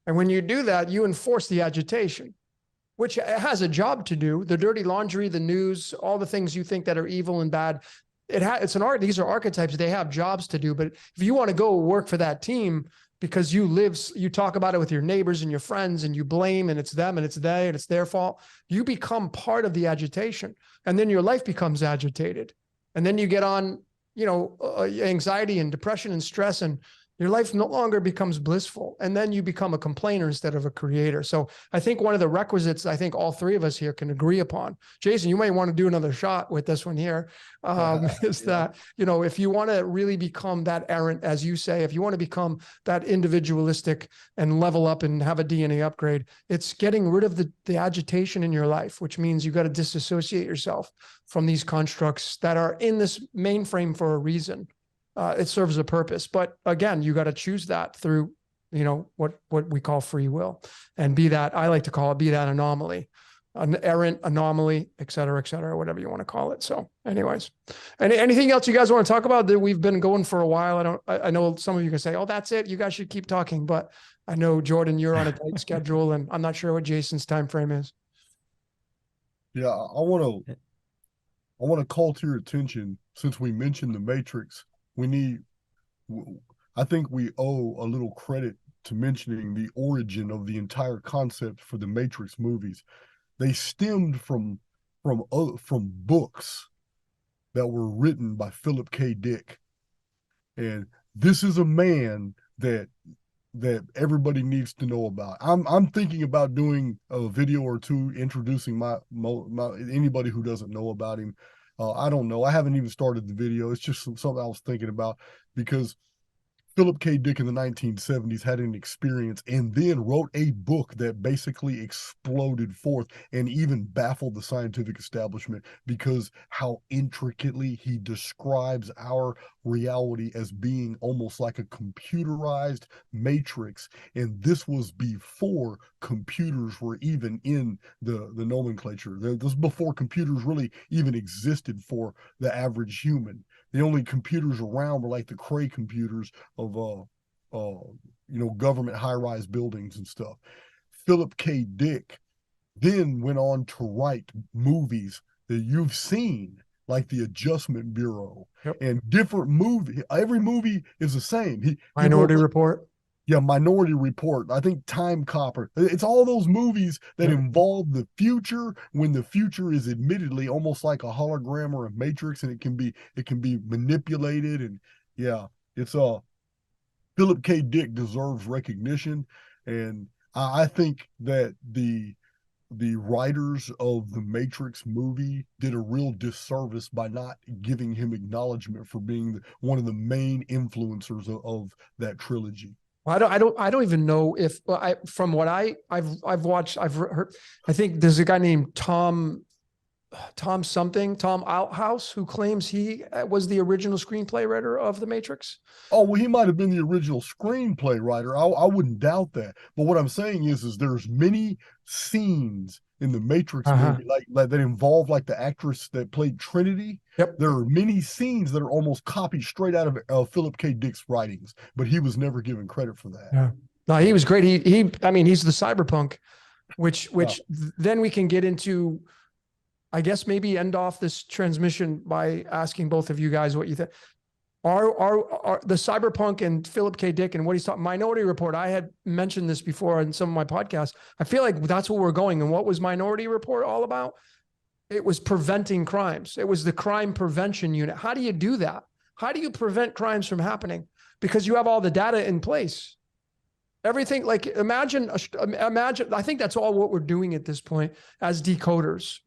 S1: And when you do that, you enforce the agitation, which has a job to do. The dirty laundry, the news, all the things you think that are evil and bad, it's an art. These are archetypes. They have jobs to do. But if you want to go work for that team, because you talk about it with your neighbors and your friends, and you blame, and it's them and it's they and it's their fault, you become part of the agitation, and then your life becomes agitated, and then you get on, anxiety and depression and stress, and your life no longer becomes blissful, and then you become a complainer instead of a creator. So I think one of the requisites, I think all three of us here can agree upon, Jason, you might want to do another shot with this one here, is that, if you want to really become that errant, as you say, if you want to become that individualistic and level up and have a DNA upgrade, it's getting rid of the agitation in your life, which means you got to disassociate yourself from these constructs that are in this mainframe for a reason. It serves a purpose, but again, you got to choose that through, what we call free will, and be that, I like to call it, be that anomaly. an errant anomaly, et cetera, whatever you want to call it. So anyways, anything else you guys want to talk about that we've been going for a while? I know some of you can say, oh, that's it. You guys should keep talking, but I know Jordan, you're on a tight schedule and I'm not sure what Jason's time frame is.
S3: Yeah, I want to call to your attention, since we mentioned the Matrix, I think we owe a little credit to mentioning the origin of the entire concept for the Matrix movies. They stemmed from books that were written by Philip K. Dick. And this is a man that everybody needs to know about. I'm thinking about doing a video or two introducing my anybody who doesn't know about him. I don't know. I haven't even started the video. It's just something I was thinking about, because Philip K. Dick in the 1970s had an experience and then wrote a book that basically exploded forth and even baffled the scientific establishment, because how intricately he describes our reality as being almost like a computerized matrix. And this was before computers were even in the nomenclature. This was before computers really even existed for the average human. The only computers around were like the Cray computers of government high-rise buildings and stuff. Philip K. Dick then went on to write movies that you've seen, like The Adjustment Bureau. Yep. And different movie. Every movie is the same.
S1: Minority Report.
S3: Yeah, Minority Report. I think Time Copper. It's all those movies that involve the future, when the future is admittedly almost like a hologram or a matrix, and it can be manipulated. And yeah, it's Philip K. Dick deserves recognition, and I think that the writers of the Matrix movie did a real disservice by not giving him acknowledgement for being one of the main influencers of that trilogy.
S1: I don't even know if from what I've watched, I've heard, I think there's a guy named Tom Outhouse, who claims he was the original screenplay writer of The Matrix.
S3: Oh, well, he might have been the original screenplay writer. I wouldn't doubt that. But what I'm saying is there's many scenes in the Matrix movie like that involve like the actress that played Trinity. Yep. There are many scenes that are almost copied straight out of Philip K. Dick's writings, but he was never given credit for that.
S1: Yeah. No, he was great. I mean, he's the cyberpunk, which then we can get into, I guess, maybe end off this transmission by asking both of you guys what you think. Are the cyberpunk and Philip K. Dick and what he's talking, Minority Report, I had mentioned this before in some of my podcasts. I feel like that's where we're going. And what was Minority Report all about? It was preventing crimes. It was the crime prevention unit. How do you do that? How do you prevent crimes from happening? Because you have all the data in place. Everything, like imagine, I think that's all what we're doing at this point as decoders.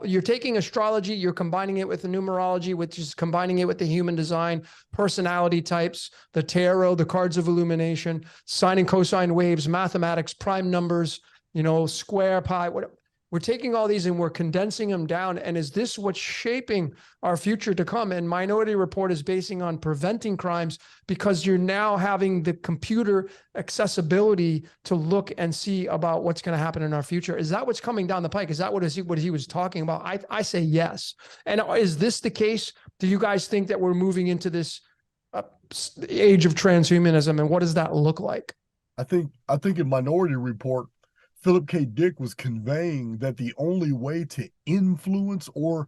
S1: You're taking astrology, you're combining it with the numerology, which is combining it with the human design, personality types, the tarot, the cards of illumination, sine and cosine waves, mathematics, prime numbers, square, pi, whatever. We're taking all these and we're condensing them down. And is this what's shaping our future to come? And Minority Report is basing on preventing crimes, because you're now having the computer accessibility to look and see about what's going to happen in our future. Is that what's coming down the pike? Is that what he was talking about? I say yes. And is this the case? Do you guys think that we're moving into this age of transhumanism? And what does that look like?
S3: I think in Minority Report, Philip K. Dick was conveying that the only way to influence or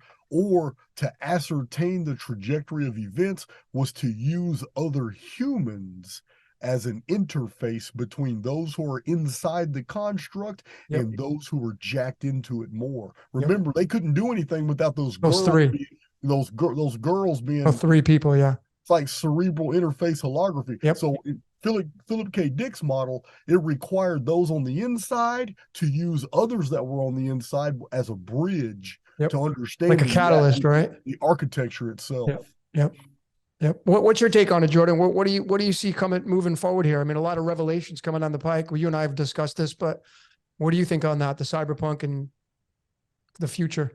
S3: to ascertain the trajectory of events was to use other humans as an interface between those who are inside the construct and those who are jacked into it more. Remember, they couldn't do anything without those girls being
S1: three people. Yeah.
S3: It's like cerebral interface holography. Yep. So Philip K. Dick's model, it required those on the inside to use others that were on the inside as a bridge to understand,
S1: like a catalyst, right?
S3: The architecture itself.
S1: Yep. What's your take on it, Jordan? What do you see moving forward here? I mean, a lot of revelations coming down the pike. Well, you and I have discussed this, but what do you think on that? The cyberpunk and the future.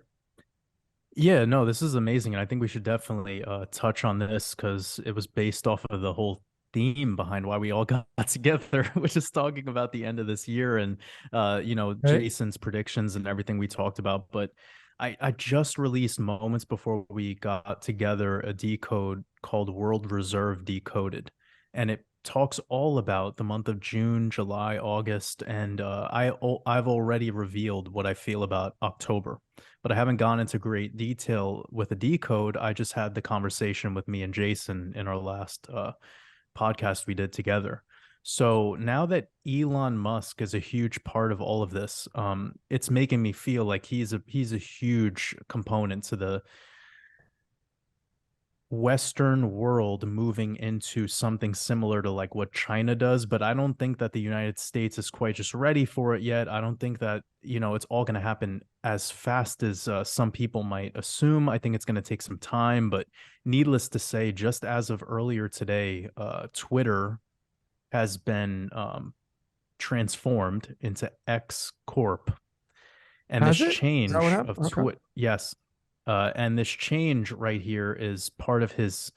S2: Yeah, no, this is amazing. And I think we should definitely touch on this, because it was based off of the whole theme behind why we all got together, which is talking about the end of this year and
S1: Right.
S2: Jason's predictions and everything we talked about. But I just released moments before we got together a decode called World Reserve Decoded, and it talks all about the month of June, July, August, and I've already revealed what I feel about October, but I haven't gone into great detail with a decode. I just had the conversation with me and Jason in our last podcast we did together. So now that Elon Musk is a huge part of all of this, it's making me feel like he's a huge component to the Western world moving into something similar to like what China does, but I don't think that the United States is quite just ready for it yet. I don't think that, it's all going to happen as fast as some people might assume. I think it's going to take some time, but needless to say, just as of earlier today, Twitter has been transformed into X Corp. And this
S1: Has it? Is that what
S2: change
S1: happened?
S2: of
S1: Okay.
S2: yes, and this change right here is part of his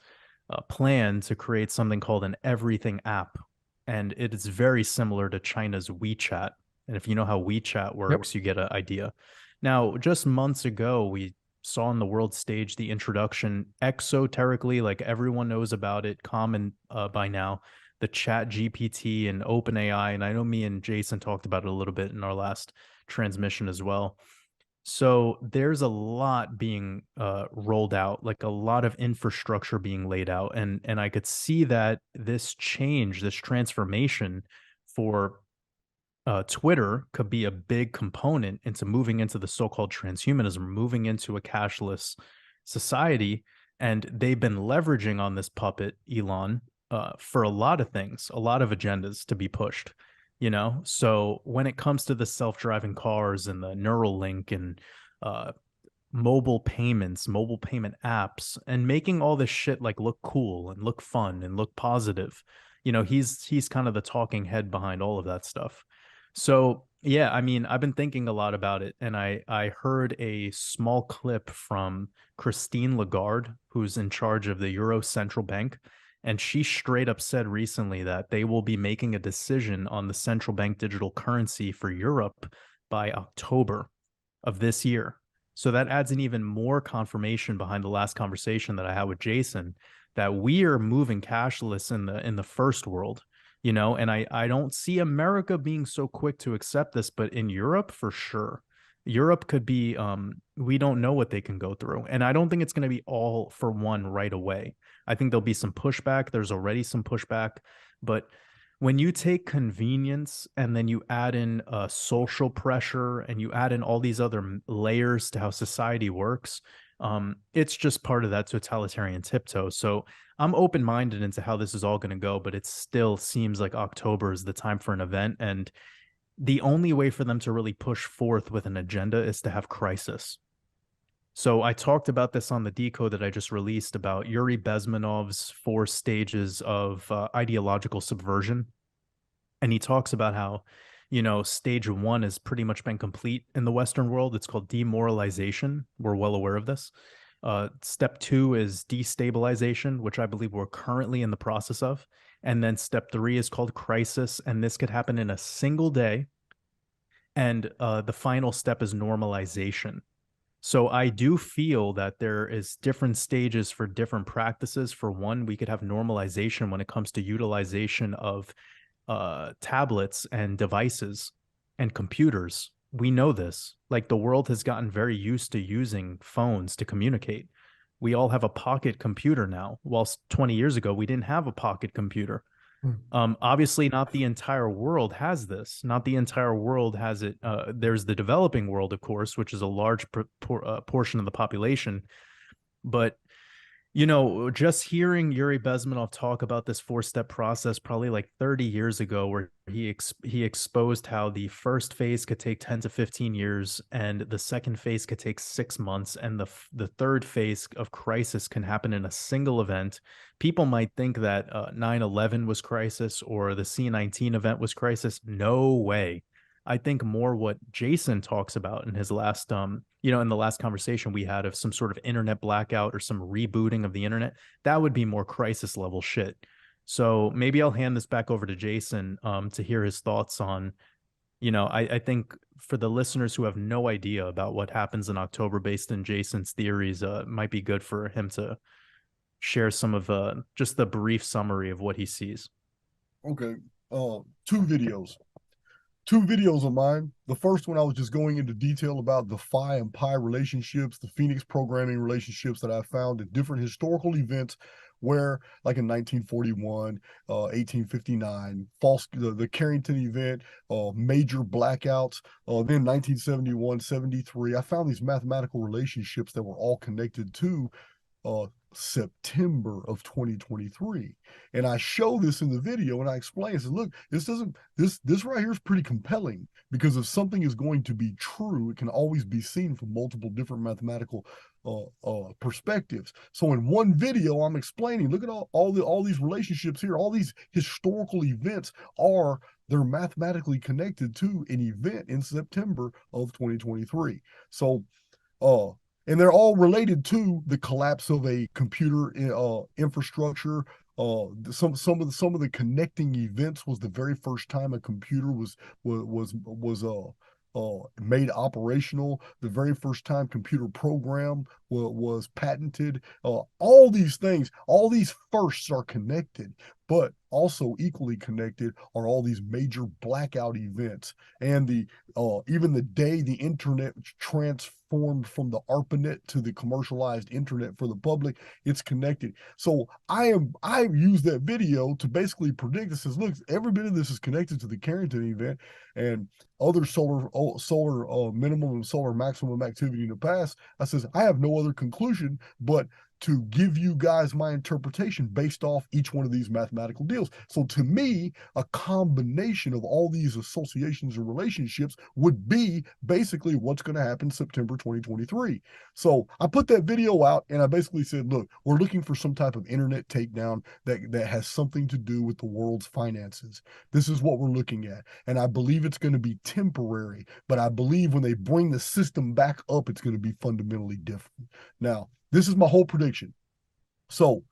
S2: plan to create something called an everything app. And it is very similar to China's WeChat. And if you know how WeChat
S1: Yep.
S2: works, you get an idea. Now, just months ago, we saw on the world stage the introduction exoterically, like everyone knows about it, common by now, the Chat GPT and OpenAI. And I know me and Jason talked about it a little bit in our last transmission as well. So there's a lot being rolled out, like a lot of infrastructure being laid out, and I could see that this change, this transformation for Twitter could be a big component into moving into the so-called transhumanism, moving into a cashless society, and they've been leveraging on this puppet, Elon, for a lot of things, a lot of agendas to be pushed. So when it comes to the self-driving cars and the Neuralink and uh mobile payments, mobile payment apps, and making all this shit like look cool and look fun and look positive, he's kind of the talking head behind all of that stuff. So yeah, I mean, I've been thinking a lot about it, and I heard a small clip from Christine Lagarde, who's in charge of the Euro Central Bank, and she straight up said recently that they will be making a decision on the central bank digital currency for Europe by October of this year. So that adds an even more confirmation behind the last conversation that I had with Jason that we are moving cashless in the first world, and I don't see America being so quick to accept this, but in Europe for sure. Europe could be we don't know what they can go through. And I don't think it's going to be all for one right away. I think there'll be some pushback. There's already some pushback, but when you take convenience and then you add in social pressure and you add in all these other layers to how society works, it's just part of that totalitarian tiptoe. So I'm open-minded into how this is all going to go, but it still seems like October is the time for an event. And the only way for them to really push forth with an agenda is to have crisis. So I talked about this on the decode that I just released about Yuri Bezmenov's 4 stages of ideological subversion. And he talks about how, stage 1 has pretty much been complete in the Western world. It's called demoralization. We're well aware of this. Step 2 is destabilization, which I believe we're currently in the process of. And then step 3 is called crisis. And this could happen in a single day. And the final step is normalization. So I do feel that there is different stages for different practices. For one, we could have normalization when it comes to utilization of tablets and devices and computers. We know this. Like the world has gotten very used to using phones to communicate. We all have a pocket computer now, whilst 20 years ago, we didn't have a pocket computer. Obviously, not the entire world has this. Not the entire world has it. There's the developing world, of course, which is a large portion of the population. But just hearing Yuri Bezmenov talk about this 4-step process probably like 30 years ago, where he exposed how the first phase could take 10 to 15 years, and the second phase could take 6 months, and the third phase of crisis can happen in a single event. People might think that 9/11 was crisis or the C-19 event was crisis. No way. I think more what Jason talks about in his last, in the last conversation we had of some sort of internet blackout or some rebooting of the internet, that would be more crisis level shit. So maybe I'll hand this back over to Jason to hear his thoughts on, I think for the listeners who have no idea about what happens in October based in Jason's theories, it might be good for him to share some of just the brief summary of what he sees.
S3: Okay. Two videos. Two videos of mine. The first one, I was just going into detail about the Phi and Pi relationships, the Phoenix programming relationships that I found at different historical events where, like in 1941, 1859, the Carrington event, major blackouts, then 1971, 73. I found these mathematical relationships that were all connected to September of 2023. And I show this in the video and I explain, I said, look, this right here is pretty compelling, because if something is going to be true, it can always be seen from multiple different mathematical perspectives. So in one video, I'm explaining, look at all these relationships here, all these historical events they're mathematically connected to an event in September of 2023. So and they're all related to the collapse of a computer infrastructure. Some of the connecting events was the very first time a computer was made operational. The very first time computer program was patented. All these things, all these firsts are connected, but also equally connected are all these major blackout events, and even the day the internet transformed from the ARPANET to the commercialized internet for the public, it's connected. So I use that video to basically predict. It says, look, every bit of this is connected to the Carrington event and other solar minimum and solar maximum activity in the past. I says, I have no other conclusion but to give you guys my interpretation based off each one of these mathematical deals. So to me, a combination of all these associations and relationships would be basically what's going to happen September 2023. So I put that video out and I basically said, look, we're looking for some type of internet takedown that has something to do with the world's finances. This is what we're looking at. And I believe it's going to be temporary, but I believe when they bring the system back up, it's going to be fundamentally different. Now, this is my whole prediction. So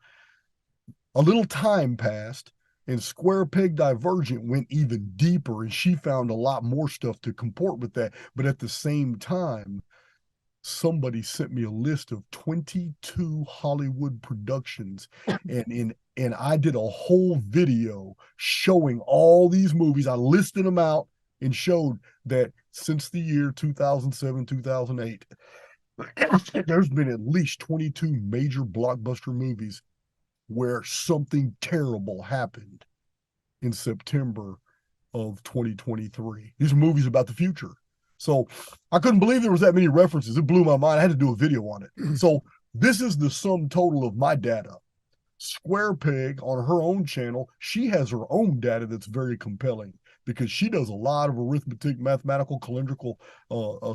S3: a little time passed and Square Peg Divergent went even deeper, and she found a lot more stuff to comport with that. But at the same time, somebody sent me a list of 22 Hollywood productions, and I did a whole video showing all these movies. I listed them out and showed that since the year 2007, 2008, there's been at least 22 major blockbuster movies where something terrible happened in September of 2023. These are movies about the future. So I couldn't believe there was that many references. It blew my mind. I had to do a video on it. So this is the sum total of my data. Square Peg on her own channel, she has her own data that's very compelling, because she does a lot of arithmetic, mathematical, calendrical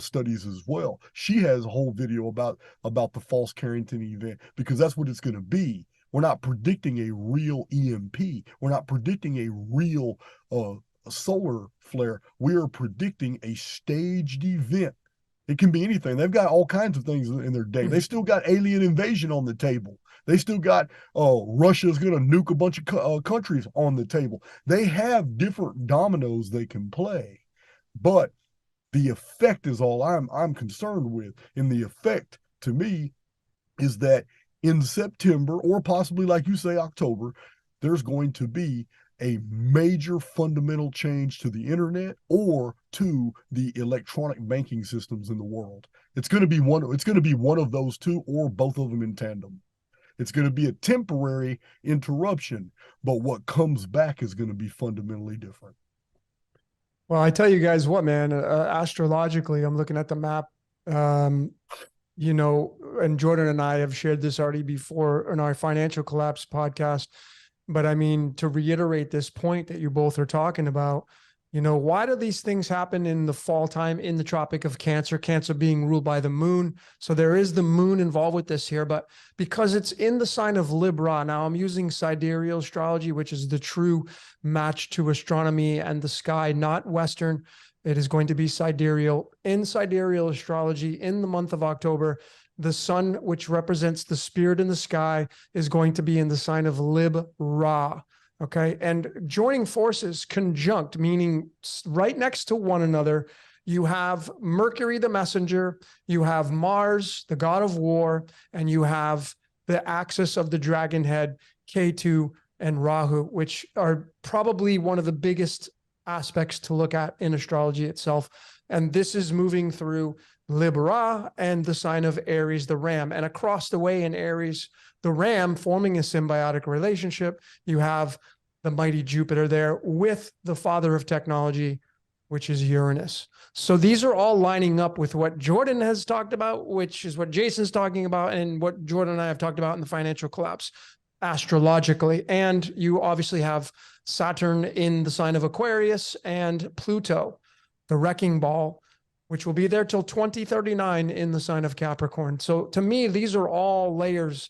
S3: studies as well. She has a whole video about the false Carrington event, because that's what it's going to be. We're not predicting a real EMP. We're not predicting a real solar flare. We are predicting a staged event. It can be anything. They've got all kinds of things in their day. They still got alien invasion on the table. They still got Russia's going to nuke a bunch of countries on the table. They have different dominoes they can play, but the effect is all I'm concerned with. And the effect to me is that in September, or possibly like you say, October, there's going to be a major fundamental change to the internet or to the electronic banking systems in the world. It's going to be one of those two, or both of them in tandem. It's going to be a temporary interruption, but what comes back is going to be fundamentally different.
S1: Well, I tell you guys what, man, astrologically, I'm looking at the map, you know, and Jordan and I have shared this already before in our financial collapse podcast. But I mean, to reiterate this point that you both are talking about, you know, why do these things happen in the fall time in the Tropic of Cancer, Cancer being ruled by the moon? So there is the moon involved with this here, but because it's in the sign of Libra, now I'm using sidereal astrology, which is the true match to astronomy and the sky, not Western. It is going to be sidereal. In sidereal astrology, in the month of October, the sun, which represents the spirit in the sky, is going to be in the sign of Libra. Okay. And joining forces, conjunct, meaning right next to one another, you have Mercury, the messenger, you have Mars, the god of war, and you have the axis of the dragon head, K2 and Rahu, which are probably one of the biggest aspects to look at in astrology itself. And this is moving through Libra and the sign of Aries, the ram. And across the way in Aries, the ram, forming a symbiotic relationship, you have the mighty Jupiter there with the father of technology, which is Uranus. So these are all lining up with what Jordan has talked about, which is what Jason's talking about, and what Jordan and I have talked about in the financial collapse astrologically. And you obviously have Saturn in the sign of Aquarius and Pluto, the wrecking ball, which will be there till 2039 in the sign of Capricorn. So to me, these are all layers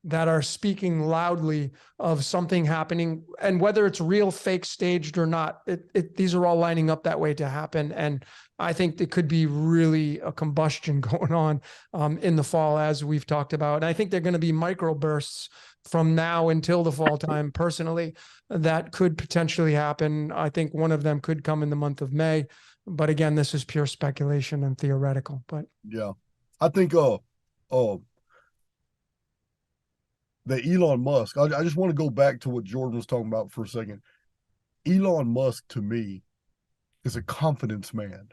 S1: that are speaking loudly of something happening, and whether it's real, fake, staged or not, these are all lining up that way to happen. And I think there could be really a combustion going on in the fall, as we've talked about. And I think they're going to be microbursts from now until the fall time, personally, that could potentially happen. I think one of them could come in the month of May. But again, this is pure speculation and theoretical. But
S3: yeah, I think the Elon Musk, I just want to go back to what Jordan was talking about for a second. Elon Musk, to me, is a confidence man.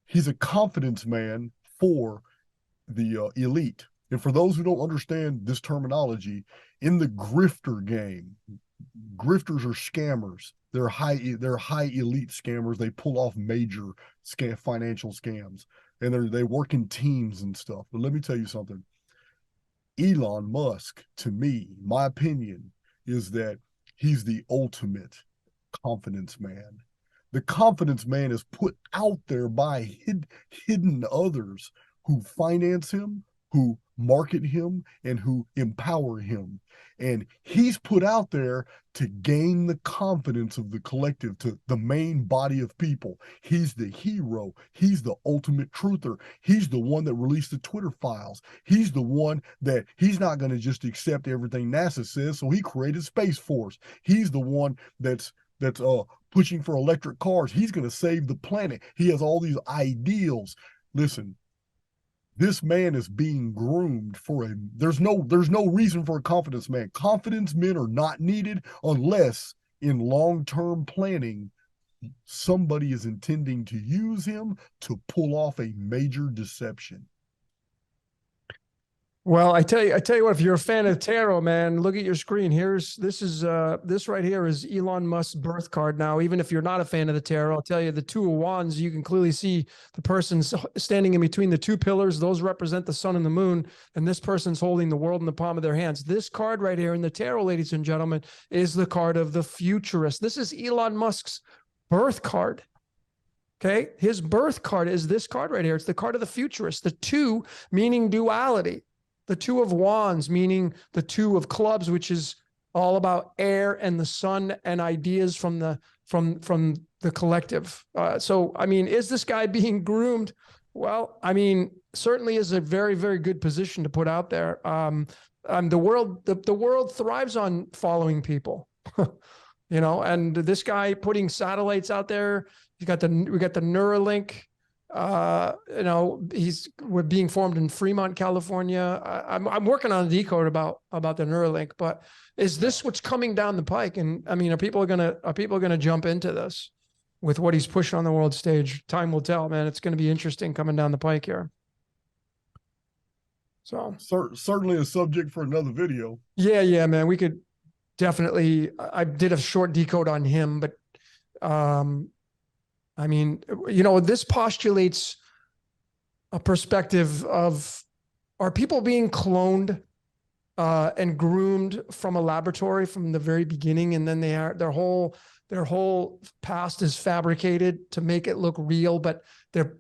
S3: He's a confidence man for the elite. And for those who don't understand this terminology, in the grifter game, grifters are scammers. They're high elite scammers. They pull off major financial scams, and they work in teams and stuff. But let me tell you something. Elon Musk, to me, my opinion is that he's the ultimate confidence man. The confidence man is put out there by hidden others who finance him, who market him, and who empower him. And he's put out there to gain the confidence of the collective, to the main body of people. He's the hero. He's the ultimate truther. He's the one that released the Twitter files. He's the one that he's not going to just accept everything NASA says, so he created Space Force. He's the one that's pushing for electric cars. He's going to save the planet. He has all these ideals. Listen, this man is being groomed there's no reason for a confidence man. Confidence men are not needed unless in long-term planning, somebody is intending to use him to pull off a major deception.
S1: well, I tell you what, if you're a fan of tarot, man, look at your screen. This right here is Elon Musk's birth card. Now, even if you're not a fan of the tarot, I'll tell you the Two of Wands, you can clearly see the person standing in between the two pillars. Those represent the sun and the moon. And this person's holding the world in the palm of their hands. This card right here in the tarot, ladies and gentlemen, is the card of the futurist. This is Elon Musk's birth card. Okay. His birth card is this card right here. It's the card of the futurist. The two meaning duality. The Two of Wands, meaning the Two of Clubs, which is all about air and the sun and ideas from the collective. So, I mean, is this guy being groomed? Well, I mean, certainly is a very, very good position to put out there. The world thrives on following people, and this guy putting satellites out there. We got the Neuralink. We're being formed in Fremont, California. I'm working on a decode about the Neuralink, but is this what's coming down the pike? And I mean, are people gonna jump into this with what he's pushing on the world stage? Time will tell, man. It's going to be interesting coming down the pike here. So
S3: certainly a subject for another video.
S1: Yeah, man. We could definitely. I did a short decode on him, but I mean, this postulates a perspective of, are people being cloned and groomed from a laboratory from the very beginning, and then their whole past is fabricated to make it look real, but they're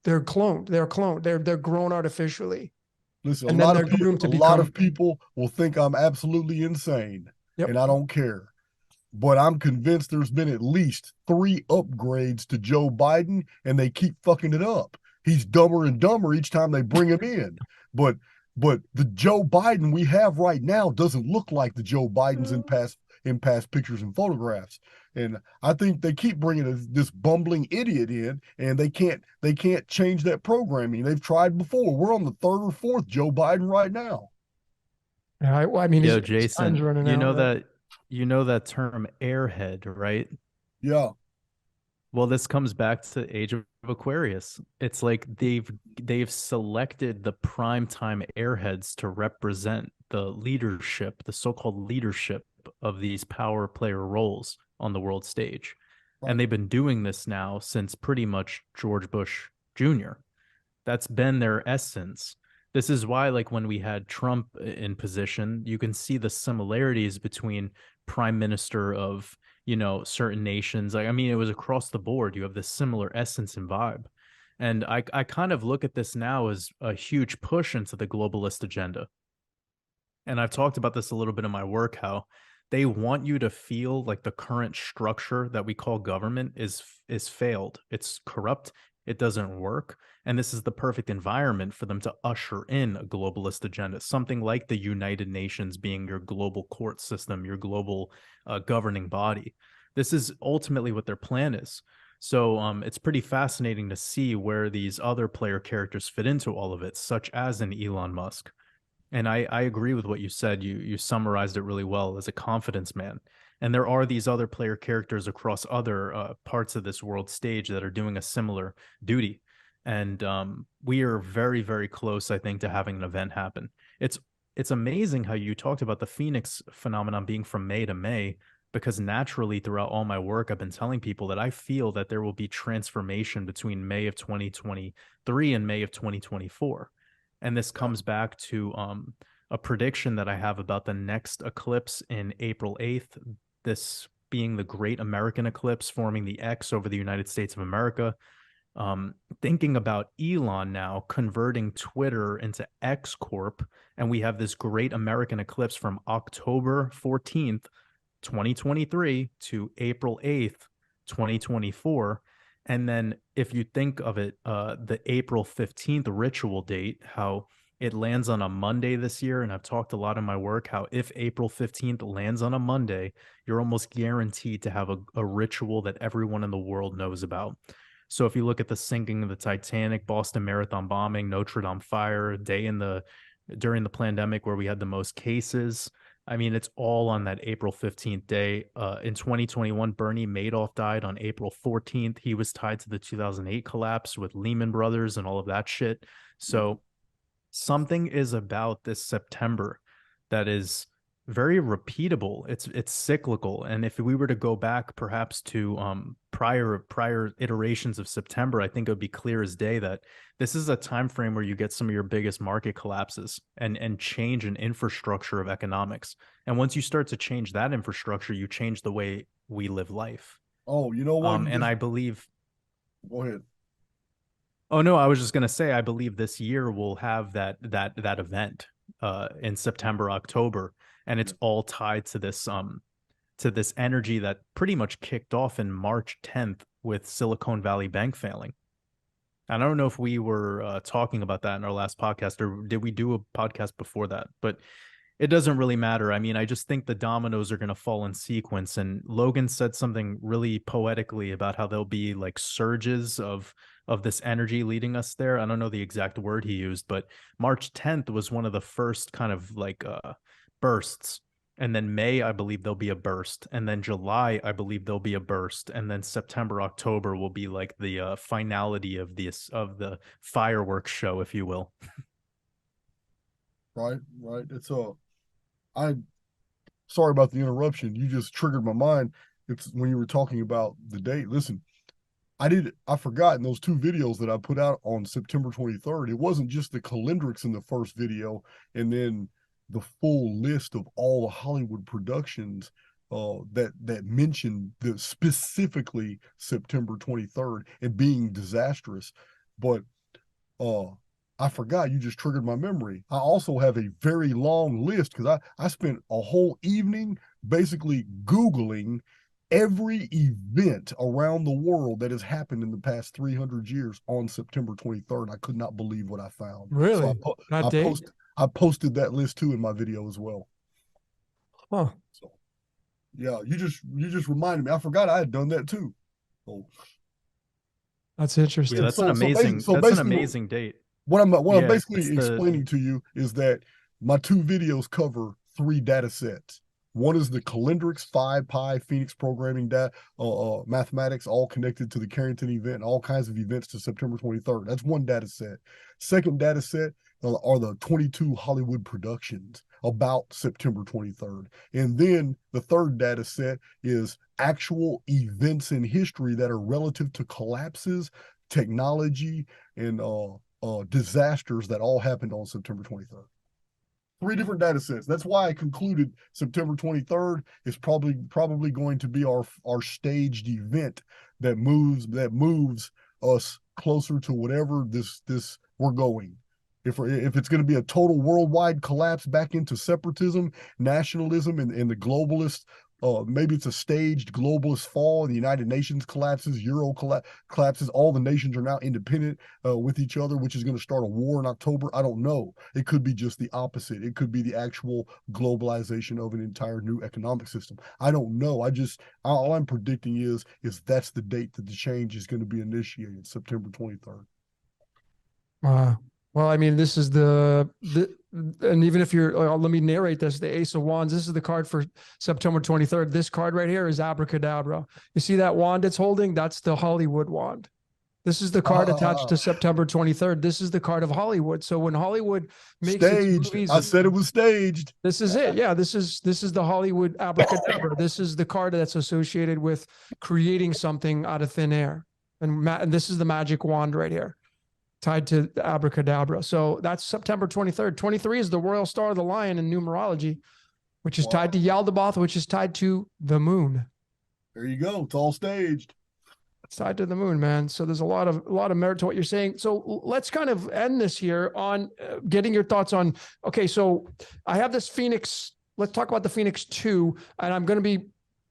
S1: cloned. They're grown artificially.
S3: Listen,
S1: and
S3: a lot of people will think I'm absolutely insane,
S1: Yep.
S3: and I don't care. But I'm convinced there's been at least 3 upgrades to Joe Biden, and they keep fucking it up. He's dumber and dumber each time they bring him in. But But the Joe Biden we have right now doesn't look like the Joe Bidens in past pictures and photographs. And I think they keep bringing this bumbling idiot in, and they can't change that programming. They've tried before. We're on the third or fourth Joe Biden right now.
S1: Yeah, I mean,
S2: Yo,
S1: his time's
S2: Jason,
S1: running
S2: you
S1: out,
S2: know
S1: right?
S2: that you know that term airhead, right?
S3: Yeah,
S2: Well, this comes back to Age of Aquarius. It's like they've selected the primetime airheads to represent the leadership, the so-called leadership of these power player roles on the world stage. And
S3: right.
S2: they've been doing this now since pretty much George Bush Jr. That's been their essence. This is why, like, when we had Trump in position, you can see the similarities between prime minister of, certain nations. Like, I mean, it was across the board. You have this similar essence and vibe. And I kind of look at this now as a huge push into the globalist agenda. And I've talked about this a little bit in my work, how they want you to feel like the current structure that we call government is failed. It's corrupt. It doesn't work. And this is the perfect environment for them to usher in a globalist agenda, something like the United Nations being your global court system, your global governing body. This is ultimately what their plan is. So it's pretty fascinating to see where these other player characters fit into all of it, such as an Elon Musk. And I agree with what you said. You summarized it really well as a confidence man. And there are these other player characters across other parts of this world stage that are doing a similar duty. And we are very, very close, I think, to having an event happen. It's amazing how you talked about the Phoenix phenomenon being from May to May, because naturally throughout all my work, I've been telling people that I feel that there will be transformation between May of 2023 and May of 2024. And this
S3: Yeah.
S2: comes back to a prediction that I have about the next eclipse in April 8th, this being the Great American Eclipse, forming the X over the United States of America. Thinking about Elon now converting Twitter into X Corp, and we have this Great American Eclipse from October 14th, 2023 to April 8th, 2024. And then if you think of it, the April 15th ritual date, how it lands on a Monday this year. And I've talked a lot in my work how if April 15th lands on a Monday, you're almost guaranteed to have a ritual that everyone in the world knows about. So if you look at the sinking of the Titanic, Boston Marathon bombing, Notre Dame fire, during the pandemic where we had the most cases, I mean, it's all on that April 15th day. In 2021, Bernie Madoff died on April 14th. He was tied to the 2008 collapse with Lehman Brothers and all of that shit. So something is about this September that is very repeatable. It's cyclical. And if we were to go back perhaps to prior iterations of September, I think it would be clear as day that this is a time frame where you get some of your biggest market collapses and change an infrastructure of economics. And once you start to change that infrastructure, you change the way we live life.
S3: Oh, you know what?
S2: And I believe
S3: Go ahead.
S2: Oh no, I was just gonna say I believe this year we'll have that event in September, October, and it's all tied to this energy that pretty much kicked off in March 10th with Silicon Valley Bank failing. And I don't know if we were talking about that in our last podcast, or did we do a podcast before that? But it doesn't really matter. I mean, I just think the dominoes are going to fall in sequence. And Logan said something really poetically about how there'll be like surges of this energy leading us there. I don't know the exact word he used, but March 10th was one of the first kind of like bursts. And then May, I believe there'll be a burst. And then July, I believe there'll be a burst. And then September, October will be like the finality of the fireworks show, if you will.
S3: Right, right. I sorry about the interruption. You just triggered my mind. It's when you were talking about the date. Listen, I forgot in those two videos that I put out on September 23rd, it wasn't just the calendrics in the first video and then the full list of all the Hollywood productions that mentioned the specifically September 23rd and being disastrous. But uh I forgot, you just triggered my memory. I also have a very long list because I spent a whole evening basically Googling every event around the world that has happened in the past 300 years on September 23rd. I could not believe what I found. So
S1: Really? That
S3: I
S1: date?
S3: I posted that list too in my video as well.
S1: Huh.
S3: So yeah, you just reminded me. I forgot I had done that too. So
S1: That's
S2: Yeah,
S1: interesting.
S2: that's an amazing date.
S3: what I'm
S2: Yeah,
S3: basically
S2: it's the
S3: explaining to you is that my two videos cover 3 data sets. One is the Calendrix 5 pi Phoenix programming mathematics, all connected to the Carrington event and all kinds of events to September 23rd. That's one data set. Second data set are the 22 Hollywood productions about September 23rd. And then the third data set is actual events in history that are relative to collapses, technology, and disasters that all happened on September 23rd. 3 different data sets. That's why I concluded September 23rd is probably going to be our staged event that moves us closer to whatever this we're going. If it's going to be a total worldwide collapse back into separatism, nationalism, and the globalist, maybe it's a staged globalist fall. The United Nations collapses, Euro collapses. All the nations are now independent with each other, which is going to start a war in October. I don't know. It could be just the opposite. It could be the actual globalization of an entire new economic system. I don't know. All I'm predicting is that's the date that the change is going to be initiated, September 23rd.
S1: Well, I mean, this is and even if you're, let me narrate this, the Ace of Wands, this is the card for September 23rd. This card right here is Abracadabra. You see that wand it's holding? That's the Hollywood wand. This is the card attached to September 23rd. This is the card of Hollywood. So when Hollywood makes its movies,
S3: I said it was staged.
S1: This is it. Yeah, this is the Hollywood Abracadabra. This is the card that's associated with creating something out of thin air. And this is the magic wand right here, tied to the Abracadabra. So that's September 23rd. 23 is the royal star of the lion in numerology, which is tied to Yaldabaoth, which is tied to the moon.
S3: There you go. It's all staged.
S1: It's tied to the moon, man. So there's a lot of merit to what you're saying. So let's kind of end this here on getting your thoughts on, okay, so I have this Phoenix. Let's talk about the Phoenix 2, and I'm going to be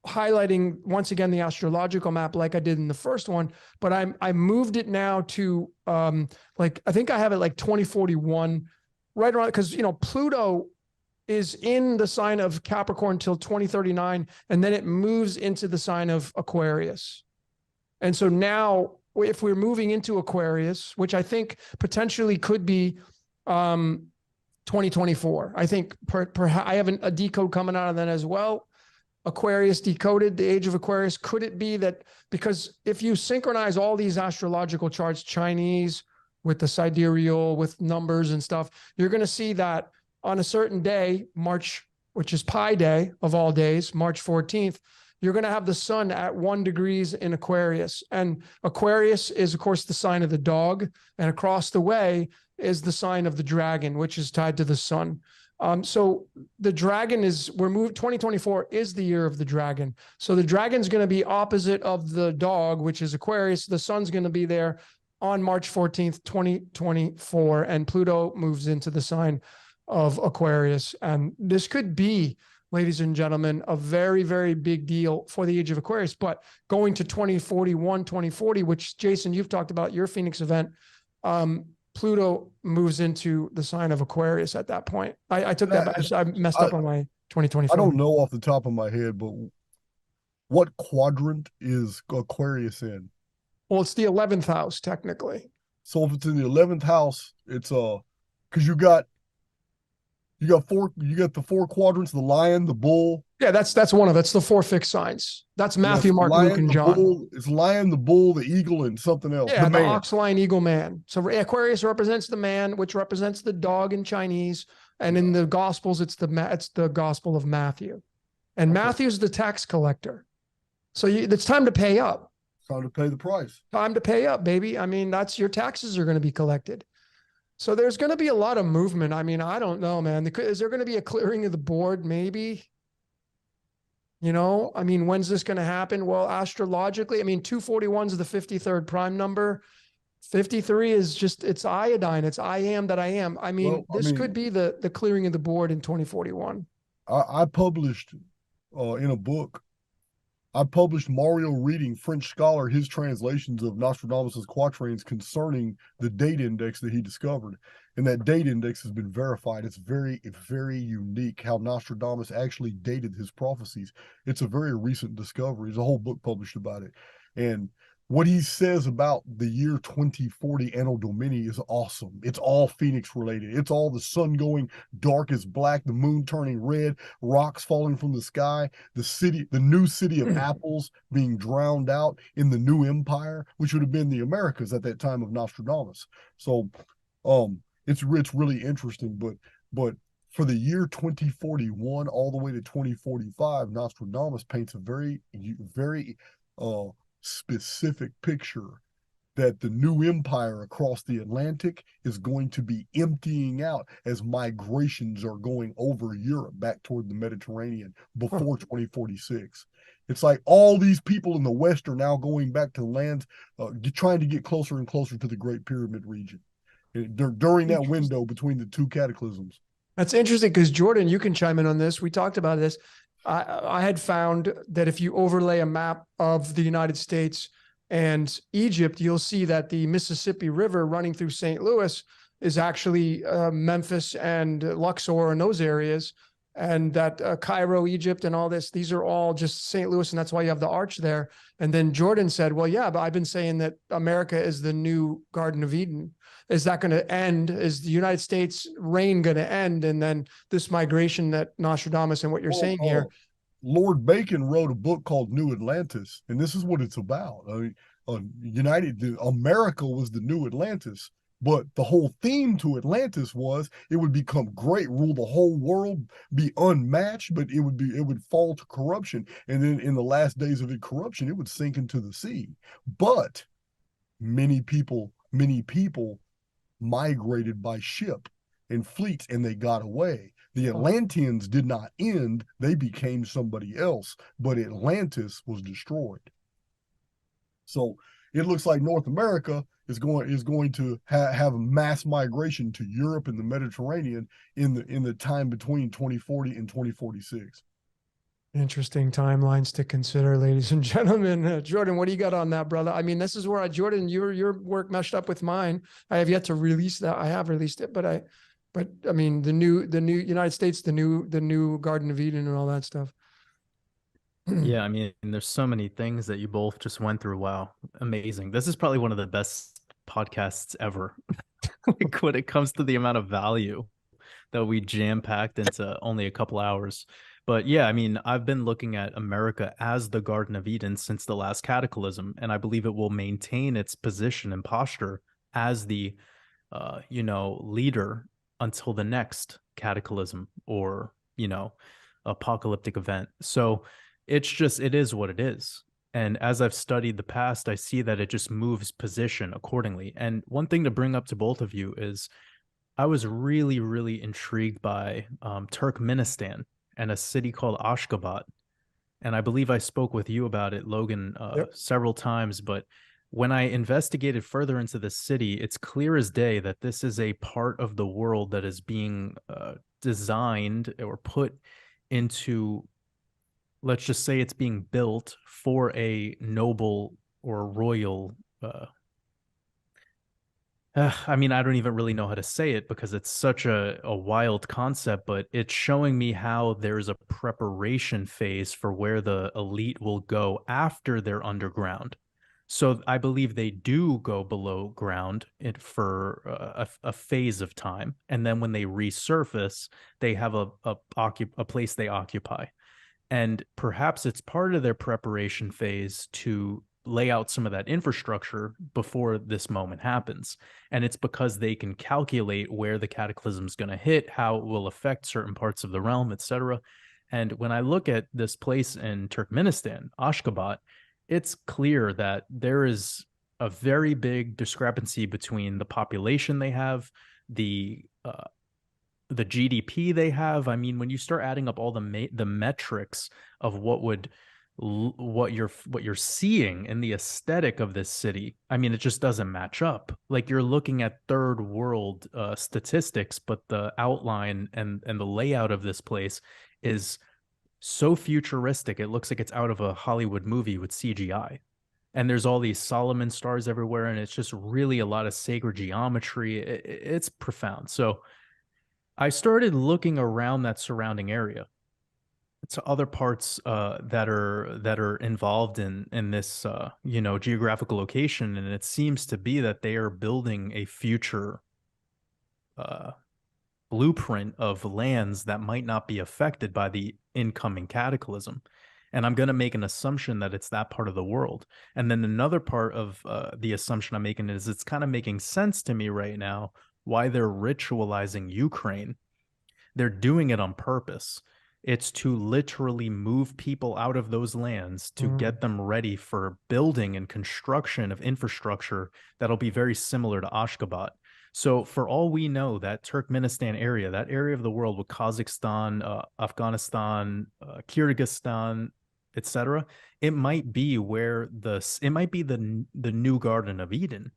S1: highlighting once again the astrological map like I did in the first one, but I moved it now to like I think I have it like 2041, right around, because Pluto is in the sign of Capricorn till 2039, and then it moves into the sign of Aquarius. And so now if we're moving into Aquarius, which I think potentially could be 2024, I think I have a decode coming out of that as well. Aquarius decoded, the age of Aquarius. Could it be that, because if you synchronize all these astrological charts, Chinese with the sidereal, with numbers and stuff, you're going to see that on a certain day, March, which is Pi Day of all days, March 14th, you're going to have the sun at 1 degree in Aquarius. And Aquarius is, of course, the sign of the dog. And across the way is the sign of the dragon, which is tied to the sun. So the dragon 2024 is the year of the dragon. So the dragon's going to be opposite of the dog, which is Aquarius. The sun's going to be there on March 14th, 2024, and Pluto moves into the sign of Aquarius. And this could be, ladies and gentlemen, a very, very big deal for the age of Aquarius. But going to 2041, 2040, which Jason, you've talked about your Phoenix event, Pluto moves into the sign of Aquarius at that point. I took that back. I messed up on my 2024.
S3: I don't know off the top of my head, but what quadrant is Aquarius in?
S1: Well, it's the 11th house, technically.
S3: So if it's in the 11th house, it's because you got the 4 quadrants: the lion, the bull.
S1: Yeah, that's the 4 fixed signs. That's Matthew, Mark, Luke, and John.
S3: It's lion, the bull, the eagle, and something else.
S1: Yeah, the ox, lion, eagle, man. So Aquarius represents the man, which represents the dog in Chinese, and in the Gospels, it's the Gospel of Matthew, and Matthew's the tax collector. So it's time to pay up.
S3: Time to pay the price.
S1: Time to pay up, baby. I mean, that's your taxes are going to be collected. So there's going to be a lot of movement. I mean, I don't know, man. Is there going to be a clearing of the board? Maybe. I mean, when's this going to happen? Well, astrologically, I mean, 241 is the 53rd prime number. 53 is just, it's iodine. It's I am that I am. I mean, this could be the clearing of the board in 2041.
S3: I published in a book, I published Mario Reading, French scholar, his translations of Nostradamus' quatrains concerning the date index that he discovered. And that date index has been verified. It's very, very unique how Nostradamus actually dated his prophecies. It's a very recent discovery. There's a whole book published about it. And what he says about the year 2040 Anno Domini is awesome. It's all Phoenix related. It's all the sun going dark as black, the moon turning red, rocks falling from the sky, the new city of apples being drowned out in the new empire, which would have been the Americas at that time of Nostradamus. So it's really interesting, but for the year 2041 all the way to 2045, Nostradamus paints a very specific picture that the new empire across the Atlantic is going to be emptying out as migrations are going over Europe back toward the Mediterranean before 2046. It's like all these people in the West are now going back to lands, trying to get closer and closer to the Great Pyramid region during that window between the two cataclysms.
S1: That's interesting because Jordan, you can chime in on this. We talked about this. I had found that if you overlay a map of the United States and Egypt, you'll see that the Mississippi River running through St. Louis is actually Memphis and Luxor and those areas. And that Cairo, Egypt, and all this, these are all just St. Louis, and that's why you have the arch there. And then Jordan said, well, yeah, but I've been saying that America is the new Garden of Eden. Is that going to end? Is the United States reign going to end? And then this migration that Nostradamus and what you're saying here.
S3: Lord Bacon wrote a book called New Atlantis, and this is what it's about. I mean, America was the new Atlantis. But the whole theme to Atlantis was it would become great, rule the whole world, be unmatched, but it would fall to corruption. And then in the last days of corruption, it would sink into the sea. But many people migrated by ship and fleets, and they got away. The Atlanteans did not end. They became somebody else, but Atlantis was destroyed. So it looks like North America is going to have a mass migration to Europe and the Mediterranean in the time between 2040 and 2046.
S1: Interesting timelines to consider, ladies and gentlemen. Jordan, what do you got on that, brother? I mean, this is where Jordan, your work meshed up with mine. I have yet to release that. I have released it, but I mean, the new United States, the new Garden of Eden and all that stuff.
S2: Yeah, I mean, there's so many things that you both just went through. Wow, amazing. This is probably one of the best podcasts ever. Like when it comes to the amount of value that we jam-packed into only a couple hours. But yeah, I mean, I've been looking at America as the Garden of Eden since the last cataclysm, and I believe it will maintain its position and posture as the leader until the next cataclysm or, apocalyptic event. So it is what it is. And as I've studied the past, I see that it just moves position accordingly. And one thing to bring up to both of you is I was really, really intrigued by Turkmenistan and a city called Ashgabat. And I believe I spoke with you about it, Logan, several times. But when I investigated further into the city, it's clear as day that this is a part of the world that is being designed or put into, let's just say it's being built for a noble or royal. I mean, I don't even really know how to say it because it's such a wild concept, but it's showing me how there's a preparation phase for where the elite will go after they're underground. So I believe they do go below ground for a phase of time. And then when they resurface, they have a place they occupy. And perhaps it's part of their preparation phase to lay out some of that infrastructure before this moment happens. And it's because they can calculate where the cataclysm is going to hit, how it will affect certain parts of the realm, etc. And when I look at this place in Turkmenistan, Ashgabat, it's clear that there is a very big discrepancy between the population they have, the GDP they have. I mean, when you start adding up all the metrics of what you're seeing in the aesthetic of this city, I mean, it just doesn't match up. Like you're looking at third world statistics, but the outline and the layout of this place is so futuristic. It looks like it's out of a Hollywood movie with CGI. and there's all these Solomon stars everywhere, and it's just really a lot of sacred geometry. It's profound. So I started looking around that surrounding area to other parts that are involved in this geographical location, and it seems to be that they are building a future uh, blueprint of lands that might not be affected by the incoming cataclysm. And I'm going to make an assumption that it's that part of the world. And then another part of the assumption I'm making is it's kind of making sense to me right now why they're ritualizing Ukraine. They're doing it on purpose. It's to literally move people out of those lands to get them ready for building and construction of infrastructure that'll be very similar to Ashgabat. So for all we know, that Turkmenistan area, that area of the world with Kazakhstan, Afghanistan, Kyrgyzstan, etc., it might be the new Garden of Eden.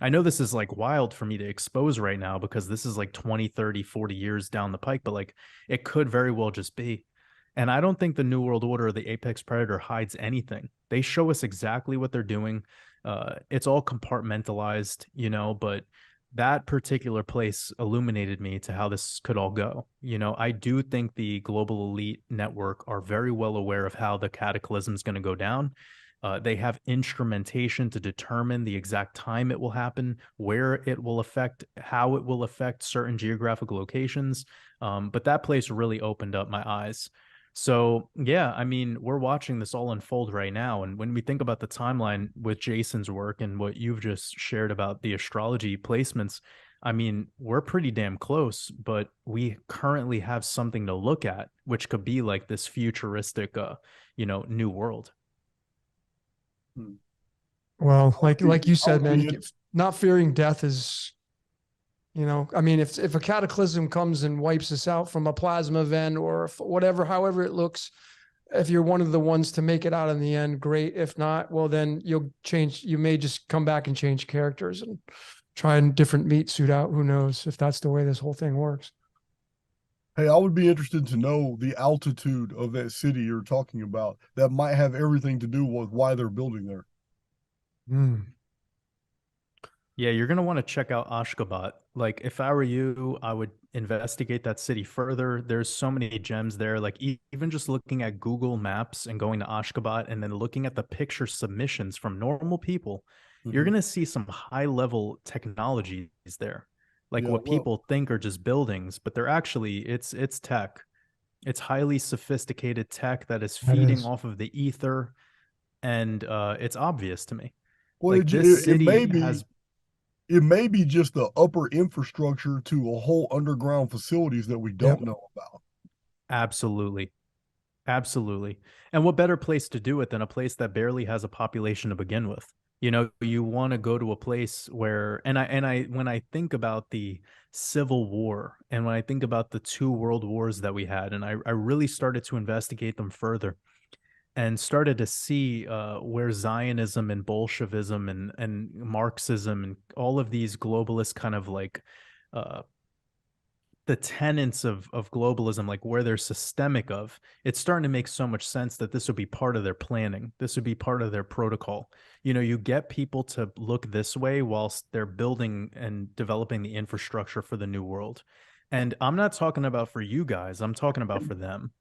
S2: I know this is like wild for me to expose right now because this is like 20, 30, 40 years down the pike, but like it could very well just be. And I don't think the New World Order or the Apex Predator hides anything. They show us exactly what they're doing. It's all compartmentalized, but that particular place illuminated me to how this could all go. I do think the global elite network are very well aware of how the cataclysm is going to go down. They have instrumentation to determine the exact time it will happen, where it will affect, how it will affect certain geographical locations. But that place really opened up my eyes. So, yeah, I mean, we're watching this all unfold right now. And when we think about the timeline with Jason's work and what you've just shared about the astrology placements, I mean, we're pretty damn close, but we currently have something to look at, which could be like this futuristic, new world.
S1: Well, like you said, man, not fearing death is, I mean, if a cataclysm comes and wipes us out from a plasma event or whatever, however it looks, if you're one of the ones to make it out in the end, great. If not, well, then you may just come back and change characters and try a different meat suit out. Who knows if that's the way this whole thing works.
S3: Hey, I would be interested to know the altitude of that city you're talking about. That might have everything to do with why they're building there.
S2: Yeah, you're going to want to check out Ashgabat. Like, if I were you, I would investigate that city further. There's so many gems there. Like, even just looking at Google Maps and going to Ashgabat and then looking at the picture submissions from normal people, you're going to see some high-level technologies there. Like what people think are just buildings, but they're actually, it's tech. It's highly sophisticated tech that is feeding off of the ether, and it's obvious to me.
S3: Well,
S2: like this city
S3: it may be just the upper infrastructure to a whole underground facilities that we don't know about.
S2: Absolutely. And what better place to do it than a place that barely has a population to begin with? You want to go to a place where, and I when I think about the Civil War and when I think about the 2 world wars that we had, and I really started to investigate them further and started to see where Zionism and Bolshevism and Marxism and all of these globalist kind of like the tenets of globalism, like where they're systemic of, it's starting to make so much sense that this would be part of their planning. This would be part of their protocol. You get people to look this way whilst they're building and developing the infrastructure for the new world. And I'm not talking about for you guys. I'm talking about for them.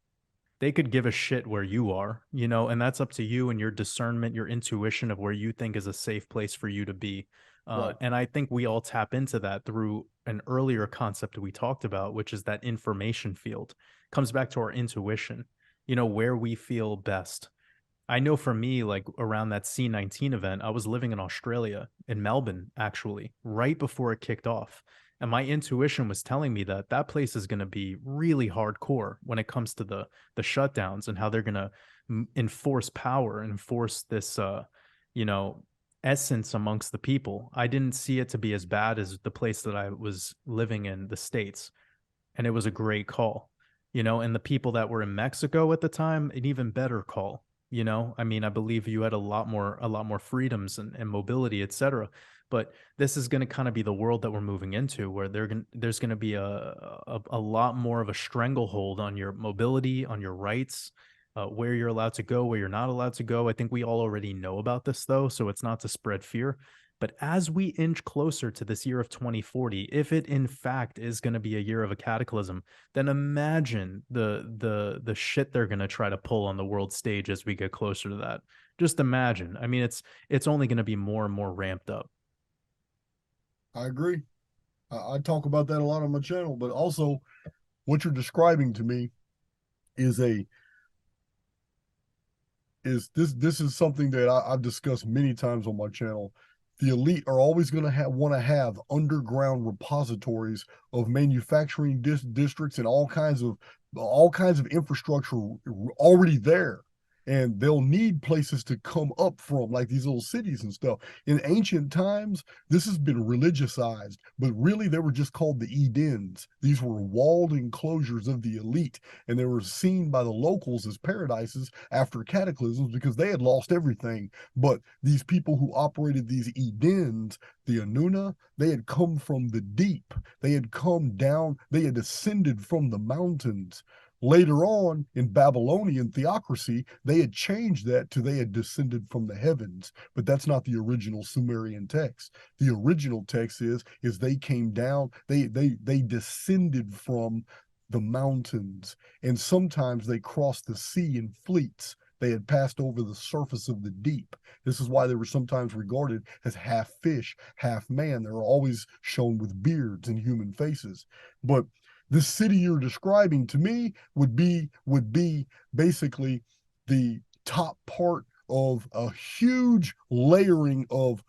S2: They could give a shit where you are, and that's up to you and your discernment, your intuition of where you think is a safe place for you to be. And I think we all tap into that through an earlier concept we talked about, which is that information field. Comes back to our intuition, where we feel best. I know for me, like around that C19 event, I was living in Australia, in Melbourne, actually, right before it kicked off. And my intuition was telling me that that place is going to be really hardcore when it comes to the shutdowns and how they're going to enforce power and enforce this, essence amongst the people. I didn't see it to be as bad as the place that I was living in, the States. And it was a great call, and the people that were in Mexico at the time, an even better call. I mean, I believe you had a lot more freedoms and mobility, etc. But this is going to kind of be the world that we're moving into, where there's going to be a lot more of a stranglehold on your mobility, on your rights. where you're allowed to go, where you're not allowed to go. I think we all already know about this, though, so it's not to spread fear. But as we inch closer to this year of 2040, if it in fact is going to be a year of a cataclysm, then imagine the shit they're going to try to pull on the world stage as we get closer to that. Just imagine. I mean, it's only going to be more and more ramped up.
S3: I agree. I talk about that a lot on my channel, but also what you're describing to me is this is something that I've discussed many times on my channel. The elite are always going to want to have underground repositories of manufacturing districts and all kinds of infrastructure already there. And they'll need places to come up from, like these little cities and stuff. In ancient times, this has been religiousized, but really they were just called the Edens. These were walled enclosures of the elite, and they were seen by the locals as paradises after cataclysms because they had lost everything. But these people who operated these Edens, the Anuna, they had come from the deep. They had come down, they had ascended from the mountains. Later on in Babylonian theocracy, they had changed that to they had descended from the heavens, but that's not the original Sumerian text. The original text is they came down, they descended from the mountains, and sometimes they crossed the sea in fleets. They had passed over the surface of the deep. This is why they were sometimes regarded as half fish, half man. They were always shown with beards and human faces. But this city you're describing to me would be basically the top part of a huge layering of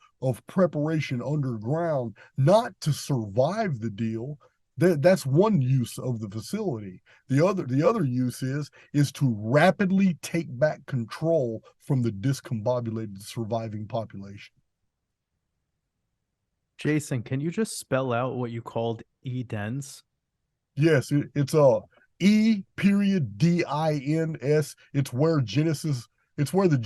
S3: preparation underground, not to survive the deal. That's one use of the facility. The other use is to rapidly take back control from the discombobulated surviving population.
S2: Jason, can you just spell out what you called Edens?
S3: Yes, it's a E.DINS. It's where Genesis. It's where the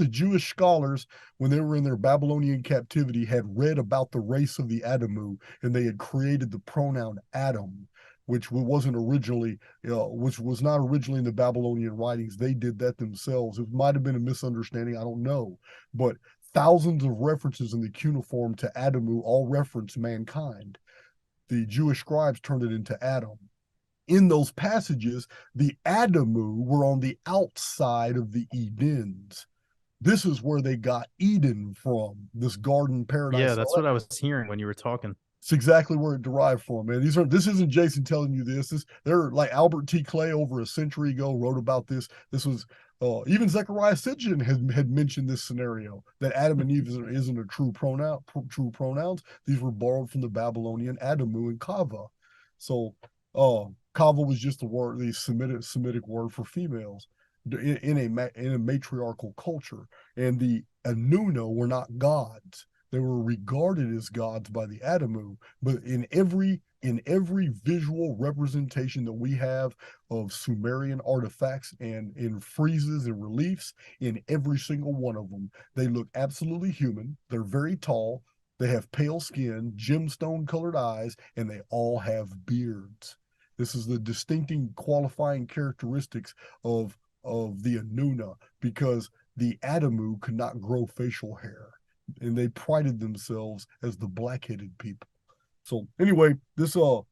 S3: Jewish scholars, when they were in their Babylonian captivity, had read about the race of the Adamu, and they had created the pronoun Adam, which wasn't originally, which was not originally in the Babylonian writings. They did that themselves. It might have been a misunderstanding. I don't know, but thousands of references in the cuneiform to Adamu all reference mankind. The Jewish scribes turned it into Adam. In those passages, the Adamu were on the outside of the Edens. This is where they got Eden from, this garden paradise.
S2: Yeah, that's what I was hearing when you were talking.
S3: It's exactly where it derived from, man. This isn't Jason telling you this. They're like Albert T. Clay over a century ago wrote about this. This was even Zechariah Sitchin had mentioned this scenario, that Adam and Eve isn't a true true pronouns. These were borrowed from the Babylonian Adamu and Kava. So Kava was just the Semitic word for females in a matriarchal culture, and the Anuna were not gods. They were regarded as gods by the Adamu, but in every visual representation that we have of Sumerian artifacts and in friezes and reliefs, in every single one of them, they look absolutely human. They're very tall. They have pale skin, gemstone colored eyes, and they all have beards. This is the distincting qualifying characteristics of the Anuna, because the Adamu could not grow facial hair, and they prided themselves as the black-headed people. So anyway, the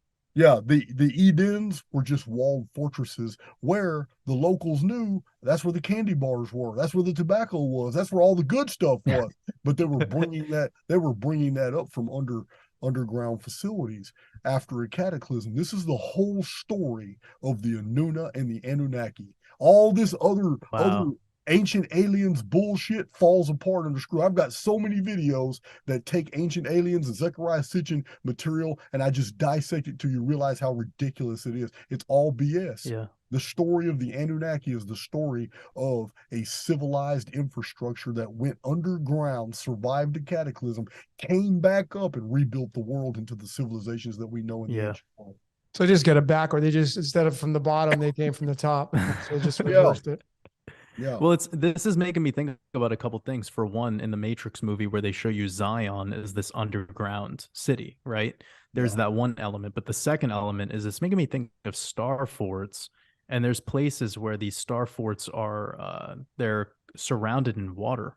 S3: Edens were just walled fortresses where the locals knew that's where the candy bars were, that's where the tobacco was, that's where all the good stuff was. But they were bringing that up from underground facilities after a cataclysm. This is the whole story of the Anuna and the Anunnaki. All this other ancient aliens bullshit falls apart under screw. I've got so many videos that take ancient aliens and Zechariah Sitchin material, and I just dissect it till you realize how ridiculous it is. It's all BS.
S2: Yeah.
S3: The story of the Anunnaki is the story of a civilized infrastructure that went underground, survived a cataclysm, came back up, and rebuilt the world into the civilizations that we know in the ancient world.
S1: So they just get it backward. They just, instead of from the bottom, they came from the top. So they just reversed it.
S3: Yeah.
S2: Well, this is making me think about a couple things. For one, in the Matrix movie where they show you Zion as this underground city, right? There's that one element, but the second element is it's making me think of star forts And there's places where these star forts are they're surrounded in water.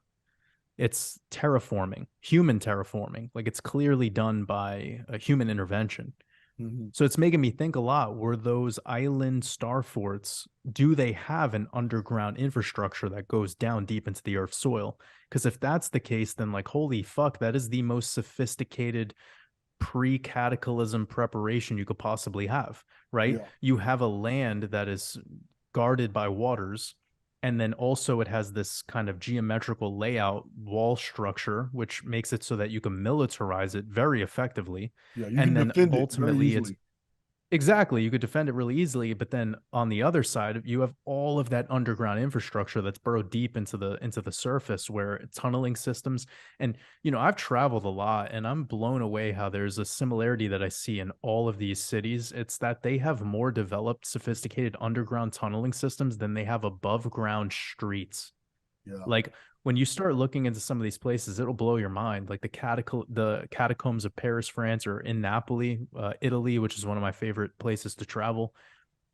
S2: It's terraforming, human terraforming. Like it's clearly done by a human intervention.
S3: Mm-hmm.
S2: So it's making me think a lot. Were those island star forts, do they have an underground infrastructure that goes down deep into the Earth's soil? Because if that's the case, then like, holy fuck, that is the most sophisticated pre-cataclysm preparation you could possibly have, right?
S3: Yeah.
S2: You have a land that is guarded by waters, and then also it has this kind of geometrical layout wall structure, which makes it so that you can militarize it very effectively.
S3: Yeah, you can
S2: And then
S3: defend it very
S2: ultimately it's
S3: easily.
S2: exactly, you could defend it really easily, but then on the other side, you have all of that underground infrastructure that's burrowed deep into the surface, where tunneling systems. And I've traveled a lot, and I'm blown away how there's a similarity that I see in all of these cities. It's that they have more developed, sophisticated underground tunneling systems than they have above ground streets.
S3: Yeah.
S2: Like when you start looking into some of these places, it'll blow your mind. Like the catacombs of Paris, France, or in Napoli, Italy, which is one of my favorite places to travel.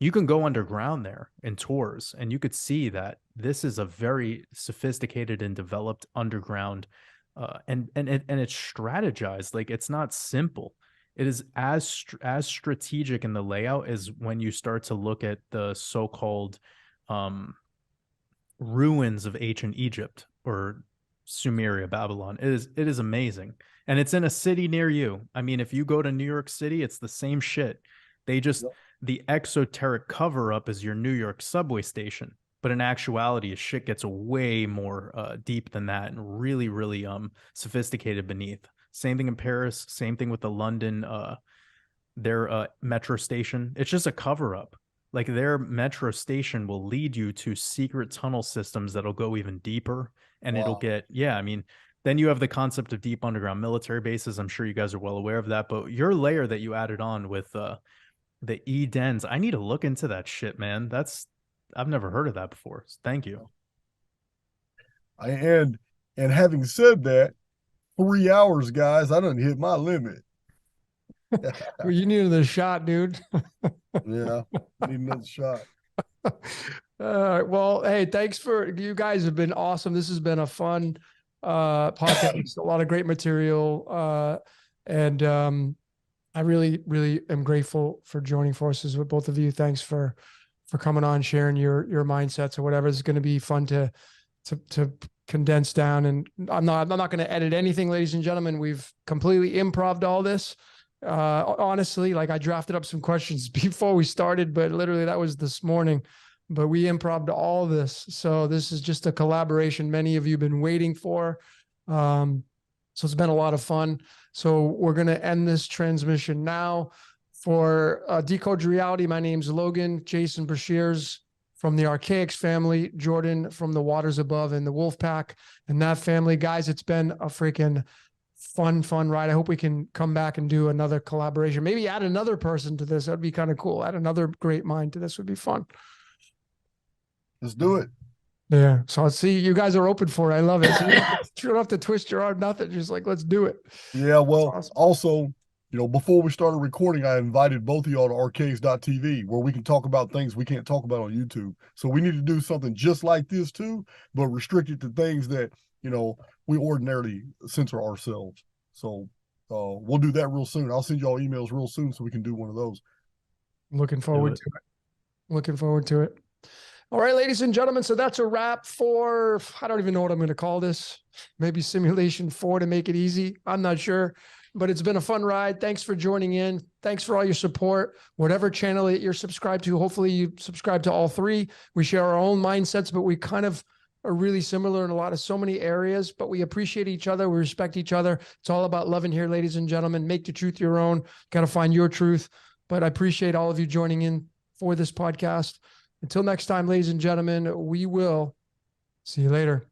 S2: You can go underground there in tours, and you could see that this is a very sophisticated and developed underground, and it's strategized. Like it's not simple. It is as strategic in the layout as when you start to look at the so-called ruins of ancient Egypt or Sumeria, Babylon. It is amazing. And it's in a city near you. I mean, if you go to New York City, it's the same shit. They just
S3: Yep.
S2: the exoteric cover up is your New York subway station. But in actuality, shit gets way more deep than that and really, really sophisticated beneath. Same thing in Paris, same thing with the London their metro station. It's just a cover up. Like their metro station will lead you to secret tunnel systems that'll go even deeper, and it'll
S3: Wow.
S2: get, yeah, I mean, then you have the concept of deep underground military bases. I'm sure you guys are well aware of that, but your layer that you added on with the E-dens, I need to look into that shit, man. I've never heard of that before. So thank you.
S3: And having said that, 3 hours, guys, I done hit my limit.
S1: Well, you needed a shot, dude.
S3: Yeah, need another shot.
S1: Well, hey, thanks for you guys have been awesome. This has been a fun podcast, a lot of great material. And I really, really am grateful for joining forces with both of you. Thanks for coming on, sharing your mindsets or whatever. It's going to be fun to condense down. And I'm not going to edit anything, ladies and gentlemen. We've completely improv'd all this. Honestly, like I drafted up some questions before we started, but literally that was this morning. But we improv'd all this. So this is just a collaboration many of you have been waiting for. So it's been a lot of fun. So we're going to end this transmission now. For Decode Reality, my name's Logan, Jason Brashears from the Archaix family, Jordan from the Waters Above and the Wolf Pack and that family. Guys, it's been a freaking fun ride. I hope we can come back and do another collaboration. Maybe add another person to this. That'd be kind of cool. Add another great mind to this would be fun.
S3: Let's do it.
S1: Yeah. So I'll see you guys are open for it. I love it. So you don't have to twist your arm, nothing. Just like, let's do it.
S3: Yeah, well,
S1: awesome.
S3: Also, before we started recording, I invited both of y'all to Archaix.tv where we can talk about things we can't talk about on YouTube. So we need to do something just like this too, but restricted to things that, we ordinarily censor ourselves. So we'll do that real soon. I'll send y'all emails real soon so we can do one of those.
S1: Looking forward to it. Looking forward to it. All right, ladies and gentlemen. So that's a wrap for, I don't even know what I'm going to call this. Maybe simulation 4 to make it easy. I'm not sure, but it's been a fun ride. Thanks for joining in. Thanks for all your support. Whatever channel that you're subscribed to, hopefully you subscribe to all three. We share our own mindsets, but we kind of are really similar in so many areas, but we appreciate each other. We respect each other. It's all about loving here, ladies and gentlemen. Make the truth your own. Got to find your truth. But I appreciate all of you joining in for this podcast. Until next time, ladies and gentlemen, we will see you later.